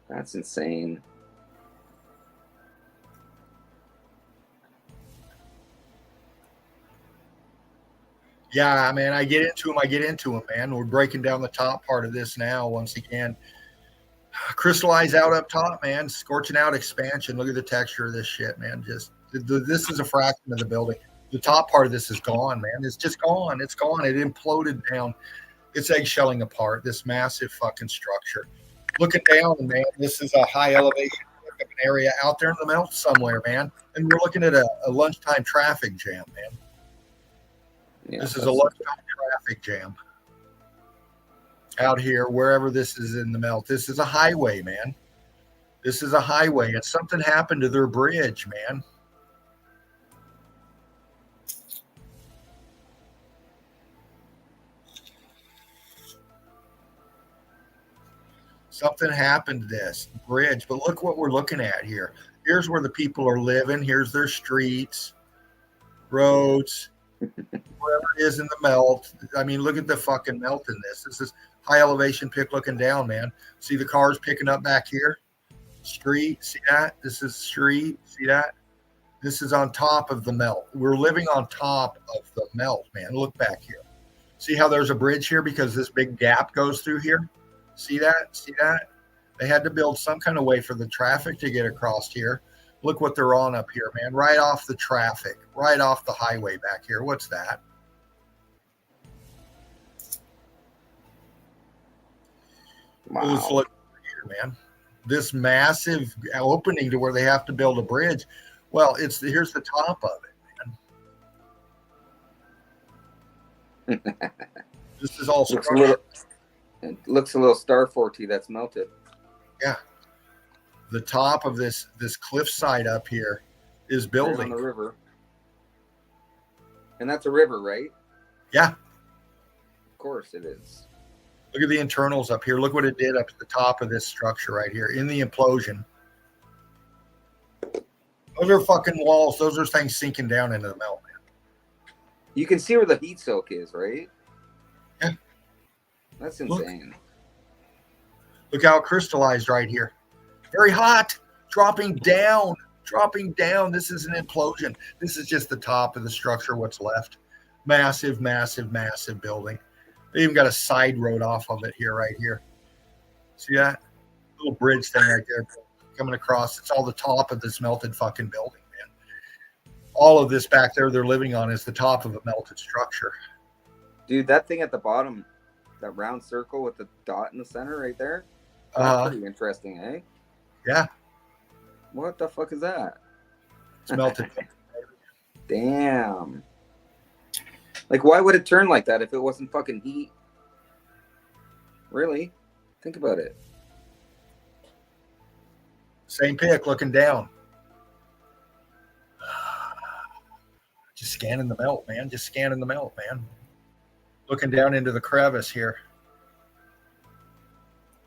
That's insane. Yeah, man, I get into them, man. We're breaking down the top part of this now once again. Crystallize out up top, man. Scorching out expansion. Look at the texture of this shit, man. Just this is a fraction of the building. The top part of this is gone, man. It's just gone. It's gone. It imploded down. It's eggshelling apart. This massive fucking structure. Looking down, man. This is a high elevation area out there in the melt somewhere, man. And we're looking at a lunchtime traffic jam, man. Yeah, this is a lunchtime traffic jam out here, wherever this is in the melt. This is a highway, man. This is a highway, and something happened to their bridge, man. Something happened to this bridge, but look what we're looking at here. Here's where the people are living. Here's their streets, roads, wherever it is in the melt. I mean, look at the fucking melt in this. This is high elevation pick looking down, man. See the cars picking up back here? Street, see that? This is street, see that? This is on top of the melt. We're living on top of the melt, man. Look back here. See how there's a bridge here because this big gap goes through here? See that? See that? They had to build some kind of way for the traffic to get across here. Look what they're on up here, man. Right off the traffic, right off the highway back here. What's that? Wow. Let's look here, man. This massive opening to where they have to build a bridge. Well, here's the top of it, man. This is all it looks a little starforty that's melted. Yeah. The top of this cliffside up here is building. Right on the river. And that's a river, right? Yeah. Of course it is. Look at the internals up here. Look what it did up at the top of this structure right here in the implosion. Those are fucking walls. Those are things sinking down into the melt, man. You can see where the heat soak is, right? Yeah. That's insane. Look how it crystallized right here. Very hot. Dropping down. Dropping down. This is an implosion. This is just the top of the structure, what's left. Massive, massive, massive building. They even got a side road off of it here, right here. See that? Little bridge thing right there coming across. It's all the top of this melted fucking building, man. All of this back there they're living on is the top of a melted structure. Dude, that thing at the bottom, that round circle with the dot in the center right there, that's pretty interesting, eh? Yeah. What the fuck is that? It's melted. Damn. Like, why would it turn like that if it wasn't fucking heat? Really? Think about it. Same pick looking down. Just scanning the melt, man. Just scanning the melt, man. Looking down into the crevice here.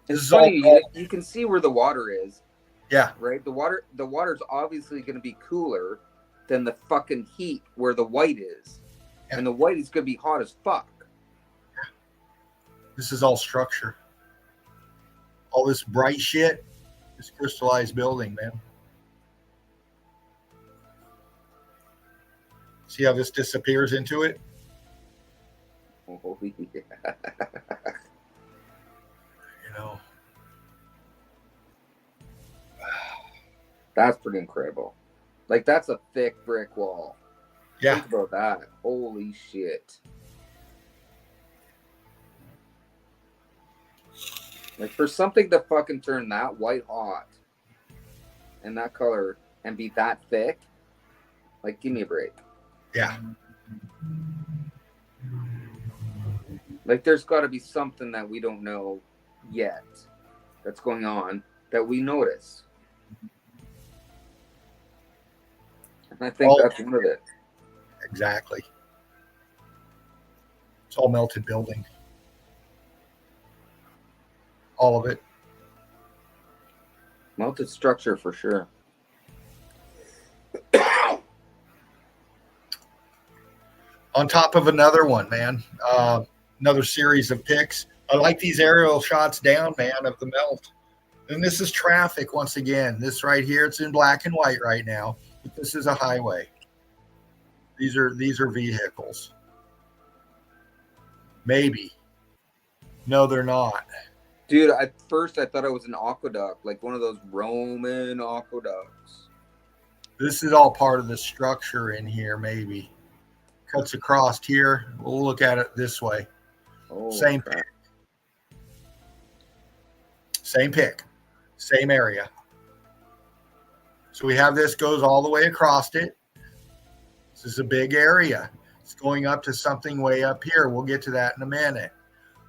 It's funny, you can see where the water is. Yeah. Right? The water's obviously going to be cooler than the fucking heat where the white is. Yeah. And the white is going to be hot as fuck. Yeah. This is all structure. All this bright shit is crystallized building, man. See how this disappears into it? Oh, yeah. You know, That's pretty incredible. Like, that's a thick brick wall. yeah. Think about that. Holy shit. Like, for something to fucking turn that white hot and that color and be that thick, like, give me a break. Yeah. Like, there's got to be something that we don't know yet that's going on that we notice. And I think that's one of it. Exactly. It's all melted building. All of it. Melted structure for sure. On top of another one, man. Another series of pics. I like these aerial shots down, man, of the melt. And this is traffic once again. This right here, it's in black and white right now, but this is a highway. These are vehicles. Maybe. No, they're not. Dude, at first I thought it was an aqueduct, like one of those Roman aqueducts. This is all part of the structure in here, maybe. Cuts across here. We'll look at it this way. Oh, Same crap. pick. Same pick. Same area. So we have this goes all the way across it. This is a big area. It's going up to something way up here. We'll get to that in a minute.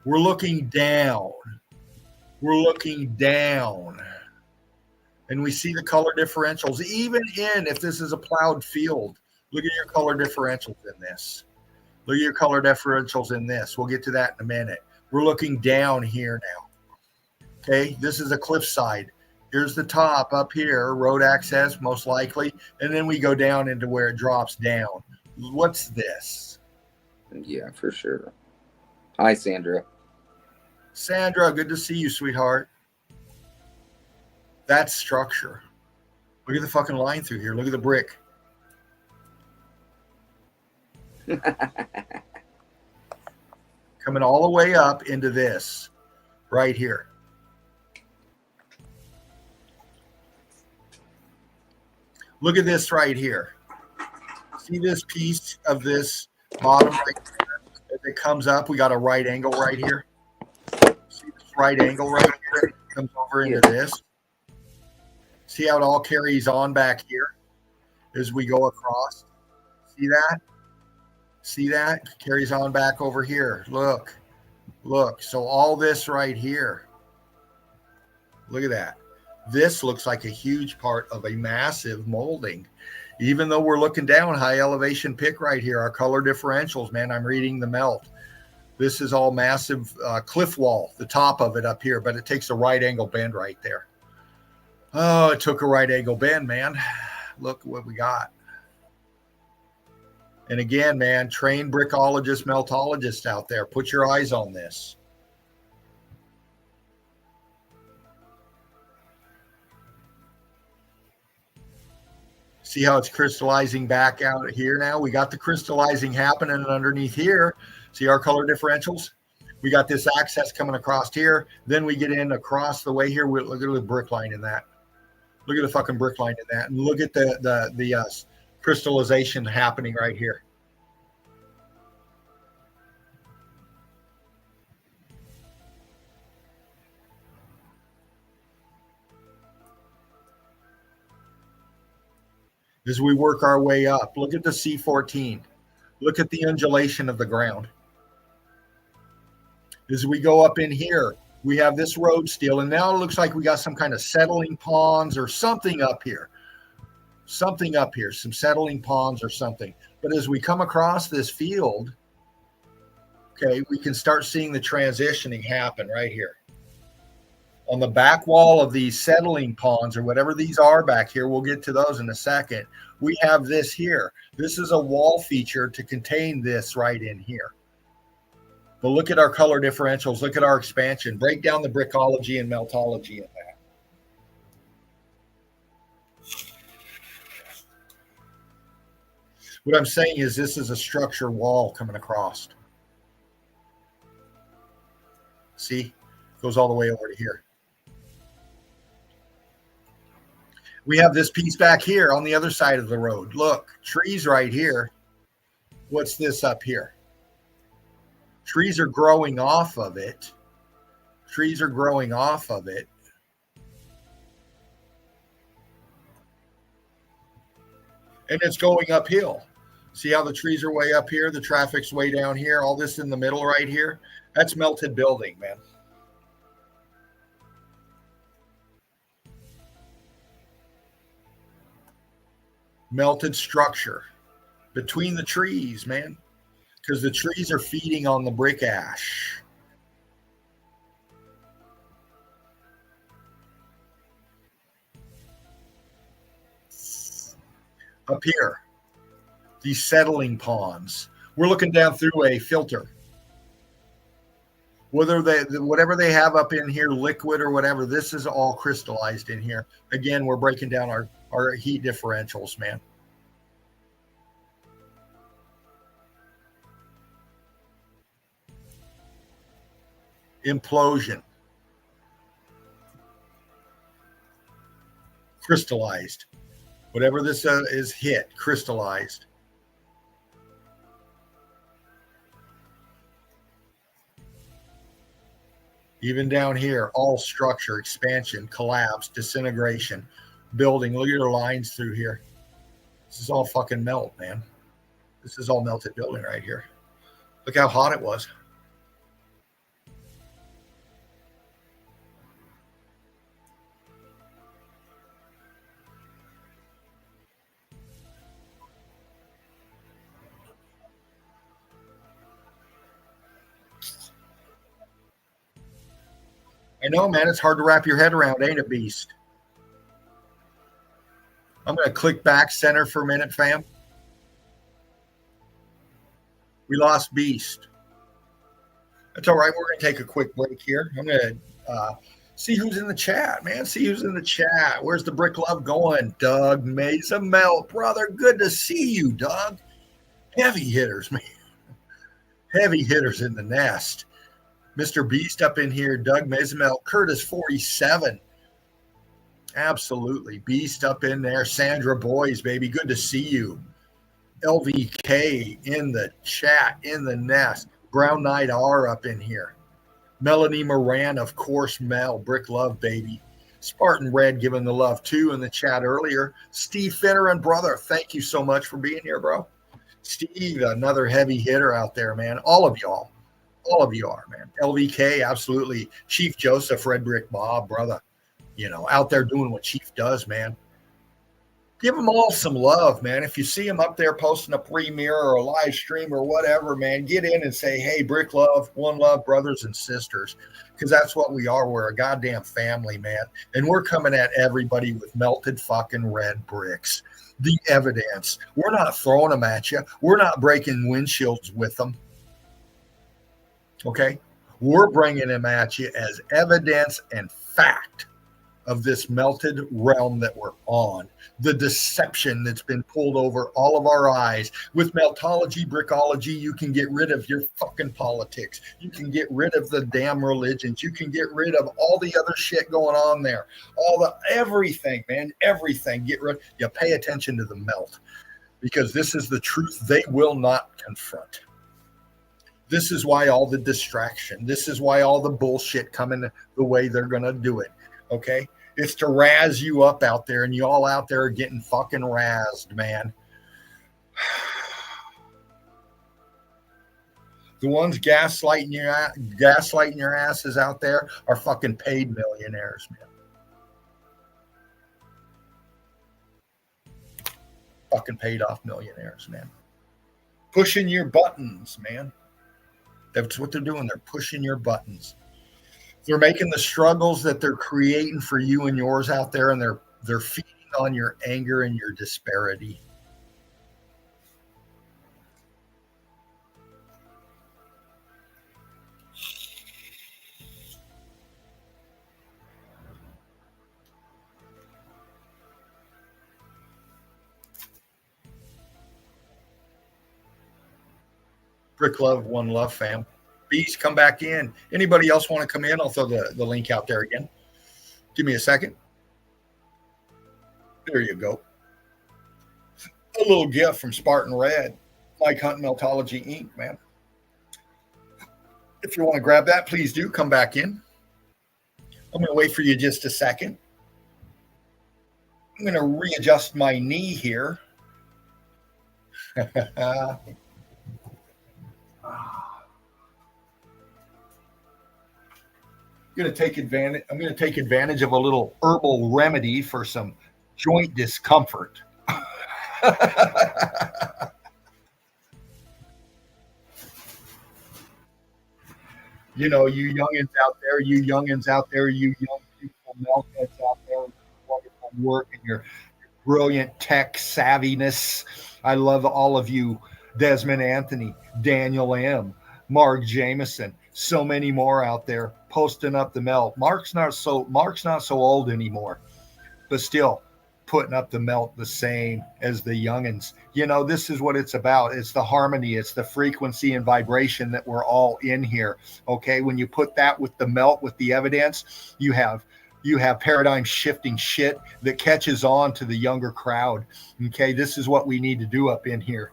We're looking down. We're looking down. And we see the color differentials. Even if this is a plowed field, look at your color differentials in this. Look at your color differentials in this. We'll get to that in a minute. We're looking down here now. Okay, this is a cliffside. Here's the top up here, road access most likely. And then we go down into where it drops down. What's this? Yeah, for sure. Hi, Sandra. Sandra, good to see you, sweetheart. That's structure. Look at the fucking line through here. Look at the brick. Coming all the way up into this right here. Look at this right here. See this piece of this bottom right here? As it comes up, we got a right angle right here. See this right angle right here? It comes over into this. See how it all carries on back here as we go across? See that? See that? Carries on back over here. Look. Look. So all this right here. Look at that. This looks like a huge part of a massive molding. Even though we're looking down, high elevation pick right here, our color differentials, man, I'm reading the melt. This is all massive cliff wall, the top of it up here, but it takes a right angle bend right there. Oh, it took a right angle bend, man. Look what we got. And again, man, trained brickologists, meltologists out there, put your eyes on this. See how it's crystallizing back out here now? We got the crystallizing happening underneath here. See our color differentials? We got this access coming across here. Then we get in across the way here. Look at the brick line in that. Look at the fucking brick line in that. And look at the crystallization happening right here. As we work our way up, look at the C14. Look at the undulation of the ground. As we go up in here, we have this road still, and now it looks like we got some kind of settling ponds or something up here. Something up here, some settling ponds or something. But as we come across this field, okay, we can start seeing the transitioning happen right here. On the back wall of these settling ponds or whatever these are back here, we'll get to those in a second. We have this here. This is a wall feature to contain this right in here. But look at our color differentials. Look at our expansion. Break down the brickology and meltology in that. What I'm saying is this is a structure wall coming across. See? Goes all the way over to here. We have this piece back here on the other side of the road. Look, trees right here. What's this up here? Trees are growing off of it. Trees are growing off of it. And it's going uphill. See how the trees are way up here? The traffic's way down here. All this in the middle right here. That's melted building, man. Melted structure between the trees, man. Because the trees are feeding on the brick ash. Up here, these settling ponds. We're looking down through a filter. Whatever they have up in here, liquid or whatever, this is all crystallized in here. Again, we're breaking down our heat differentials, man. Implosion. Crystallized. Whatever this is hit, crystallized. Even down here, all structure, expansion, collapse, disintegration, building. Look at your lines through here. This is all fucking melt, man. This is all melted building right here. Look how hot it was. I know, man. It's hard to wrap your head around, ain't it, Beast? I'm going to click back center for a minute, fam. We lost Beast. That's all right. We're going to take a quick break here. I'm going to see who's in the chat, man. See who's in the chat. Where's the brick love going? Doug Mesa Melt, brother. Good to see you, Doug. Heavy hitters, man. Heavy hitters in the nest. Mr. Beast up in here, Doug Mezmel, Curtis 47. Absolutely. Beast up in there. Sandra Boys, baby. Good to see you. LVK in the chat, in the nest. Brown Knight R up in here. Melanie Moran, of course, Mel. Brick Love, baby. Spartan Red giving the love too in the chat earlier. Steve Finner and brother, thank you so much for being here, bro. Steve, another heavy hitter out there, man. All of y'all. All of you are, man. LVK, absolutely. Chief Joseph, Red Brick Bob, brother. You know, out there doing what Chief does, man. Give them all some love, man. If you see them up there posting a premiere or a live stream or whatever, man, get in and say, hey, Brick Love, One Love, brothers and sisters, because that's what we are. We're a goddamn family, man. And we're coming at everybody with melted fucking red bricks. The evidence. We're not throwing them at you. We're not breaking windshields with them. Okay? We're bringing them at you as evidence and fact of this melted realm that we're on. The deception that's been pulled over all of our eyes. With meltology, brickology, you can get rid of your fucking politics. You can get rid of the damn religions. You can get rid of all the other shit going on there. Everything, man, everything. Get rid. You pay attention to the melt, because this is the truth they will not confront. This is why all the distraction. This is why all the bullshit coming the way they're going to do it. Okay? It's to razz you up out there, and you all out there are getting fucking razzed, man. The ones gaslighting your asses out there are fucking paid millionaires, man. Fucking paid off millionaires, man. Pushing your buttons, man. That's what they're doing. They're pushing your buttons. They're making the struggles that they're creating for you and yours out there, and they're feeding on your anger and your disparity. Brick Love, One Love, fam. Beast, come back in. Anybody else want to come in? I'll throw the link out there again. Give me a second. There you go. A little gift from Spartan Red, Mike Hunt Meltology Inc., man. If you want to grab that, please do come back in. I'm going to wait for you just a second. I'm going to readjust my knee here. I'm going to take advantage of a little herbal remedy for some joint discomfort. You know, you youngins out there, you young people, meltheads out there, wonderful work and your brilliant tech savviness. I love all of you, Desmond Anthony, Daniel M., Mark Jameson, so many more out there posting up the melt. Mark's not so old anymore, but still putting up the melt the same as the youngins. You know, this is what it's about. It's the harmony, it's the frequency and vibration that we're all in here. Okay, when you put that with the melt, with the evidence, you have paradigm shifting shit that catches on to the younger crowd. Okay, this is what we need to do up in here.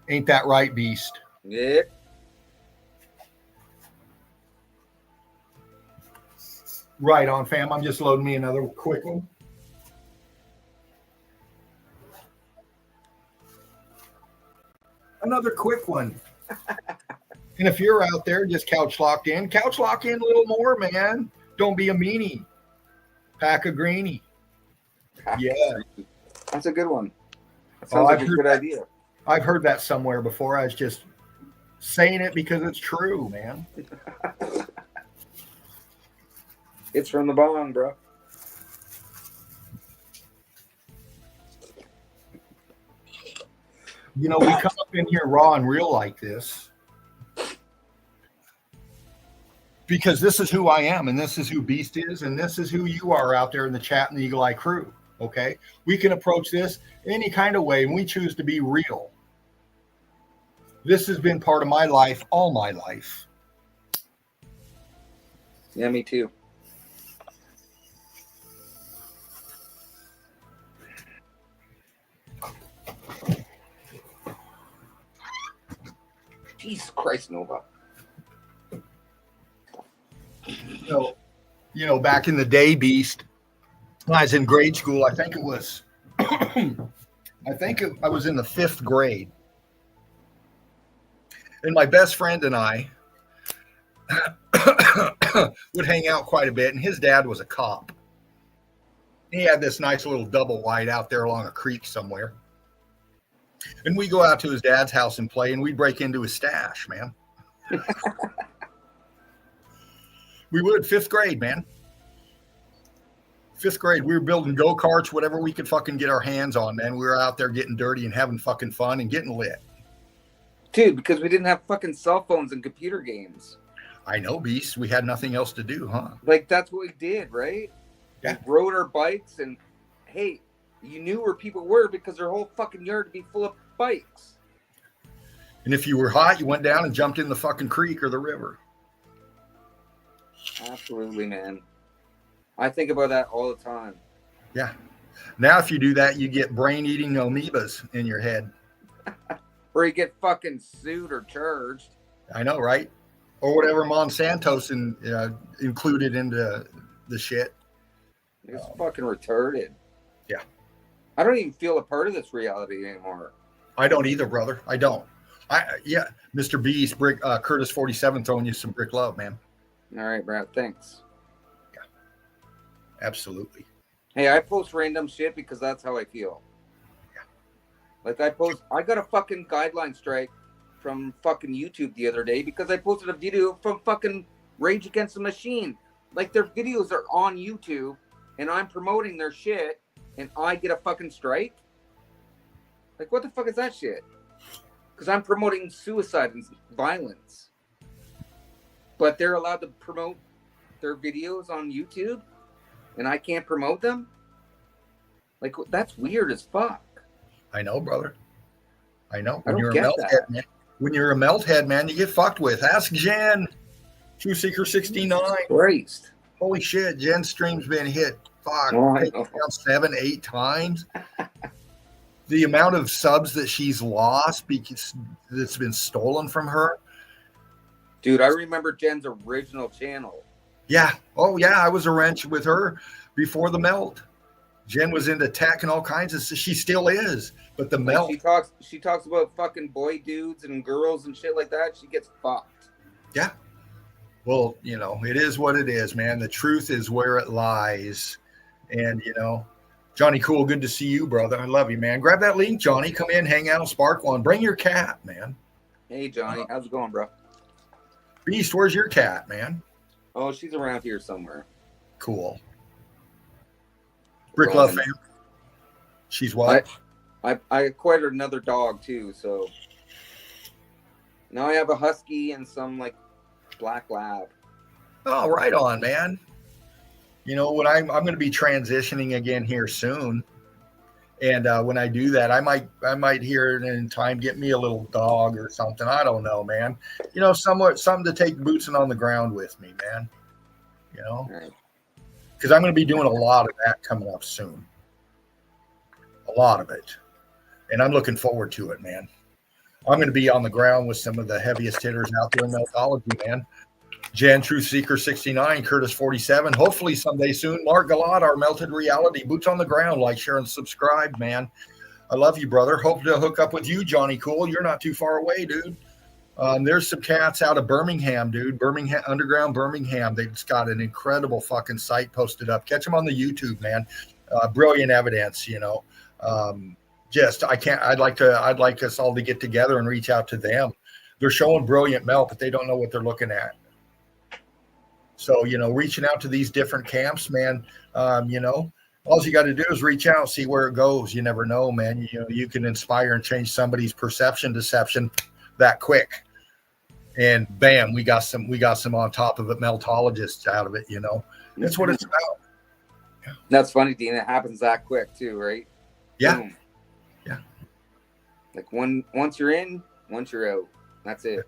Ain't that right, Beast? Yep. Right on, fam. I'm just loading me another quick one. Another quick one. And if you're out there just couch locked in a little more, man. Don't be a meanie. Pack a greenie. Yeah. That's a good one. That sounds like a good idea. I've heard that somewhere before. I was just saying it because it's true, man. It's from the bong, bro. You know, we come up in here raw and real like this because this is who I am, and this is who Beast is, and this is who you are out there in the chat and the Eagle Eye crew. Okay, we can approach this any kind of way, and we choose to be real. This has been part of my life all my life. Yeah, me too. Jesus Christ, Nova. So, you know, back in the day, Beast, when I was in grade school, I think I was in the 5th grade. And my best friend and I would hang out quite a bit, and his dad was a cop. He had this nice little double wide out there along a creek somewhere. And we go out to his dad's house and play, and we break into his stash, man. We would, 5th grade, man. 5th grade, we were building go-karts, whatever we could fucking get our hands on, man. We were out there getting dirty and having fucking fun and getting lit. Dude, because we didn't have fucking cell phones and computer games. I know, Beast. We had nothing else to do, huh? Like, that's what we did, right? Yeah. We rode our bikes, and, hey, you knew where people were because their whole fucking yard would be full of bikes. And if you were hot, you went down and jumped in the fucking creek or the river. Absolutely, man. I think about that all the time. Yeah. Now, if you do that, you get brain-eating amoebas in your head. Or you get fucking sued or charged. I know, right? Or whatever Monsanto's included into the shit. It's fucking retarded. Yeah. I don't even feel a part of this reality anymore. I don't either, brother. I don't. Yeah, Mr. B's Curtis 47 throwing you some brick love, man. All right, Brad. Thanks. Yeah, absolutely. Hey, I post random shit because that's how I feel. Yeah. Like I got a fucking guideline strike from fucking YouTube the other day because I posted a video from fucking Rage Against the Machine. Like their videos are on YouTube and I'm promoting their shit and I get a fucking strike. Like what the fuck is that shit? Because I'm promoting suicide and violence. But they're allowed to promote their videos on YouTube and I can't promote them? Like, that's weird as fuck. I know, brother. I know. I don't You're get a that. man. when you're a melt head, man, you get fucked with. Ask Jen, True Seeker 69. Christ. Holy shit, Jen's stream's been hit. Fuck, Oh, I taken know. down 7, 8 times. The amount of subs that she's lost because that's been stolen from her. Dude, I remember Jen's original channel. Yeah. Oh, yeah. I was a wrench with her before the melt. Jen was into tech and all kinds of. She still is, but the melt. She talks about fucking boy dudes and girls and shit like that. She gets fucked. Yeah. Well, you know, it is what it is, man. The truth is where it lies, and you know, Johnny Cool, good to see you, brother. I love you, man. Grab that link, Johnny. Come in, hang out, spark one. Bring your cat, man. Hey, Johnny, how's it going, bro? Beast, where's your cat, man? Oh, she's around here somewhere. Cool. Brick Love fam. She's what? I acquired another dog too, so now I have a husky and some like black lab. Oh, right on, man. You know what? I'm going to be transitioning again here soon, and when I do that, I might here in time get me a little dog or something. I don't know, man. You know, something to take bootsing on the ground with me, man. You know, because I'm going to be doing a lot of that coming up soon. A lot of it, and I'm looking forward to it, man. I'm going to be on the ground with some of the heaviest hitters out there in meltology, man. Jen, Truth Seeker 69, Curtis 47. Hopefully someday soon. Mark Galot, our melted reality. Boots on the ground. Like, share, and subscribe, man. I love you, brother. Hope to hook up with you, Johnny Cool. You're not too far away, dude. There's some cats out of Birmingham, dude. Birmingham, Underground Birmingham. They've just got an incredible fucking site posted up. Catch them on the YouTube, man. Brilliant evidence, you know. I'd like us all to get together and reach out to them. They're showing brilliant melt, but they don't know what they're looking at. So, you know, reaching out to these different camps, man, you know, all you got to do is reach out, see where it goes. You never know, man. You know, you can inspire and change somebody's deception that quick. And bam, we got some on top of it, meltologists out of it, you know. That's what it's about. Yeah. That's funny, Dean. It happens that quick too, right? Yeah. Boom. Yeah. Like once you're in, once you're out. That's it.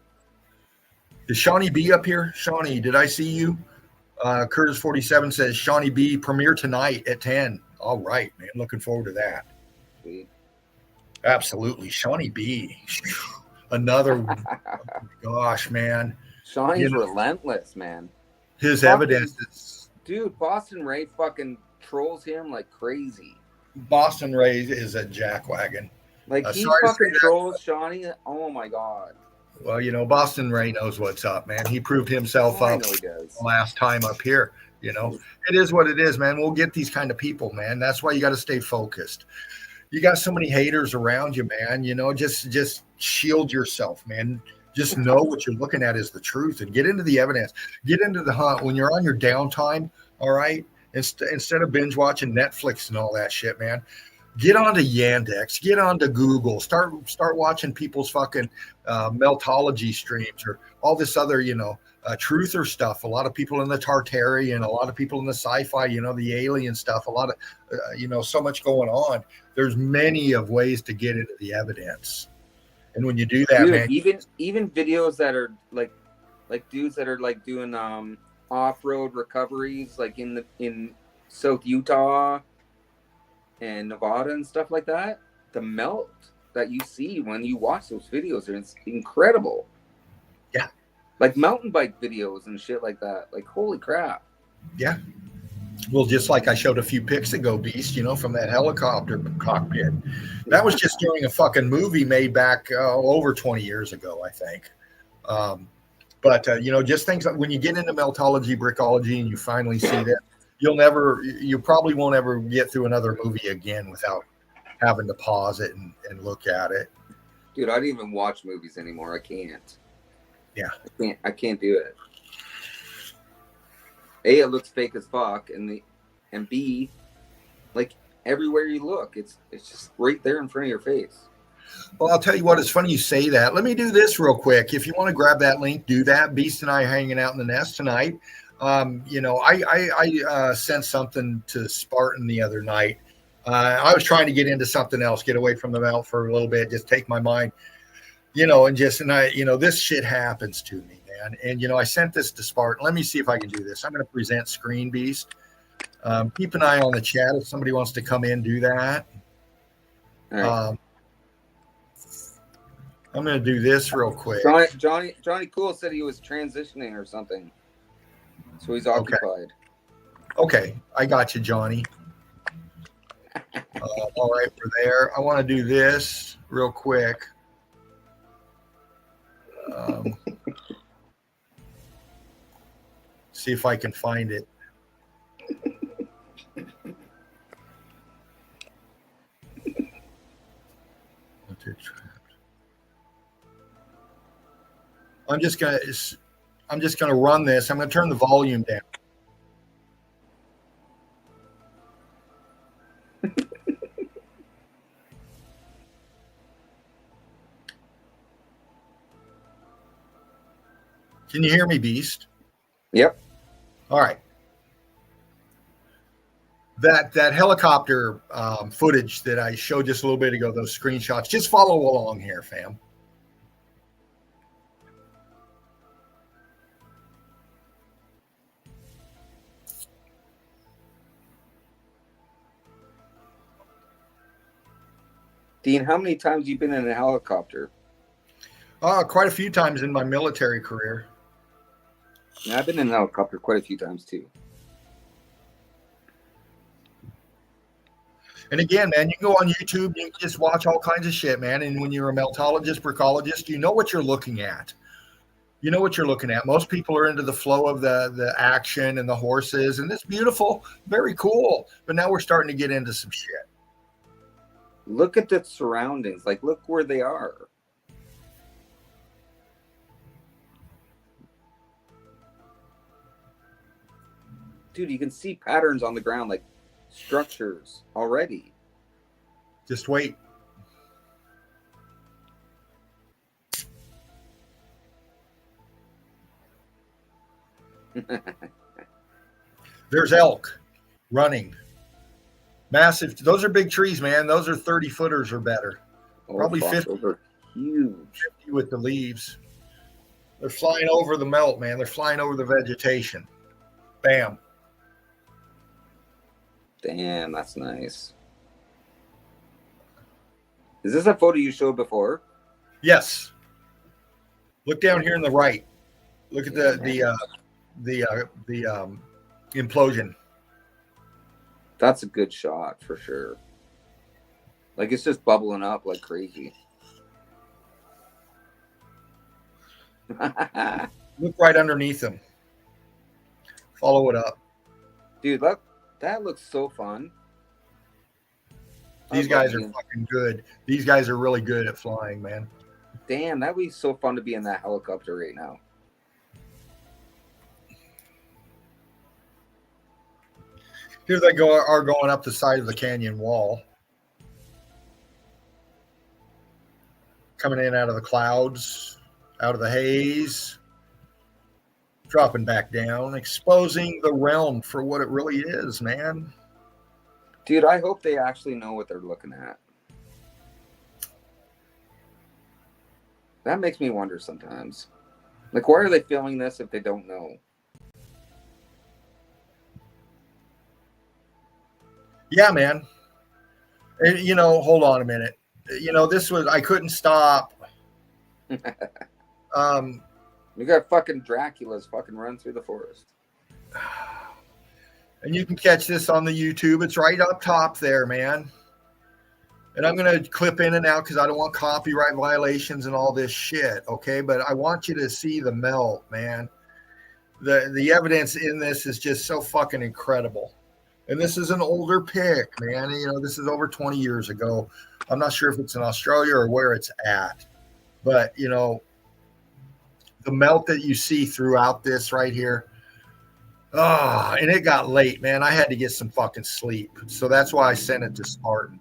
Is Shawnee B up here? Shawnee, did I see you? Curtis 47 says Shawnee B premiere tonight at 10. All right, man. Looking forward to that. Sweet. Absolutely. Shawnee B. Another oh my gosh, man. Shawnee's relentless, man. His evidence is dude, Boston Ray fucking trolls him like crazy. Boston Ray is a jackwagon. Like he fucking trolls Shawnee. Oh my god. Well, you know, Boston Ray knows what's up, man. He proved himself up last time up here. You know, it is what it is, man. We'll get these kind of people, man. That's why you got to stay focused. You got so many haters around you, man. You know, just shield yourself, man. Just know what you're looking at is the truth and get into the evidence. Get into the hunt when you're on your downtime, all right? Instead of binge watching Netflix and all that shit, man. Get onto Yandex, get onto Google, start watching people's fucking meltology streams or all this other, you know, truther stuff. A lot of people in the Tartarian, a lot of people in the sci-fi, you know, the alien stuff, a lot of, you know, so much going on. There's many of ways to get into the evidence. And when you do that, man, even videos that are like dudes that are like doing off-road recoveries, like in South Utah and Nevada and stuff like that, the melt that you see when you watch those videos is incredible. Yeah. Like mountain bike videos and shit like that. Like, holy crap. Yeah. Well, just like I showed a few pics ago, Beast, you know, from that helicopter cockpit. That was just during a fucking movie made back over 20 years ago, I think. But you know, just things like when you get into meltology, brickology, and you finally see that, you probably won't ever get through another movie again without having to pause it and look at it. Dude, I don't even watch movies anymore. I can't. Yeah. I can't do it. A, it looks fake as fuck, and B, like everywhere you look, it's just right there in front of your face. Well, I'll tell you what, it's funny you say that. Let me do this real quick. If you want to grab that link, do that. Beast and I are hanging out in the nest tonight. You know, I sent something to Spartan the other night. I was trying to get into something else, get away from the melt for a little bit, just take my mind. This shit happens to me, man. And, I sent this to Spartan. Let me see if I can do this. I'm going to present Screen Beast. Keep an eye on the chat if somebody wants to come in, do that. All right. I'm going to do this real quick. Johnny Cool said he was transitioning or something, so he's occupied. Okay, I got you, Johnny. All right, we're there. I want to do this real quick. See if I can find it. I'm just gonna run this. I'm gonna turn the volume down. Can you hear me, Beast? Yep. All right. That helicopter footage that I showed just a little bit ago, those screenshots, just follow along here, fam. Dean, how many times have you been in a helicopter? Quite a few times in my military career. Yeah, I've been in a helicopter quite a few times too. And again, man, you can go on YouTube, you can just watch all kinds of shit, man. And when you're a meltologist, brickologist, you know what you're looking at. You know what you're looking at. Most people are into the flow of the action and the horses, and it's beautiful, very cool. But now we're starting to get into some shit. Look at the surroundings. Like, look where they are. Dude, you can see patterns on the ground, like structures already. Just wait. There's elk running. Massive. Those are big trees, man. Those are 30 footers or better. Probably 50. Those are huge. 50 with the leaves. They're flying over the melt, man. They're flying over the vegetation. Bam. Damn, that's nice. Is this a photo you showed before? Yes. Look down here on the right. Look at the implosion. That's a good shot for sure. Like, it's just bubbling up like crazy. Look right underneath them. Follow it up. Dude, look, that looks so fun. These guys are fucking good. These guys are really good at flying, man. Damn, that'd be so fun to be in that helicopter right now. Here they are going up the side of the canyon wall. Coming in out of the clouds, out of the haze. Dropping back down, exposing the realm for what it really is, man. Dude, I hope they actually know what they're looking at. That makes me wonder sometimes. Like, why are they filming this if they don't know? Yeah, man. And, hold on a minute. I couldn't stop. You got fucking Dracula's fucking run through the forest. And you can catch this on the YouTube. It's right up top there, man. And I'm going to clip in and out because I don't want copyright violations and all this shit, okay? But I want you to see the melt, man. The evidence in this is just so fucking incredible. And this is an older pic, man. This is over 20 years ago. I'm not sure if it's in Australia or where it's at. But, the melt that you see throughout this right here. Oh, and it got late, man. I had to get some fucking sleep. So that's why I sent it to Spartan.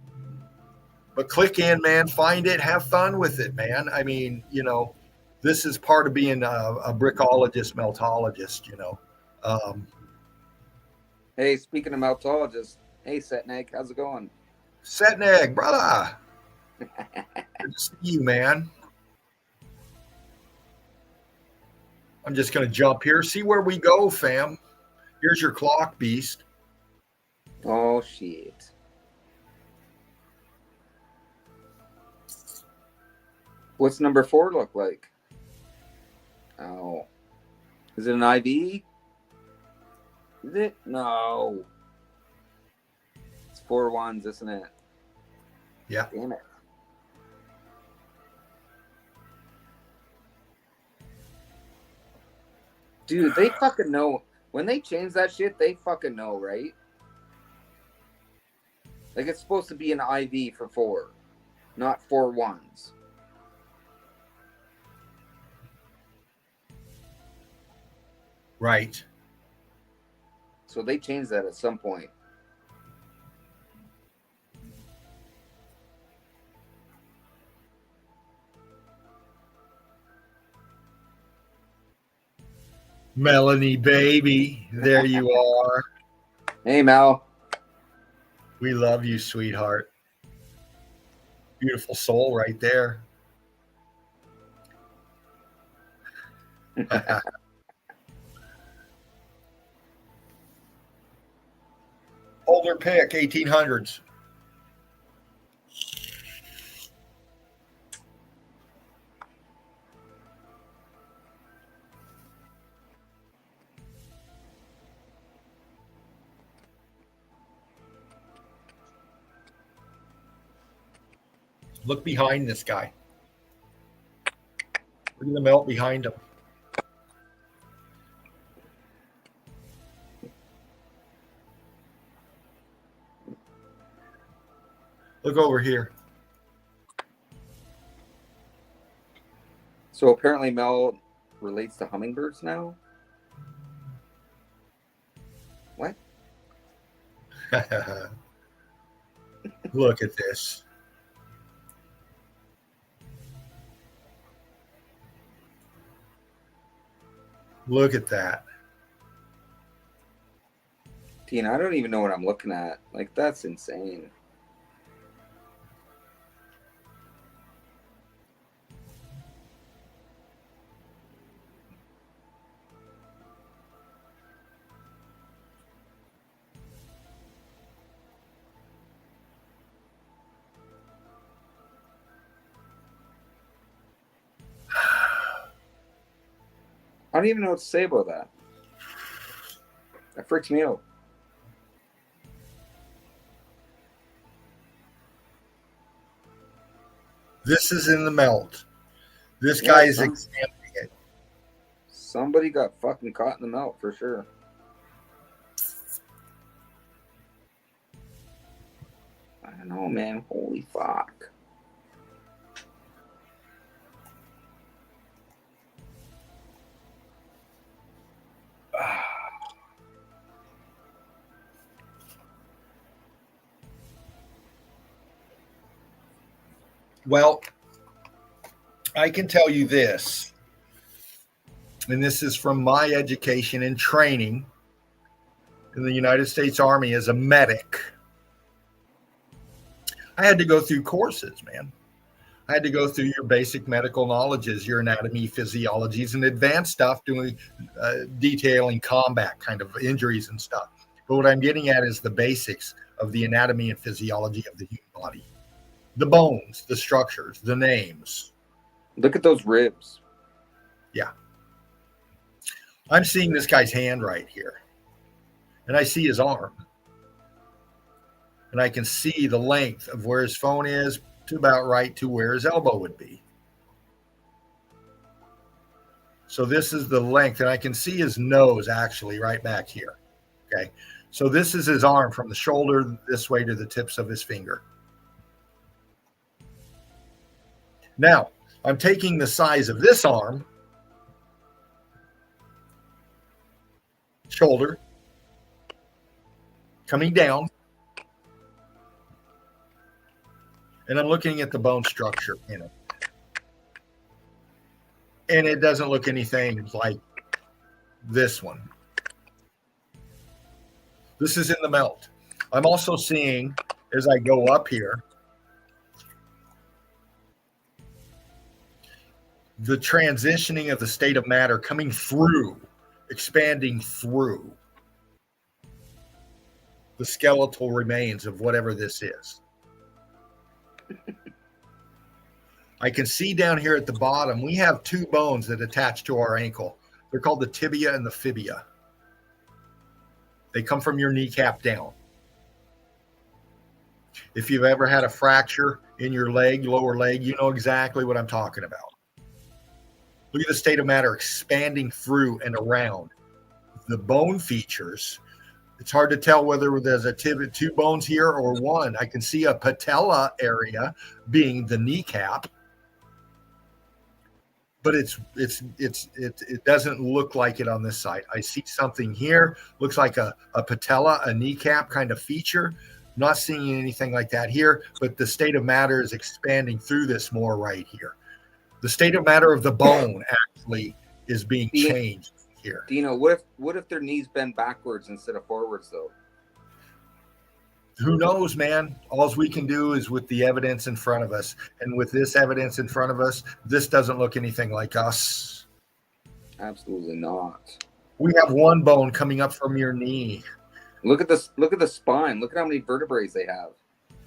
But click in, man. Find it. Have fun with it, man. I mean, this is part of being a brickologist, meltologist, Hey, speaking of meltologists, hey, Setneg, how's it going? Setneg, brother. Good to see you, man. I'm just going to jump here, see where we go, fam. Here's your clock, beast. Oh, shit. What's number 4 look like? Oh. Is it an IV? Is it? No. It's 4 ones, isn't it? Yeah. Damn it. Dude, they fucking know. When they change that shit, they fucking know, right? Like, it's supposed to be an IV for 4, not 4 ones. Right. So they changed that at some point. Melanie, baby, there you are. Hey, Mel. We love you, sweetheart. Beautiful soul right there. Older pick, 1800s. Look behind this guy. Look at the melt behind him. Look over here. So apparently Mel relates to hummingbirds now? What? Look at this. Look at that. Tina, I don't even know what I'm looking at. Like, that's insane. I don't even know what to say about that. That freaks me out. This is in the melt. This Yeah, guy is some- examining it. Somebody got fucking caught in the melt for sure. I don't know, man. Holy fuck. Well, I can tell you this, and this is from my education and training in the United States Army as a medic. I had to go through courses, man. I had to go through your basic medical knowledges, your anatomy, physiologies, and advanced stuff doing detailing combat kind of injuries and stuff. But what I'm getting at is the basics of the anatomy and physiology of the human body. The bones, the structures, the names. Look at those ribs. Yeah. I'm seeing this guy's hand right here. And I see his arm. And I can see the length of where his phone is to about right to where his elbow would be. So this is the length, and I can see his nose actually right back here. Okay. So this is his arm from the shoulder this way to the tips of his finger. Now, I'm taking the size of this arm, shoulder, coming down, and I'm looking at the bone structure in it. And it doesn't look anything like this one. This is in the melt. I'm also seeing, as I go up here, the transitioning of the state of matter coming through, expanding through the skeletal remains of whatever this is. I can see down here at the bottom, we have two bones that attach to our ankle. They're called the tibia and the fibia. They come from your kneecap down. If you've ever had a fracture in your leg, lower leg, you know exactly what I'm talking about. Look at the state of matter expanding through and around the bone features. It's hard to tell whether there's a tibia, two bones here or one. I can see a patella area being the kneecap, but it doesn't look like it on this side. I see something here, looks like a patella, a kneecap kind of feature. Not seeing anything like that here, but the state of matter is expanding through this more right here. The state of matter of the bone actually is being changed here. Dino, what if their knees bend backwards instead of forwards, though? Who knows, man? All we can do is with the evidence in front of us. And with this evidence in front of us, this doesn't look anything like us. Absolutely not. We have one bone coming up from your knee. Look at this. Look at the spine. Look at how many vertebrae they have.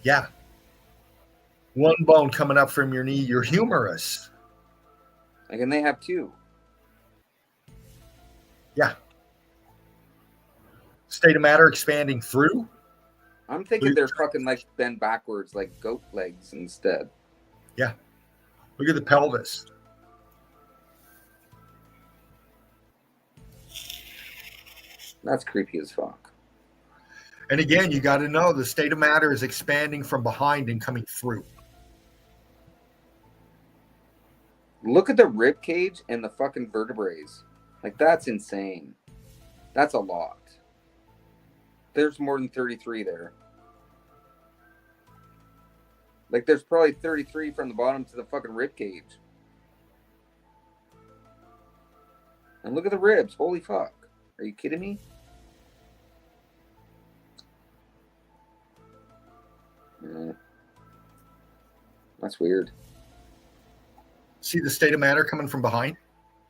Yeah. One bone coming up from your knee, your humerus. Like, and they have two. Yeah. State of matter expanding through. I'm thinking they're fucking like bent backwards, like goat legs instead. Yeah. Look at the pelvis. That's creepy as fuck. And again, you got to know the state of matter is expanding from behind and coming through. Look at the rib cage and the fucking vertebrae. Like, that's insane. That's a lot. There's more than 33 there. Like, there's probably 33 from the bottom to the fucking rib cage. And look at the ribs. Holy fuck. Are you kidding me? That's weird. See the state of matter coming from behind?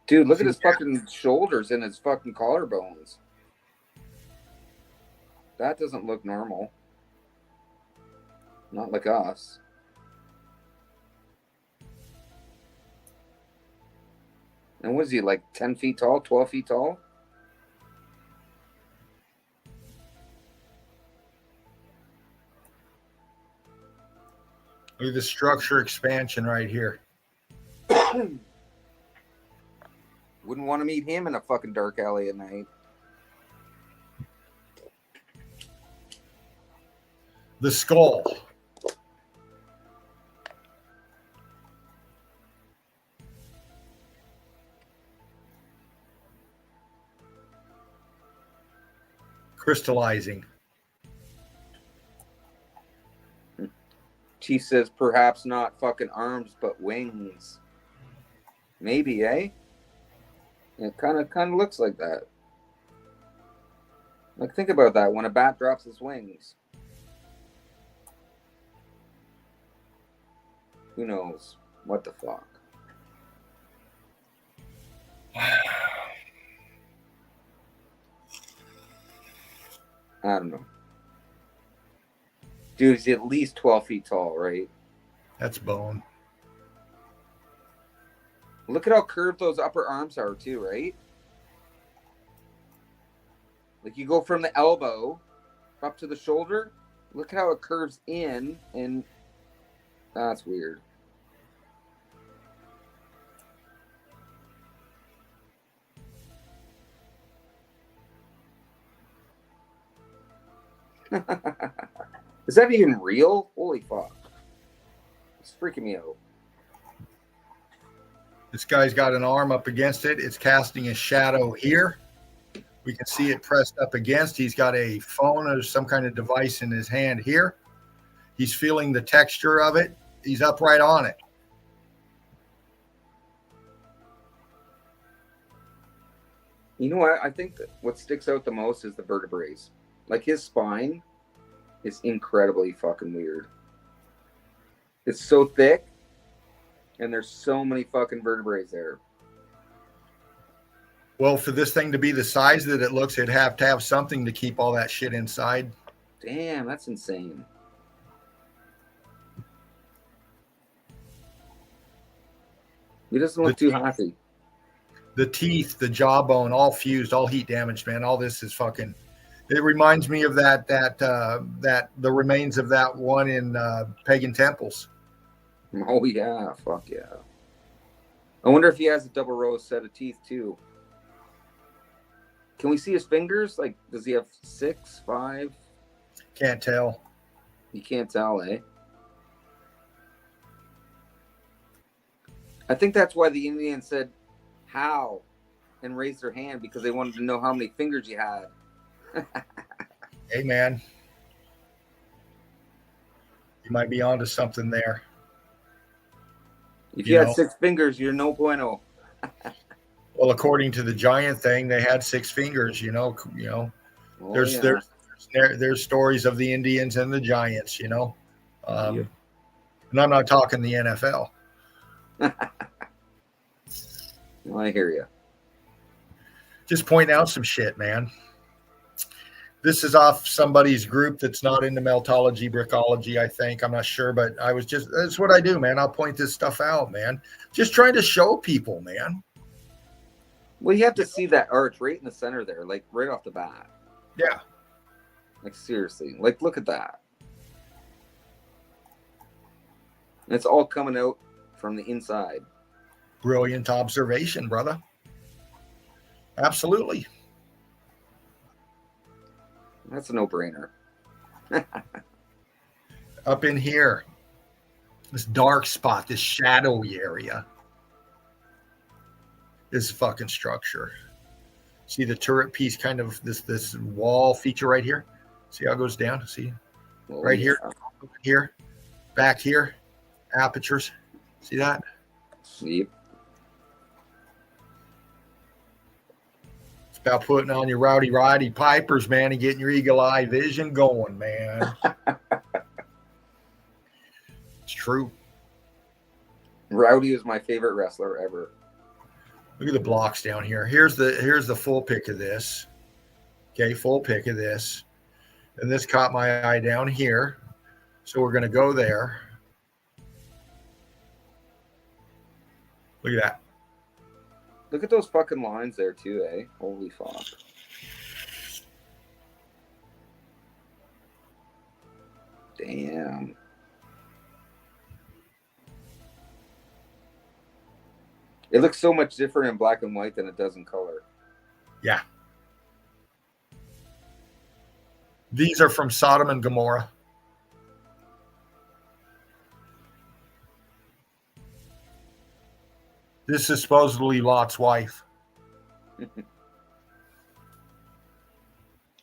Dude, look at his fucking shoulders and his fucking collarbones. That doesn't look normal. Not like us. And was he like 10 feet tall, 12 feet tall? Look at the structure expansion right here. Wouldn't want to meet him in a fucking dark alley at night. The skull. Crystallizing. Chief says perhaps not fucking arms, but wings. Maybe, eh? It kind of looks like that. Like, think about that when a bat drops his wings. Who knows? What the fuck? I don't know. Dude, he's at least 12 feet tall, right? That's bone. Look at how curved those upper arms are, too, right? Like, you go from the elbow up to the shoulder. Look at how it curves in, and that's weird. Is that even real? Holy fuck. It's freaking me out. This guy's got an arm up against it. It's casting a shadow here. We can see it pressed up against. He's got a phone or some kind of device in his hand here. He's feeling the texture of it. He's up right on it. You know what? I think that what sticks out the most is the vertebrae. Like, his spine is incredibly fucking weird. It's so thick. And there's so many fucking vertebrae there. Well, for this thing to be the size that it looks, it'd have to have something to keep all that shit inside. Damn, that's insane. He doesn't look too happy. The teeth, the jawbone, all fused, all heat damaged, man. All this is fucking. It reminds me of that the remains of that one in pagan temples. Oh yeah, fuck yeah. I wonder if he has a double row set of teeth too. Can we see his fingers? Like, does he have 6, 5? Can't tell. You can't tell, eh? I think that's why the Indians said how and raised their hand, because they wanted to know how many fingers you had. Hey, man. You might be onto something there. If you had 6 fingers, you're no bueno. Well, according to the giant thing, they had 6 fingers. Oh, there's stories of the Indians and the giants. Yeah. And I'm not talking the NFL. Well, I hear you. Just pointing out some shit, man. This is off somebody's group that's not into meltology, brickology, I think. I'm not sure, but that's what I do, man. I'll point this stuff out, man. Just trying to show people, man. Well, you have to see that arch right in the center there, like right off the bat. Yeah. Like, seriously. Like, look at that. And it's all coming out from the inside. Brilliant observation, brother. Absolutely. That's a no-brainer. Up in here, this dark spot, this shadowy area, this fucking structure. See the turret piece, kind of this wall feature right here? See how it goes down? See? Well, Right here, back here, apertures. See that? Yep. It's about putting on your rowdy Roddy Pipers, man, and getting your eagle eye vision going, man. It's true. Rowdy is my favorite wrestler ever. Look at the blocks down here. Here's the full pic of this. Okay, full pic of this. And this caught my eye down here. So we're going to go there. Look at that. Look at those fucking lines there too, eh? Holy fuck. Damn. It looks so much different in black and white than it does in color. Yeah. These are from Sodom and Gomorrah. This is supposedly Lot's wife.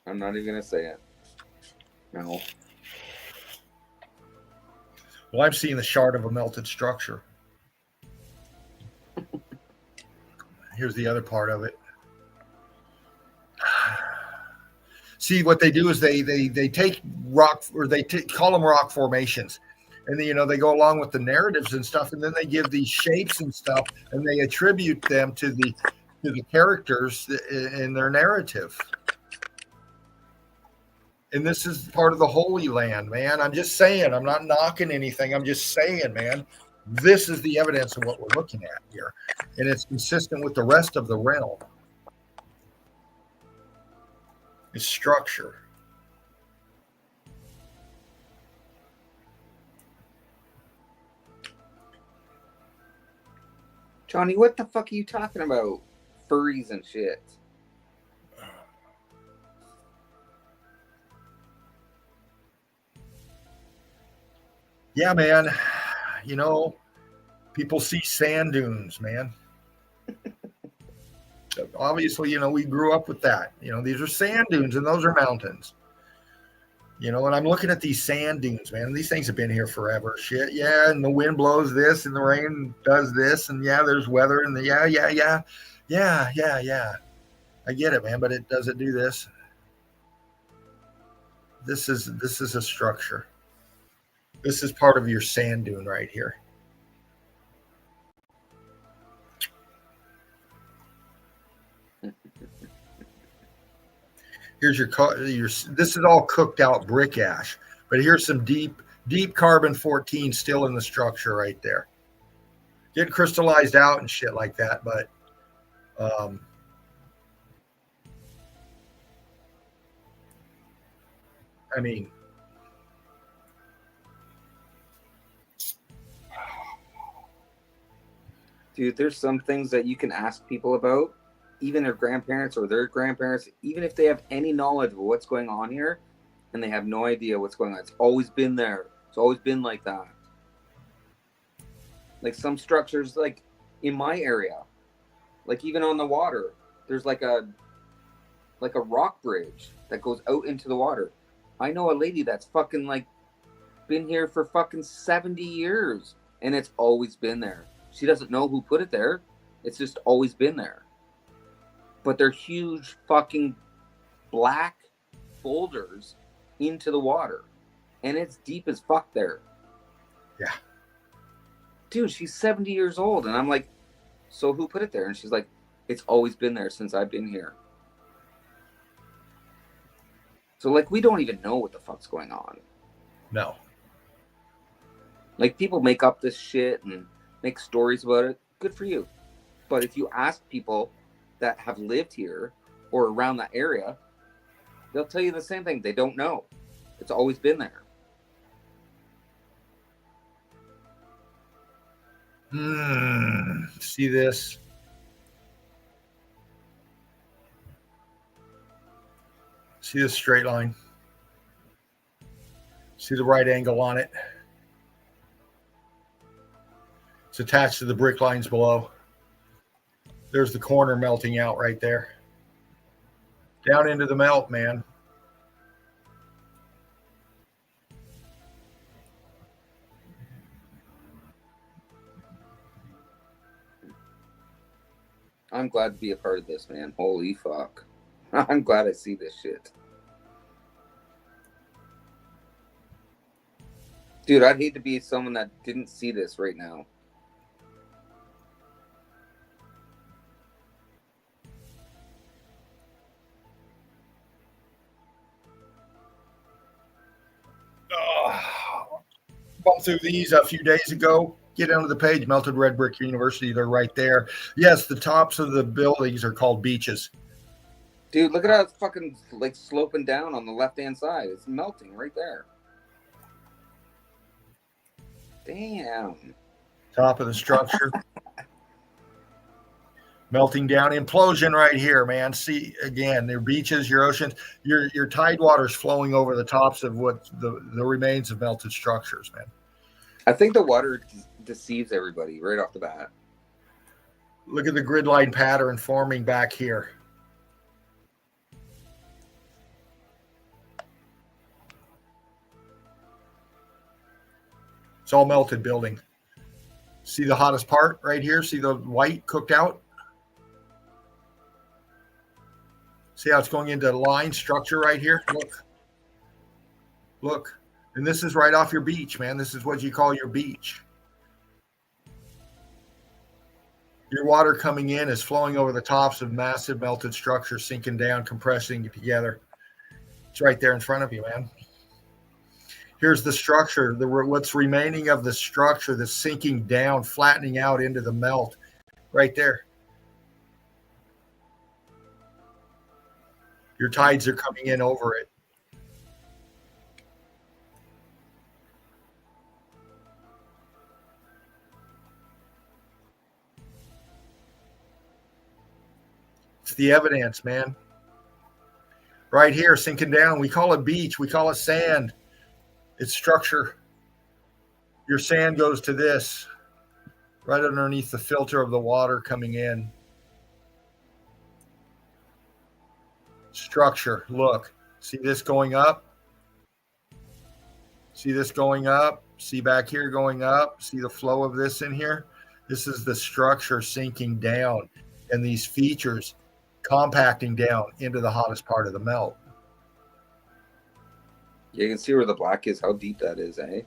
I'm not even going to say it. No. Well, I'm seeing the shard of a melted structure. Here's the other part of it. See, what they do is they take rock, or they call them rock formations, and they go along with the narratives and stuff, and then they give these shapes and stuff, and they attribute them to the characters in their narrative. And this is part of the Holy Land, man. I'm just saying. I'm not knocking anything. I'm just saying, man. This is the evidence of what we're looking at here, and it's consistent with the rest of the realm. It's structure. Johnny, what the fuck are you talking about? Furries and shit. Yeah, man. People see sand dunes, man. Obviously, we grew up with that. These are sand dunes and those are mountains. And I'm looking at these sand dunes, man. These things have been here forever. Shit, yeah. And the wind blows this and the rain does this. And yeah, there's weather and yeah. I get it, man. But does it do this? This is a structure. This is part of your sand dune right here. Here's your this is all cooked out brick ash, but here's some deep carbon 14 still in the structure right there. Getting crystallized out and shit like that, but I mean, dude, there's some things that you can ask people about, even their grandparents or their grandparents, even if they have any knowledge of what's going on here, and they have no idea what's going on. It's always been there. It's always been like that. Like some structures, like in my area, like even on the water, there's like a rock bridge that goes out into the water. I know a lady that's fucking like been here for fucking 70 years, and it's always been there. She doesn't know who put it there. It's just always been there. But they're huge fucking black boulders into the water. And it's deep as fuck there. yeah. Dude, she's 70 years old. And I'm like, so who put it there? And she's like, it's always been there since I've been here. So, like, we don't even know what the fuck's going on. No. Like, people make up this shit and make stories about it. Good for you. But if you ask people that have lived here or around that area, they'll tell you the same thing. They don't know. It's always been there. See this? See this straight line? See the right angle on it? It's attached to the brick lines below. There's the corner melting out right there. Down into the melt, man. I'm glad to be a part of this, man. Holy fuck. I'm glad I see this shit. Dude, I'd hate to be someone that didn't see this right now. Bumped through these a few days ago. Get onto the page, Melted Red Brick University. They're right there. Yes, the tops of the buildings are called beaches. Dude, look at how it's fucking like sloping down on the left-hand side. It's melting right there. Damn. Top of the structure. Melting down. Implosion right here, man. See, again, their beaches, your oceans, your tide water's flowing over the tops of what the remains of melted structures, man. I think the water deceives everybody right off the bat. Look at the grid line pattern forming back here. It's all melted building. See the hottest part right here? See the white cooked out? See how it's going into line structure right here? Look. Look. And this is right off your beach, man. This is what you call your beach. Your water coming in is flowing over the tops of massive melted structures, sinking down, compressing together. It's right there in front of you, man. Here's the structure, what's remaining of the structure that's sinking down, flattening out into the melt right there. Your tides are coming in over it. It's the evidence, man. Right here, sinking down. We call it beach. We call it sand. It's structure. Your sand goes to this, right underneath the filter of the water coming in. Structure. Look. See this going up? See this going up? See back here going up? See the flow of this in here? This is the structure sinking down and these features compacting down into the hottest part of the melt. You can see where the black is, how deep that is, eh?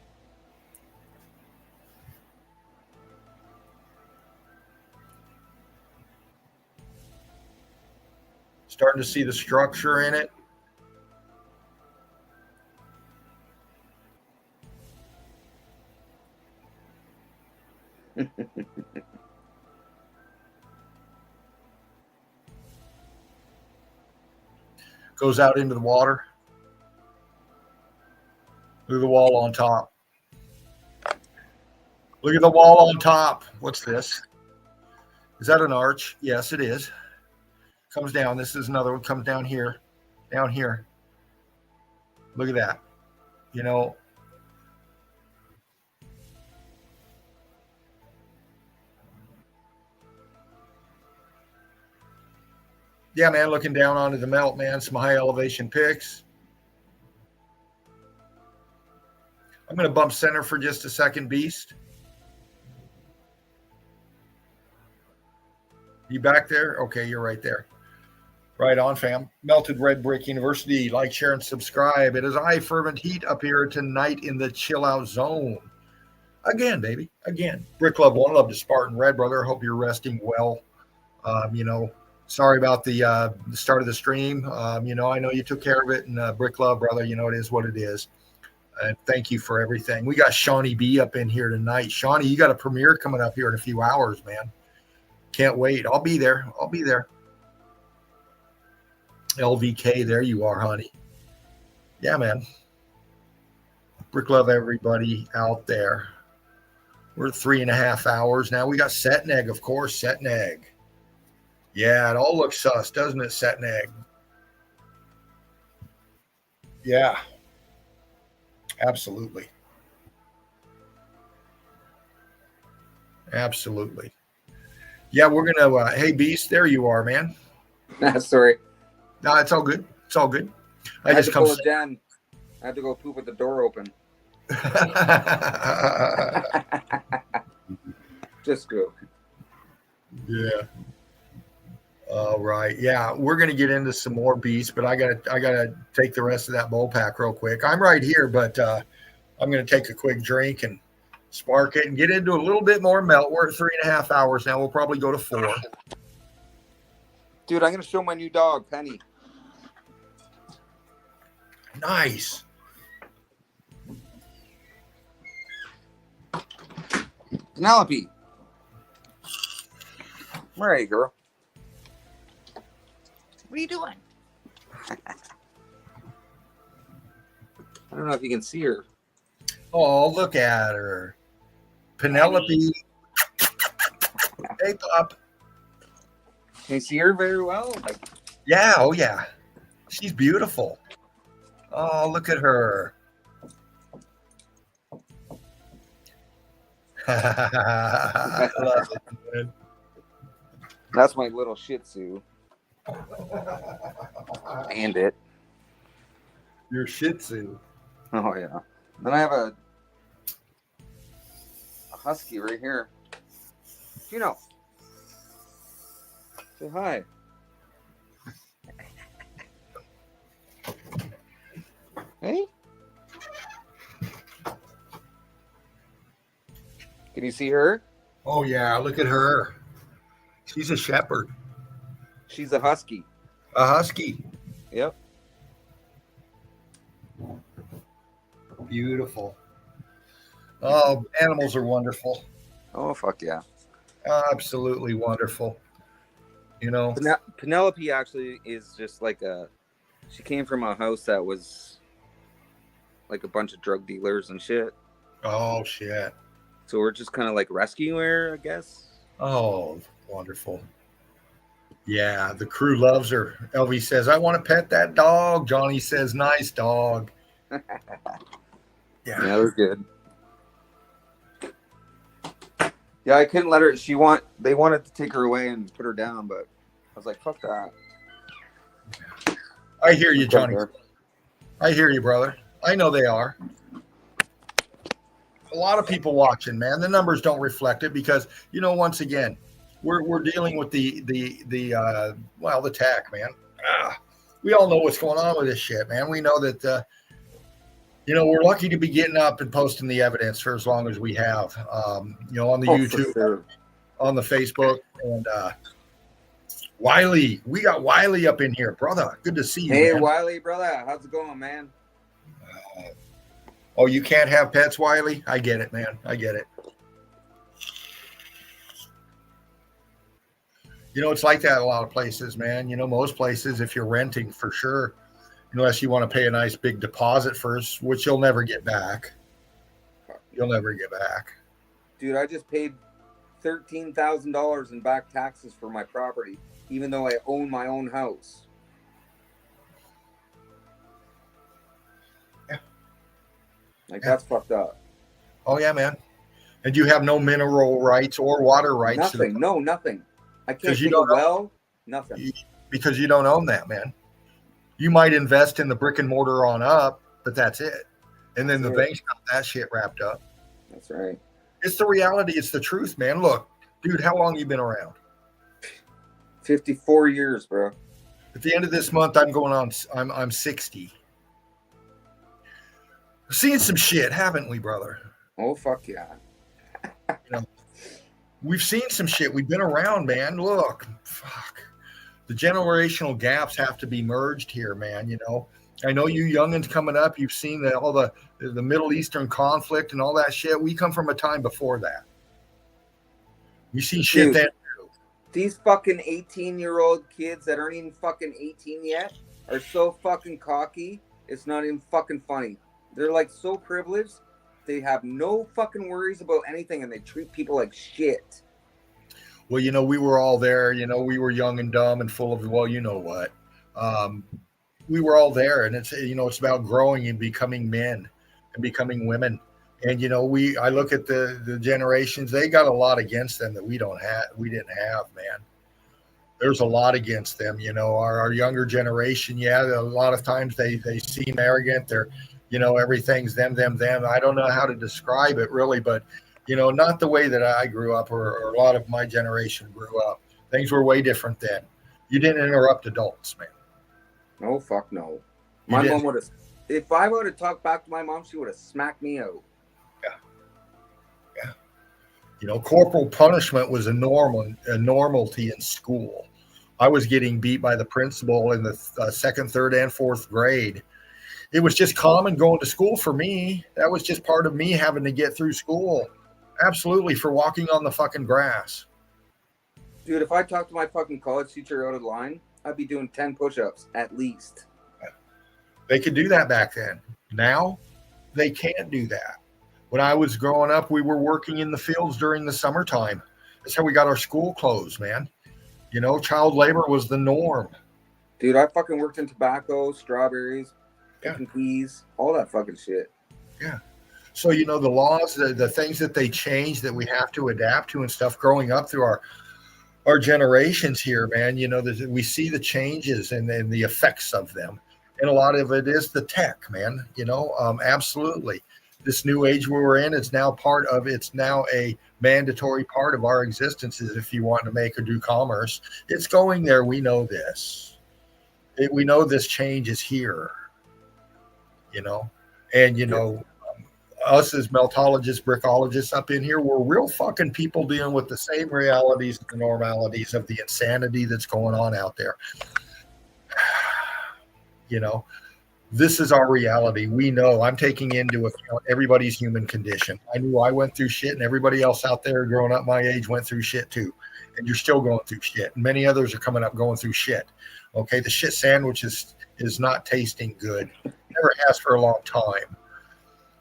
Starting to see the structure in it. Goes out into the water. Look at the wall on top. Look at the wall on top. What's this? Is that an arch? Yes, it is. Comes down. This is another one. Comes down here. Down here. Look at that. You know. Yeah, man, looking down onto the melt, man. Some high elevation pics. I'm going to bump center for just a second, Beast. You back there? Okay, you're right there. Right on, fam. Melted Red Brick University. Like, share, and subscribe. It is high fervent heat up here tonight in the chill out zone. Again, baby. Again. Brick Love One. Love to Spartan Red, brother. Hope you're resting well. Sorry about the start of the stream. I know you took care of it, and Brick Love, brother, it is what it is. Thank you for everything. We got Shawnee B up in here tonight. Shawnee, you got a premiere coming up here in a few hours, man. Can't wait. I'll be there. LVK, there you are, honey. Yeah, man. Brick Love, everybody out there. We're 3.5 hours now. We got Set and Egg, of course. Set and Egg. Yeah, it all looks sus, doesn't it, Set and Egg? Yeah. Absolutely. Yeah, we're going to, hey, Beast, there you are, man. Sorry. No, it's all good. I just come down. I had to go poop with the door open. Just go. Yeah. All right. Yeah, we're going to get into some more beasts, but I gotta take the rest of that bowl pack real quick. I'm right here, but I'm going to take a quick drink and spark it and get into a little bit more melt. We're at 3.5 hours now. We'll probably go to 4. Dude, I'm going to show my new dog, Penny. Nice. Penelope. Where are you, girl? What are you doing? I don't know if you can see her. Oh, look at her. Penelope. Hey, Pop. Can you see her very well? Yeah, oh yeah. She's beautiful. Oh, look at her. I love it, man. That's my little Shih Tzu. And it. Your Shih Tzu. Oh, yeah. Then I have a husky right here. Gino. Say hi. Hey? Can you see her? Oh, yeah. Look at her. She's a shepherd. She's a husky. A husky. Yep. Beautiful. Oh, animals are wonderful. Oh, fuck yeah. Absolutely wonderful. Penelope actually is just she came from a house that was like a bunch of drug dealers and shit. Oh, shit. So we're just kind of like rescuing her, I guess. Oh, wonderful. Yeah, the crew loves her. Elvie says, I want to pet that dog. Johnny says, nice dog. Yeah, that was good. Yeah, I couldn't let her. They wanted to take her away and put her down, but I was like, fuck that. I hear you, Johnny. I hear you, brother. I know they are. A lot of people watching, man. The numbers don't reflect it because, once again, we're dealing with the tech, man. We all know what's going on with this shit, man. We know that, we're lucky to be getting up and posting the evidence for as long as we have, on the YouTube, sure. on the Facebook, and Wiley, we got Wiley up in here, brother. Good to see you, Hey, man. Wiley, brother. How's it going, man? Oh, you can't have pets, Wiley? I get it, man. I get it. You know, it's like that in a lot of places, man. You know, most places, if you're renting, for sure, unless you want to pay a nice big deposit first, which you'll never get back. You'll never get back. Dude, I just paid $13,000 in back taxes for my property, even though I own my own house. Yeah. Like, that's fucked up. Oh, yeah, man. And you have no mineral rights or water rights. Nothing. No, nothing. I can't 'Cause you dig a don't well. Nothing. Because you don't own that, man. You might invest in the brick and mortar on up, but that's it. And then the bank's got that shit wrapped up. That's right. It's the reality. It's the truth, man. Look, dude, how long you been around? 54 years, bro. At the end of this month, I'm 60. We've seen some shit, haven't we, brother? Oh, fuck yeah. You know, we've seen some shit. We've been around, man. Look, fuck. The generational gaps have to be merged here, man. You know, I know you youngins coming up, you've seen all the Middle Eastern conflict and all that shit. We come from a time before that. We see shit then. These fucking 18-year-old kids that aren't even fucking 18 yet are so fucking cocky. It's not even fucking funny. They're like so privileged. They have no fucking worries about anything, and they treat people like shit. Well, you know, we were all there. You know, we were young and dumb and full of, well, you know what. We were all there, and it's, you know, it's about growing and becoming men and becoming women. And, you know, I look at the generations, they got a lot against them that we didn't have, man. There's a lot against them, you know, our younger generation. Yeah. A lot of times they seem arrogant. They're, you know, everything's them. I don't know how to describe it really, but, you know, not the way that I grew up or a lot of my generation grew up. Things were way different then. You didn't interrupt adults, man. No, fuck no. My mom would have, if I would have talked back to my mom, she would have smacked me out. Yeah. You know, corporal punishment was a normality in school. I was getting beat by the principal in the second, third, and fourth grade. It was just common going to school for me. That was just part of me having to get through school. Absolutely, for walking on the fucking grass. Dude, if I talked to my fucking college teacher out of line, I'd be doing 10 push-ups at least. They could do that back then. Now, they can't do that. When I was growing up, we were working in the fields during the summertime. That's how we got our school clothes, man. You know, child labor was the norm. Dude, I fucking worked in tobacco, strawberries, picking peas, all that fucking shit. Yeah. So, you know, the laws, the things that they change that we have to adapt to and stuff growing up through our generations here, man, you know, we see the changes and the effects of them. And a lot of it is the tech, man, you know, absolutely. This new age we're in is now it's now a mandatory part of our existences. If you want to make or do commerce, it's going there. We know this. We know this change is here, you know, and, you know, us as meltologists, brickologists up in here, we're real fucking people dealing with the same realities and the normalities of the insanity that's going on out there. You know, this is our reality. We know. I'm taking into account everybody's human condition. I knew I went through shit, and everybody else out there growing up my age went through shit too. And you're still going through shit. And many others are coming up going through shit. Okay, the shit sandwich is not tasting good. Never has for a long time.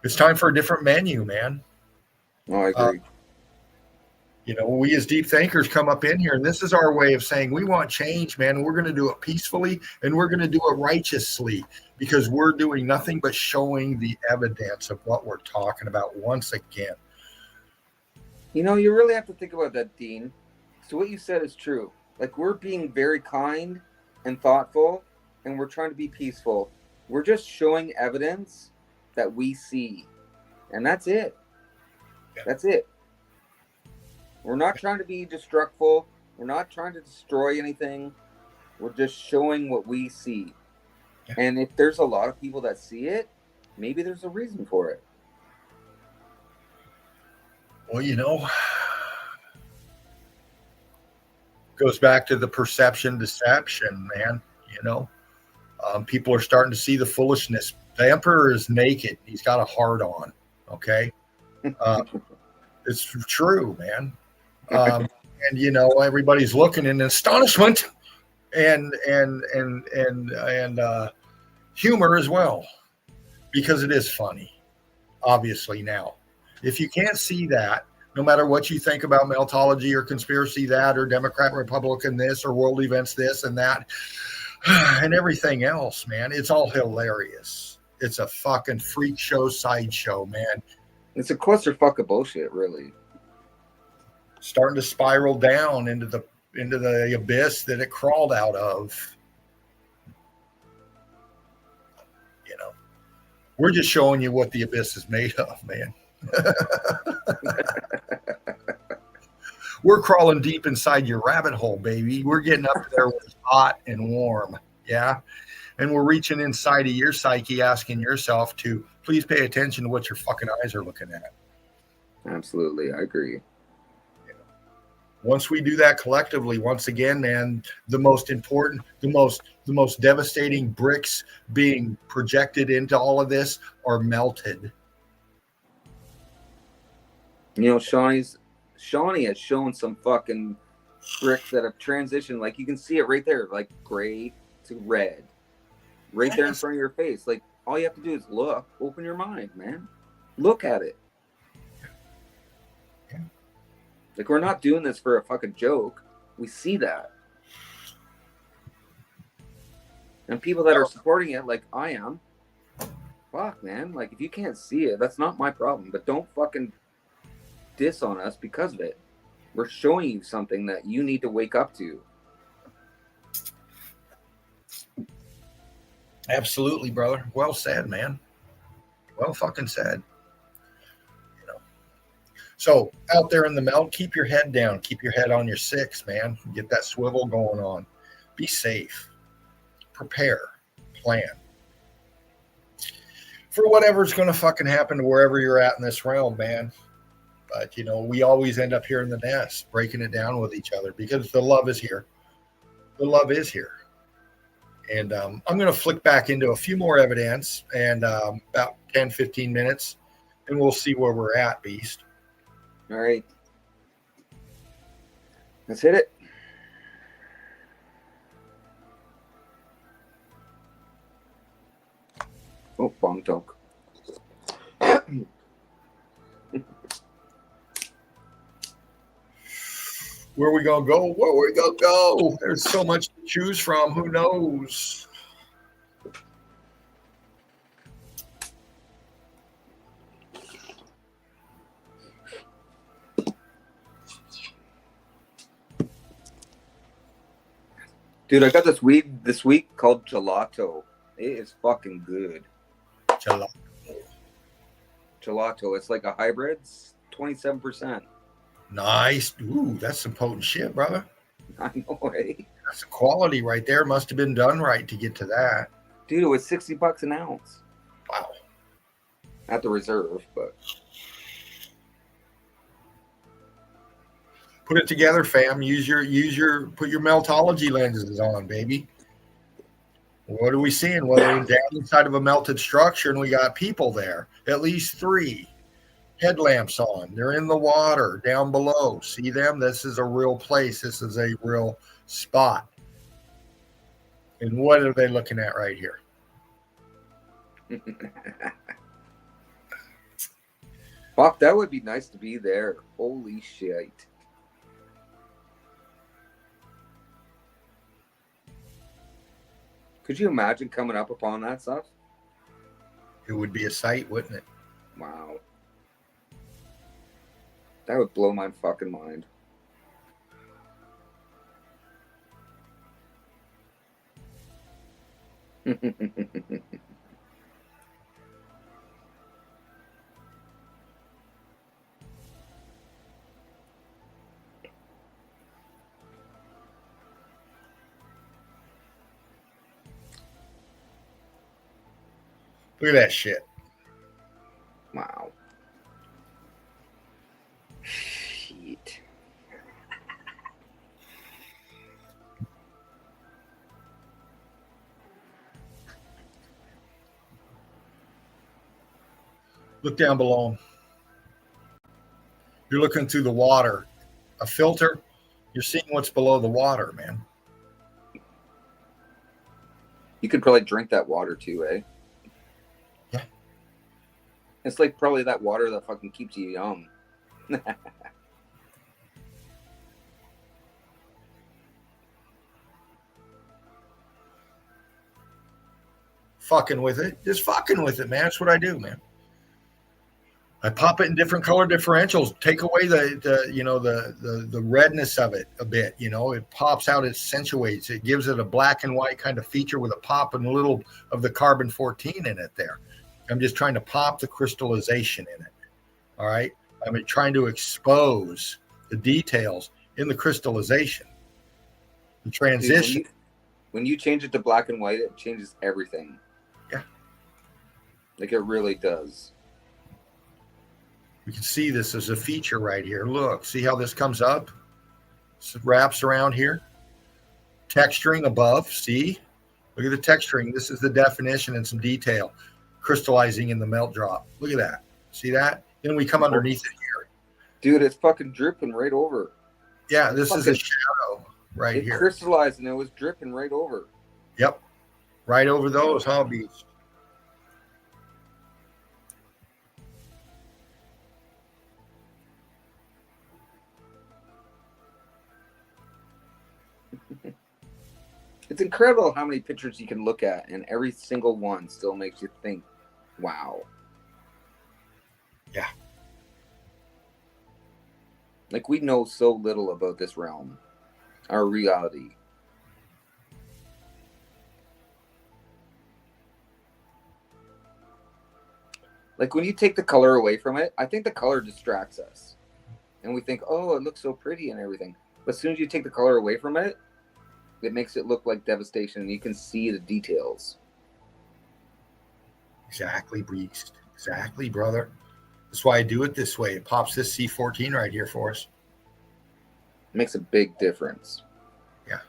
It's time for a different menu, man. Oh, I agree. You know, we as deep thinkers come up in here, and this is our way of saying we want change, man. We're going to do it peacefully, and we're going to do it righteously, because we're doing nothing but showing the evidence of what we're talking about once again. You know, you really have to think about that, Dean. So what you said is true. Like, we're being very kind and thoughtful, and we're trying to be peaceful. We're just showing evidence that we see, and that's it. Yeah. That's it. We're not trying to be destructive. We're not trying to destroy anything. We're just showing what we see. Yeah. And if there's a lot of people that see it, maybe there's a reason for it. Well, you know, Goes back to the perception deception, man. You know, people are starting to see the foolishness. The emperor is naked. He's got a heart on. Okay. It's true, man. And you know, everybody's looking in astonishment and humor as well, because it is funny, obviously. Now, if you can't see that, no matter what you think about meltology or conspiracy that or Democrat, Republican this or world events this and that and everything else, man, it's all hilarious. It's a fucking freak show, sideshow, man. It's a clusterfuck of bullshit, really. Starting to spiral down into the abyss that it crawled out of. You know, we're just showing you what the abyss is made of, man. We're crawling deep inside your rabbit hole, baby. We're getting up there where it's hot and warm. Yeah. And we're reaching inside of your psyche, asking yourself to please pay attention to what your fucking eyes are looking at. Absolutely. I agree. Once we do that collectively, once again, man, the most important, the most devastating bricks being projected into all of this are melted. You know, Shawnee has shown some fucking bricks that have transitioned. Like, you can see it right there, like gray to red, right there in front of your face. Like, all you have to do is look, open your mind, man. Look at it. Like, we're not doing this for a fucking joke. We see that. And people that are supporting it, like I am, fuck, man. Like, if you can't see it, that's not my problem. But don't fucking diss on us because of it. We're showing you something that you need to wake up to. Absolutely, brother. Well said, man. Well fucking said. You know. So out there in the melt, keep your head down. Keep your head on your six, man. Get that swivel going on. Be safe. Prepare. Plan. For whatever's going to fucking happen to wherever you're at in this realm, man. But, you know, we always end up here in the nest, breaking it down with each other because the love is here. The love is here. And I'm going to flick back into a few more evidence and about 10, 15 minutes, and we'll see where we're at, Beast. All right. Let's hit it. Oh, bong talk. Where we going to go? Where we going to go? There's so much to choose from. Who knows? Dude, I got this weed this week called gelato. It is fucking good. Gelato. It's like a hybrid. It's 27%. Nice. Ooh, that's some potent shit, brother. I know, eh? That's a quality right there. Must have been done right to get to that. Dude, it was $60 an ounce. Wow. At the reserve, but Put it together, fam. Put your meltology lenses on, baby. What are we seeing? Well, we're down inside of a melted structure and we got people there. At least 3 headlamps on. They're in the water down below. See them? This is a real place. This is a real spot. And what are they looking at right here? fuck, that would be nice to be there. Holy shit. Could you imagine coming up upon that stuff? It would be a sight, wouldn't it? Wow. That would blow my fucking mind. Look at that shit. Wow. Shit. Look down below them. You're looking through the water. A filter, you're seeing what's below the water, man. You could probably drink that water too, eh? Yeah. It's like probably that water that fucking keeps you young. Fucking with it. Just fucking with it, man. That's what I do, man. I pop it in different color differentials, take away the redness of it a bit, it pops out, it accentuates, it gives it a black and white kind of feature with a pop and a little of the carbon 14 in it there. I'm just trying to pop the crystallization in it. All right. I'm trying to expose the details in the crystallization. The transition. Dude, when you change it to black and white, it changes everything. Yeah. Like it really does. You can see this as a feature right here. Look, see how this comes up? It wraps around here. Texturing above, see? Look at the texturing. This is the definition and some detail crystallizing in the melt drop. Look at that. See that? Then we come underneath it here. Dude, it's fucking dripping right over. Yeah, this is a shadow right here. It crystallized and it was dripping right over. Yep. Right over those, huh, Beast? It's incredible how many pictures you can look at, and every single one still makes you think, wow. Yeah. Like, we know so little about this realm, our reality. Like, when you take the color away from it, I think the color distracts us. And we think, oh, it looks so pretty and everything. But as soon as you take the color away from it, it makes it look like devastation, and you can see the details. Exactly, Beast. Exactly, brother. That's why I do it this way. It pops this C14 right here for us. It makes a big difference. Yeah.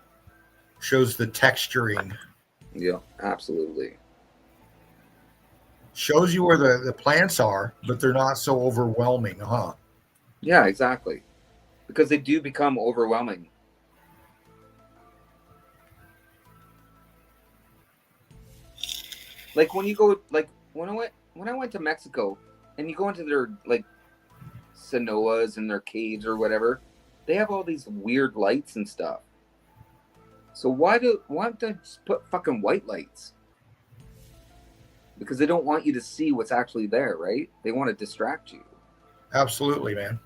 Shows the texturing. Yeah, absolutely. Shows you where the plants are, but they're not so overwhelming, huh? Yeah, exactly. Because they do become overwhelming. Like when you go, like when I went to Mexico, and you go into their like cenotes and their caves or whatever, they have all these weird lights and stuff. So why don't they just put fucking white lights? Because they don't want you to see what's actually there, right? They want to distract you. Absolutely, man.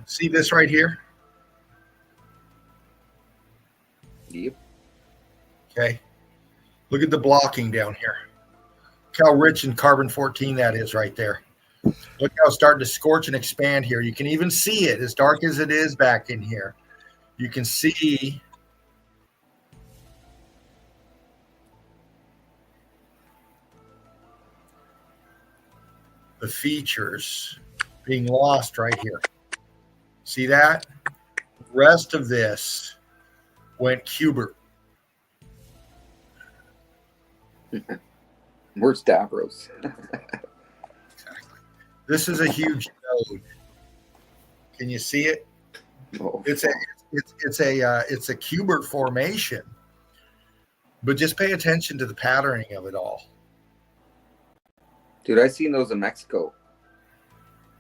See this right here? Yep. Okay. Look at the blocking down here. Look how rich in carbon 14 that is right there. Look how it's starting to scorch and expand here. You can even see it as dark as it is back in here. You can see the features being lost right here. See that? The rest of this went Cubert. We're Stavros. Exactly. This is a huge node. Can you see it? Oh, It's a Cubert formation, but just pay attention to the patterning of it all. dude, I seen those in Mexico,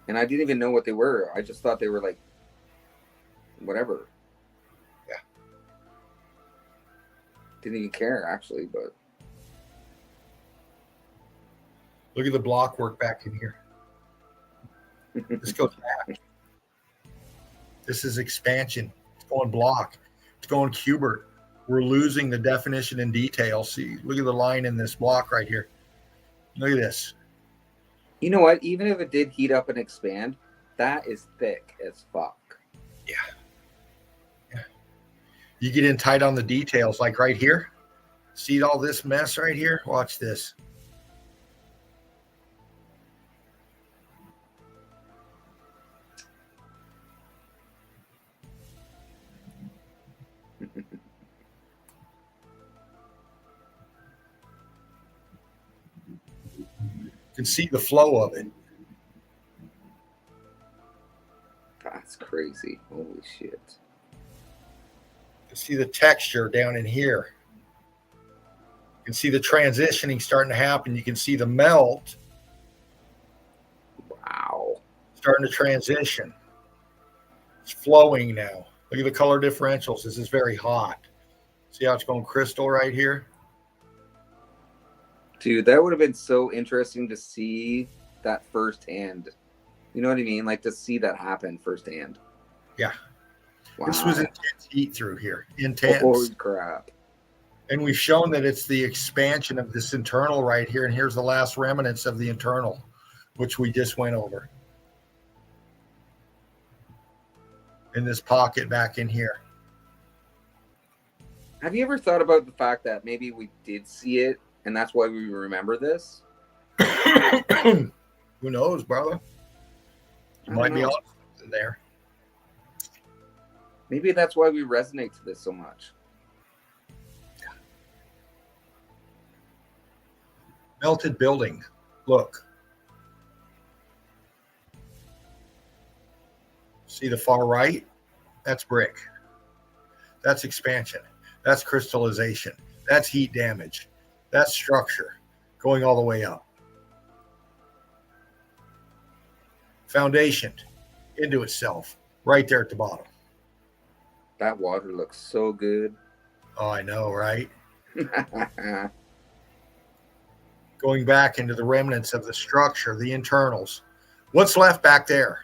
and I didn't even know what they were. I just thought they were like whatever. Yeah. Didn't even care actually, but Look at the block work back in here. This goes back. This is expansion. It's going block. It's going Cubert. We're losing the definition and detail. See, look at the line in this block right here. Look at this. you know what? Even if it did heat up and expand, that is thick as fuck. Yeah. Yeah. You get in tight on the details, like right here. See all this mess right here? Watch this. can see the flow of it. That's crazy. Holy shit. You can see the texture down in here. You can see the transitioning starting to happen. You can see the melt Wow. starting to transition. It's flowing now. Look at the color differentials. This is very hot. See how it's going crystal right here? Dude, that would have been so interesting to see that firsthand. You know what I mean? Like to see that happen firsthand. Yeah. Wow. This was intense heat through here. Intense. Holy crap. And we've shown that it's the expansion of this internal right here. And here's the last remnants of the internal, which we just went over. In this pocket back in here. Have you ever thought about the fact that maybe we did see it and that's why we remember this? Who knows, brother? You I might don't be know. on something there. Maybe that's why we resonate to this so much. Melted building. Look. See the far right? That's brick. That's expansion. That's crystallization. That's heat damage. That's structure going all the way up. Foundation into itself right there at the bottom. That water looks so good. Oh, I know, right? Going back into the remnants of the structure, the internals. What's left back there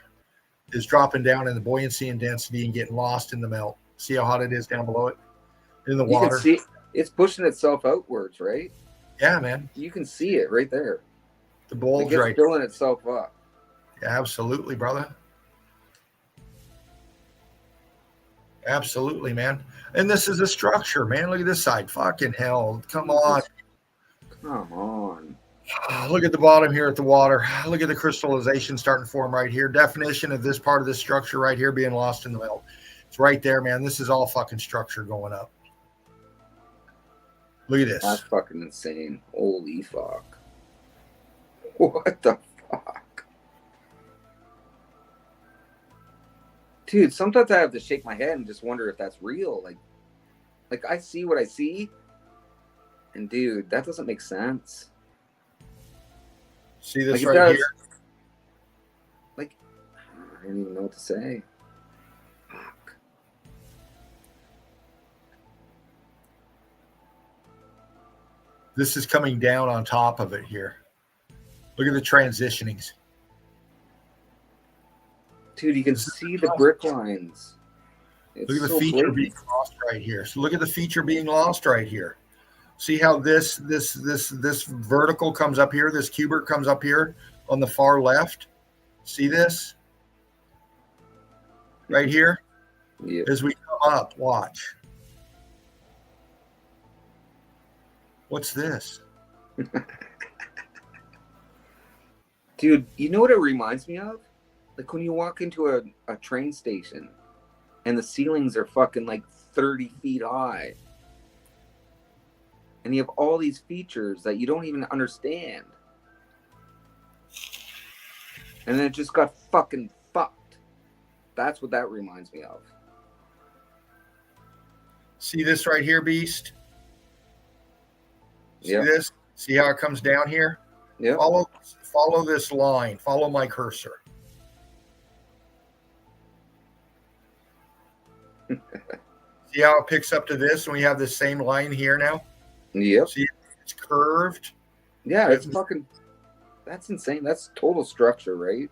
is dropping down in the buoyancy and density and getting lost in the melt. See how hot it is down below it? In the You water. can see it's pushing itself outwards, right? Yeah, man. You can see it right there. The Like bulge it's right. filling itself up. Yeah, absolutely, brother. Absolutely, man. And this is a structure, man. Look at this side. Fucking hell. Come on. Come on. Look at the bottom here at the water. Look at the crystallization starting to form right here. Definition of this part of this structure right here being lost in the melt. It's right there, man. This is all fucking structure going up. Look at this. That's fucking insane. Holy fuck. What the fuck? Dude, sometimes I have to shake my head and just wonder if that's real. Like I see what I see. And dude, that doesn't make sense. See this Like, it right does. here? Like, I don't even know what to say. Fuck. This is coming down on top of it here. Look at the transitionings. Dude, you can see the brick lines. It's Look at the so feature blatant. being lost right here. So look at the feature being lost right here. See how this vertical comes up here, this cubert comes up here on the far left. See this? Right here? Yeah. As we come up, watch. What's this? Dude, you know what it reminds me of? Like when you walk into a train station and the ceilings are fucking like 30 feet high. And you have all these features that you don't even understand. And then it just got fucking fucked. That's what that reminds me of. See this right here, Beast? See Yeah. this? See how it comes down here? Yeah. Follow this line. Follow my cursor. See how it picks up to this, and we have the same line here now? Yep. See, it's curved. Yeah, it's fucking. That's insane. That's total structure, right?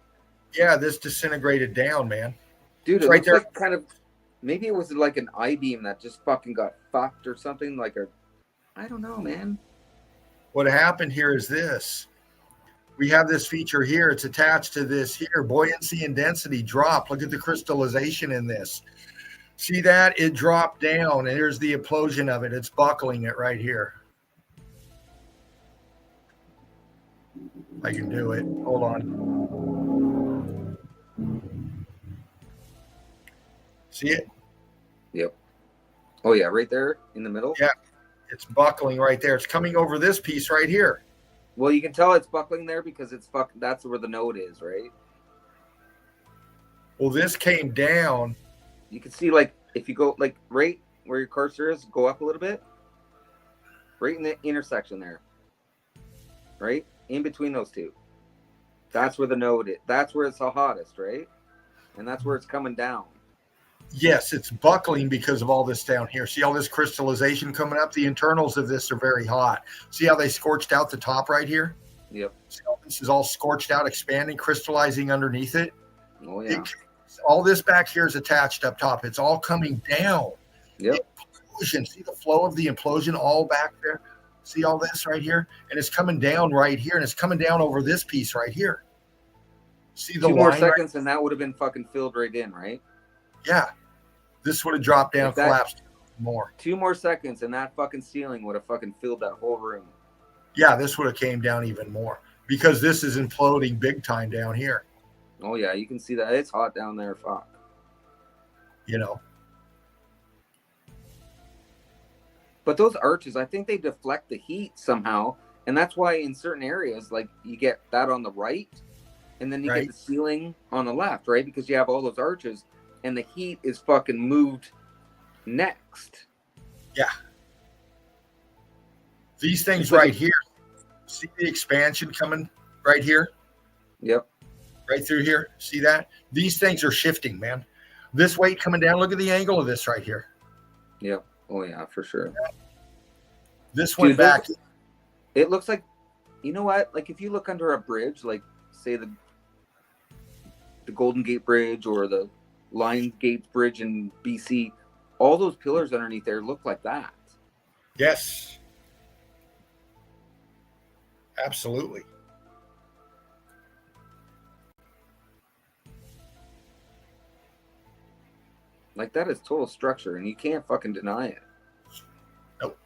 Yeah, this disintegrated down, man. Dude, It's it right looks there. like kind of. Maybe it was like an I-beam that just fucking got fucked or something. Like a. I don't know, man. What happened here is this. We have this feature here. It's attached to this here. Buoyancy and density drop. Look at the crystallization in this. See that? It dropped down, and here's the implosion of it. It's buckling it right here. I can do it. Hold on. See it? Yep. Oh yeah, right there in the middle. Yeah. It's buckling right there. It's coming over this piece right here. Well, you can tell it's buckling there because that's where the node is, right? Well, this came down. You can see, like, if you go, like, right where your cursor is, go up a little bit. Right in the intersection there. Right? In between those two. That's where the node is. That's where it's the hottest, right? And that's where it's coming down. Yes, it's buckling because of all this down here. See all this crystallization coming up? The internals of this are very hot. See how they scorched out the top right here? Yep. See how this is all scorched out, expanding, crystallizing underneath it? Oh, yeah. All this back here is attached up top. It's all coming down. Yep. Implosion. See the flow of the implosion all back there? See all this right here? And it's coming down right here, and it's coming down over this piece right here. See the 2 more line seconds, and that would have been fucking filled right in, right? Yeah. This would have dropped down, Like that- collapsed more. 2 more seconds, and that fucking ceiling would have fucking filled that whole room. Yeah, this would have came down even more because this is imploding big time down here. Oh, yeah, you can see that. It's hot down there. Fuck. You know, But those arches, I think they deflect the heat somehow. And that's why in certain areas, like, you get that on the right, and then you Right. get the ceiling on the left, right? Because you have all those arches, and the heat is fucking moved next. these things It's like right here. See the expansion coming right here, Yep. right through here. See that? These things are shifting, man. This weight coming down. Look at the angle of this right here. Yep. Oh, yeah, for sure. This went Dude, back. It looks like, you know what? Like, if you look under a bridge, like, say the Golden Gate Bridge or the Lion Gate Bridge in BC, all those pillars underneath there look like that. Yes. Absolutely. Like, that is total structure, and you can't fucking deny it. Nope.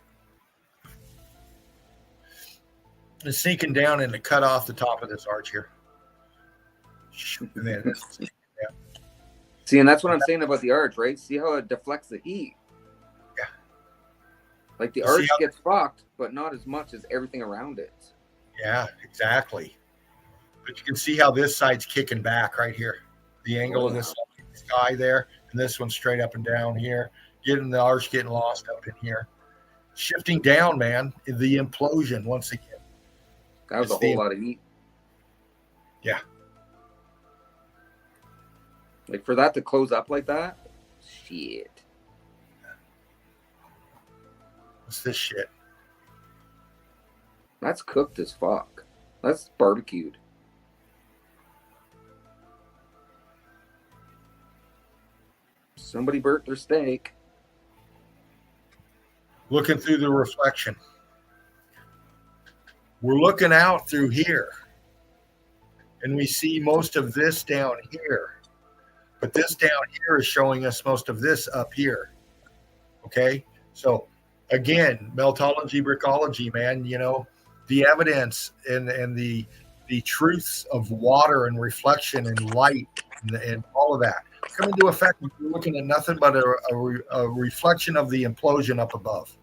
It's sinking down and to cut off the top of this arch here. And then it's- See, and that's what I'm saying about the arch, right? See how it deflects the heat? Yeah. Like, the You see arch how- gets fucked, but not as much as everything around it. Yeah, exactly. But you can see how this side's kicking back right here. The angle of this sky there, and this one straight up and down here. Getting the arch getting lost up in here. Shifting down, man. The implosion once again. That was It's a whole the- lot of heat. Yeah. Like, for that to close up like that, shit. What's this shit? That's cooked as fuck. That's barbecued. Somebody burnt their steak. Looking through the reflection. We're looking out through here. And we see most of this down here. But this down here is showing us most of this up here. Okay? So, again, meltology, brickology, man, you know, the evidence and the truths of water and reflection and light and all of that come into effect when you're looking at nothing but a reflection of the implosion up above.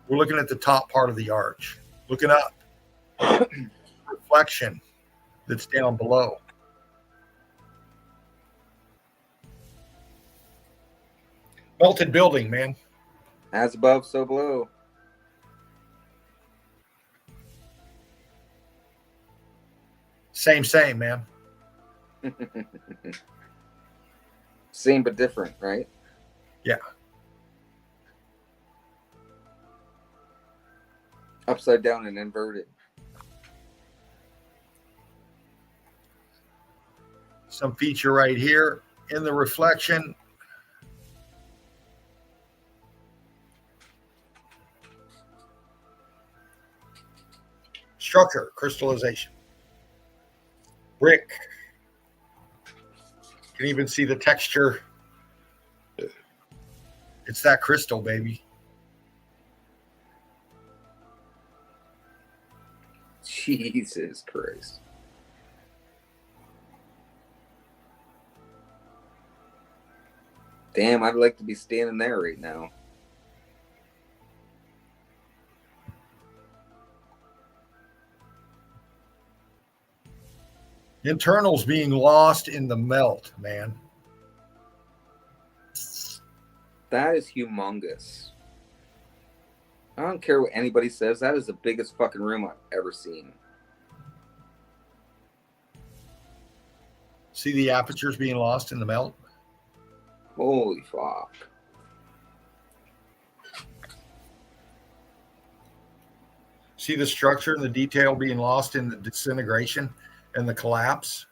We're looking at the top part of the arch, looking up. Reflection that's down below. Melted building, man. As above, so below. Same, man. Same but different, right? Yeah. Upside down and inverted. Some feature right here in the reflection. Structure, crystallization. Brick. You can even see the texture. It's that crystal, baby. Jesus Christ. Damn, I'd like to be standing there right now. Internals being lost in the melt, man. That is humongous. I don't care what anybody says. That is the biggest fucking room I've ever seen. See the apertures being lost in the melt? Holy fuck. See the structure and the detail being lost in the disintegration and the collapse?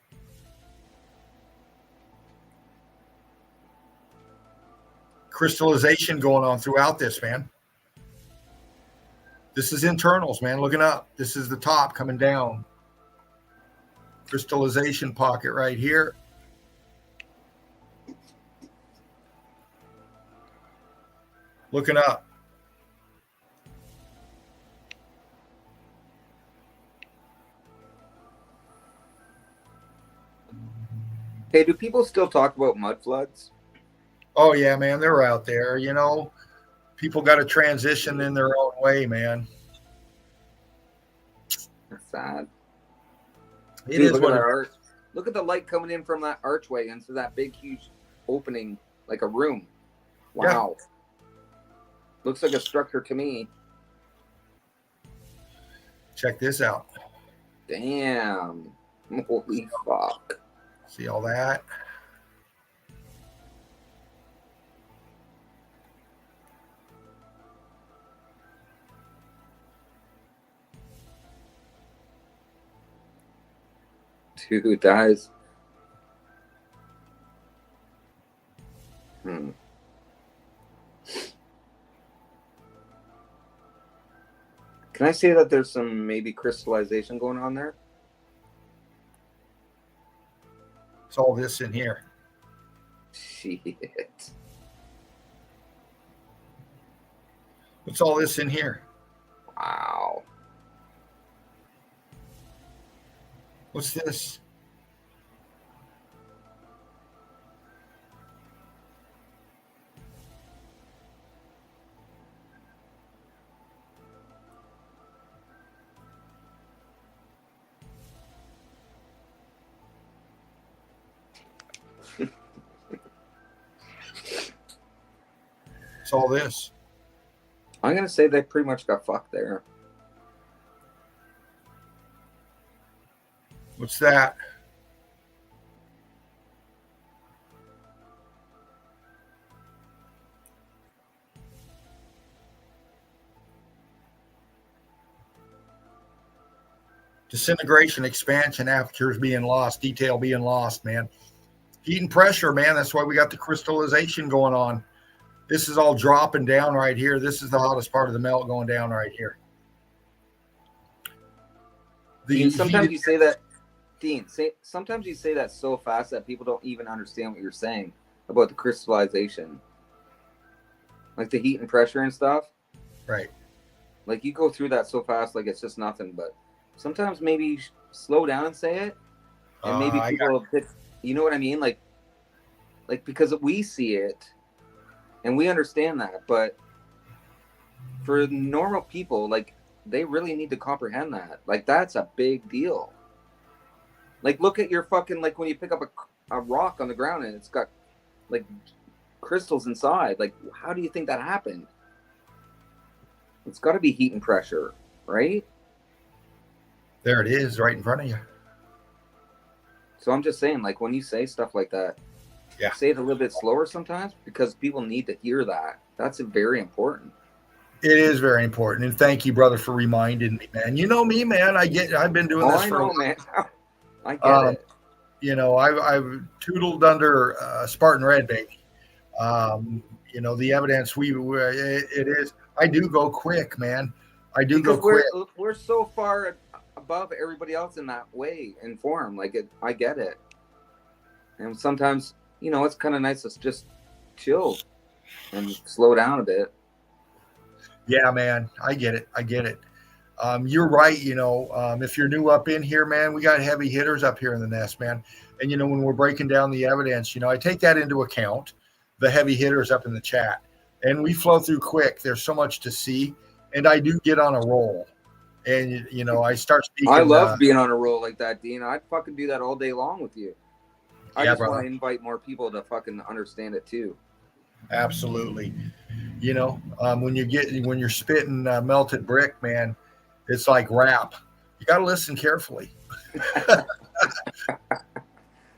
Crystallization going on throughout this, man. This is internals, man. Looking up. This is the top coming down. Crystallization pocket right here. Looking up. Hey, do people still talk about mud floods? Oh, yeah, man. They're out there. You know, people got to transition in their own way, man. That's sad. It Dude, is look what at it that arch. Look at the light coming in from that archway into that big, huge opening, like a room. Wow. Yeah. Looks like a structure to me. Check this out. Damn. Holy fuck. See all that? Dude, that is... Can I say that there's some maybe crystallization going on there? It's all this in here. Shit. What's all this in here? Wow. What's this? It's all this. I'm going to say they pretty much got fucked there. What's that? Disintegration, expansion, apertures being lost, detail being lost, man. Heat and pressure, man. That's why we got the crystallization going on. This is all dropping down right here. This is the hottest part of the melt going down right here. Sometimes you say that, Dean, sometimes you say that so fast that people don't even understand what you're saying about the crystallization. Like the heat and pressure and stuff. Right. Like you go through that so fast like it's just nothing, but sometimes maybe slow down and say it. And maybe people, you know what I mean? Like because we see it and we understand that, but for normal people, like they really need to comprehend that. Like that's a big deal. Like look at your fucking, like when you pick up a rock on the ground and it's got like crystals inside. Like how do you think that happened? It's got to be heat and pressure, right? There it is, right in front of you. So I'm just saying, like when you say stuff like that, yeah, say it a little bit slower sometimes because people need to hear that. That's very important. It is very important, and thank you, brother, for reminding me, man. You know me, man. I've been doing this for a while. Man. I get it. You know, I've tootled under Spartan Red, baby. You know, the evidence it is. I do go quick, man. I do go quick. We're so far above everybody else in that way in form. Like I get it. And sometimes, you know, it's kind of nice to just chill and slow down a bit. Yeah, man. I get it. You're right. You know, if you're new up in here, man, we got heavy hitters up here in the nest, man. And, you know, when we're breaking down the evidence, you know, I take that into account the heavy hitters up in the chat. And we flow through quick. There's so much to see. And I do get on a roll. And, you know, I start speaking. I love being on a roll like that, Dean. I'd fucking do that all day long with you. I Yeah, just brother. want to invite more people to fucking understand it too. Absolutely. You know, when you're spitting melted brick, man, it's like rap. You got to listen carefully.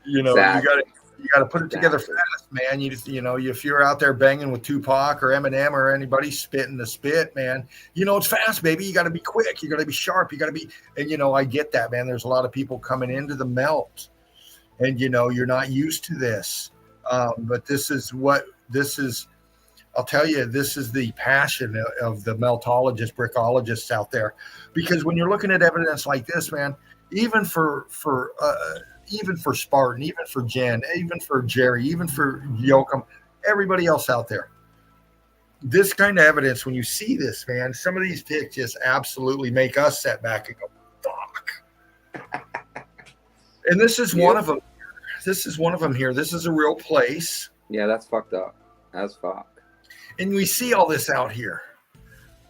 You know, Exactly. you got to put it together fast, man. You know, if you're out there banging with Tupac or Eminem or anybody spitting the spit, man, you know, it's fast, baby. You got to be quick. You got to be sharp. You got to be, and you know, I get that, man. There's a lot of people coming into the melt, and you know, you're not used to this. But this is. I'll tell you, this is the passion of the meltologists, brickologists out there, because when you're looking at evidence like this, man, even for Spartan, even for Jen, even for Jerry, even for Yoakum, everybody else out there, this kind of evidence, when you see this, man, some of these pics just absolutely make us sit back and go, fuck. And this is one of them. This is one of them here. This is a real place. Yeah, that's fucked up. That's fuck. And we see all this out here.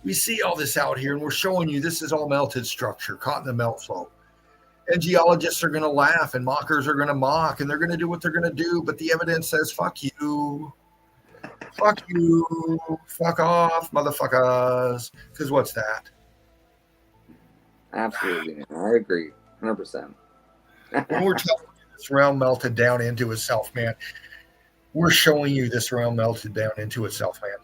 We see all this out here, and we're showing you this is all melted structure, caught in the melt flow. And geologists are going to laugh, and mockers are going to mock, and they're going to do what they're going to do. But the evidence says, fuck you. Fuck you. Fuck off, motherfuckers. Because what's that? Absolutely, man. I agree. 100%. When we're telling you this realm melted down into itself, man, we're showing you this realm melted down into itself, man.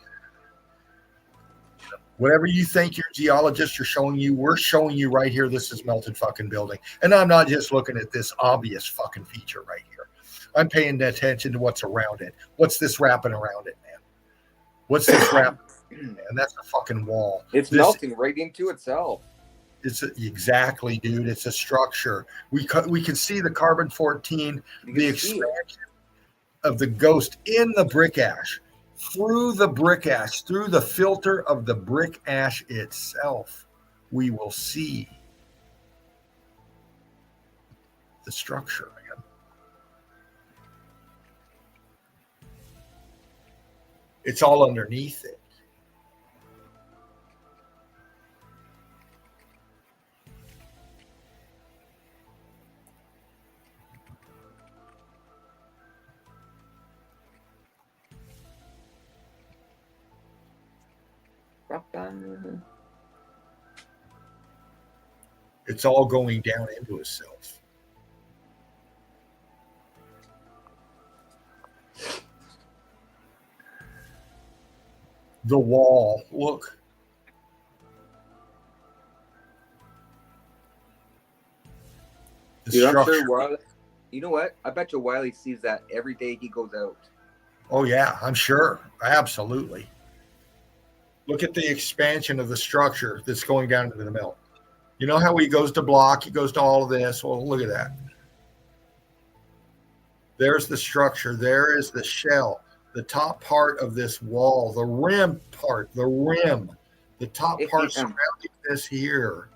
Whatever you think your geologists are showing you, we're showing you right here. This is melted fucking building. And I'm not just looking at this obvious fucking feature right here. I'm paying attention to what's around it. What's this wrapping around it, man? What's this wrapping? And that's a fucking wall. It's melting right into itself. Exactly, dude. It's a structure. We can see the carbon-14, the expansion of the ghost in the brick ash, through the brick ash, through the filter of the brick ash itself. We will see the structure, man. It's all underneath it. It's all going down into itself. The wall, look. Dude, I'm sure Wiley, you know what? I bet you Wiley sees that every day he goes out. Oh, yeah, I'm sure. Absolutely. Look at the expansion of the structure that's going down into the melt. You know how he goes to block, he goes to all of this. Well, look at that. There's the structure. There is the shell, the top part of this wall, the rim part, the top part surrounding this here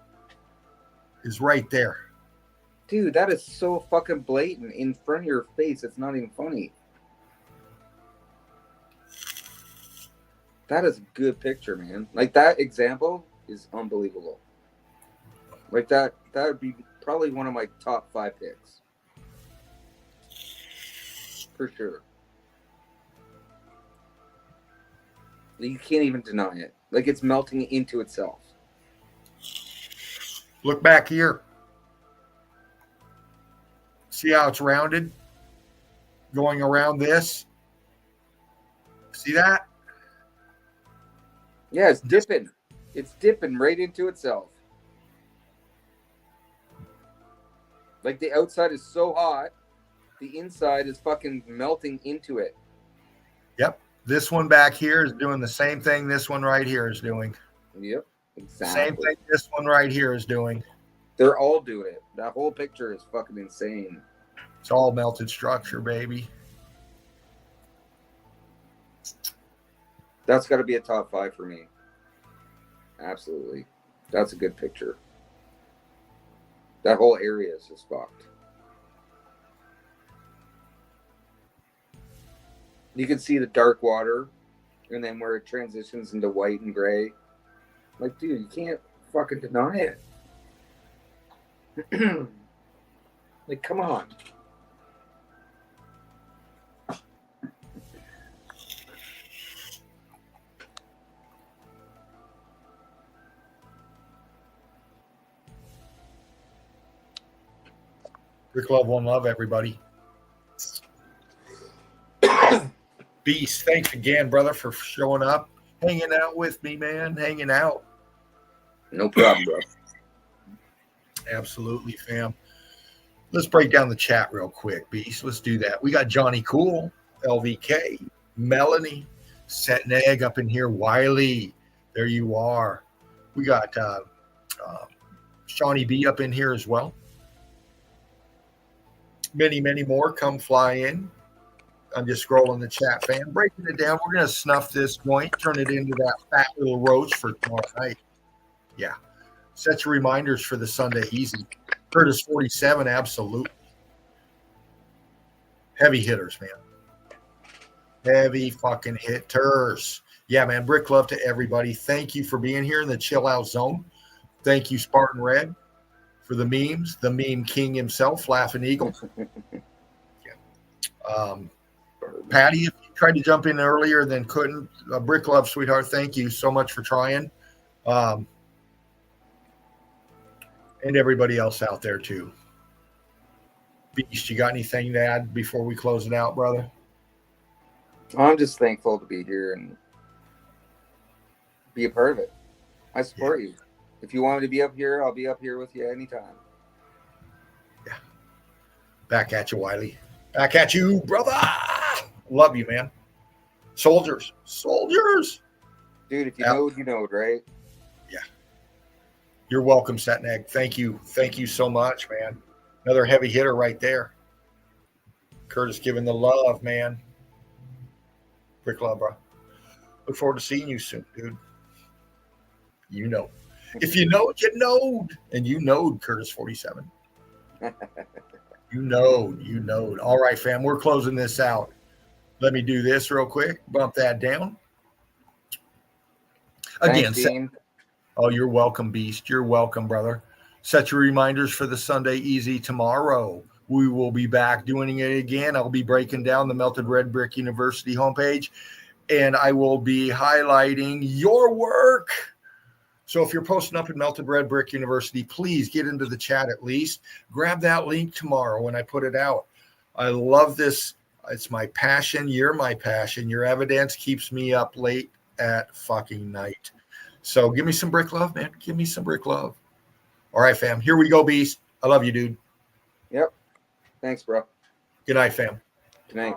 is right there. Dude, that is so fucking blatant in front of your face. It's not even funny. That is a good picture, man. Like, that example is unbelievable. Like, that would be probably one of my top 5 picks. For sure. You can't even deny it. Like, it's melting into itself. Look back here. See how it's rounded? Going around this. See that? Yeah, it's dipping. It's dipping right into itself. Like, the outside is so hot, the inside is fucking melting into it. Yep. This one back here is doing the same thing this one right here is doing. Yep, exactly. Same thing this one right here is doing. They're all doing it. That whole picture is fucking insane. It's all melted structure, baby. That's got to be a top 5 for me. Absolutely. That's a good picture. That whole area is just fucked. You can see the dark water, and then where it transitions into white and gray. Like, dude, you can't fucking deny it. Like, come on. Rick Love, one love, everybody. Beast, thanks again, brother, for showing up, hanging out with me, man, hanging out. No problem, bro. Absolutely, fam. Let's break down the chat real quick, Beast. Let's do that. We got Johnny Cool, LVK, Melanie, Set an Egg up in here, Wiley. There you are. We got Shawnee B up in here as well. Many, many more come fly in. I'm just scrolling the chat, fam. Breaking it down. We're going to snuff this joint, turn it into that fat little roast for tomorrow night. Yeah. Set your reminders for the Sunday easy. Curtis 47, absolutely. Heavy hitters, man. Heavy fucking hitters. Yeah, man. Brick love to everybody. Thank you for being here in the chill out zone. Thank you, Spartan Red, for the memes. The meme king himself, Laughing Eagle. Yeah. Patty, if you tried to jump in earlier then couldn't, Brick love, sweetheart. Thank you so much for trying. And everybody else out there too. Beast, you got anything to add before we close it out, brother? I'm just thankful to be here and be a part of it. I support you. If you want me to be up here, I'll be up here with you anytime. Yeah. Back at you, Wiley. Back at you, brother. Love you, man. Soldiers. Dude, if you know, you know, right? Yeah. You're welcome, Setneg. Thank you. Thank you so much, man. Another heavy hitter right there. Curtis giving the love, man. Brick love, bro. Look forward to seeing you soon, dude. You know. If you know, you know. And you know, Curtis 47. You know. All right, fam. We're closing this out. Let me do this real quick. Bump that down. Again, Thanks, oh, you're welcome, Beast. You're welcome, brother. Set your reminders for the Sunday Easy tomorrow. We will be back doing it again. I'll be breaking down the Melted Red Brick University homepage, and I will be highlighting your work. So if you're posting up in Melted Red Brick University, please get into the chat at least. Grab that link tomorrow when I put it out. I love this. It's my passion. You're my passion. Your evidence keeps me up late at fucking night. So give me some brick love, man. Give me some brick love. All right, fam. Here we go, Beast. I love you, dude. Yep. Thanks, bro. Good night, fam. Good night.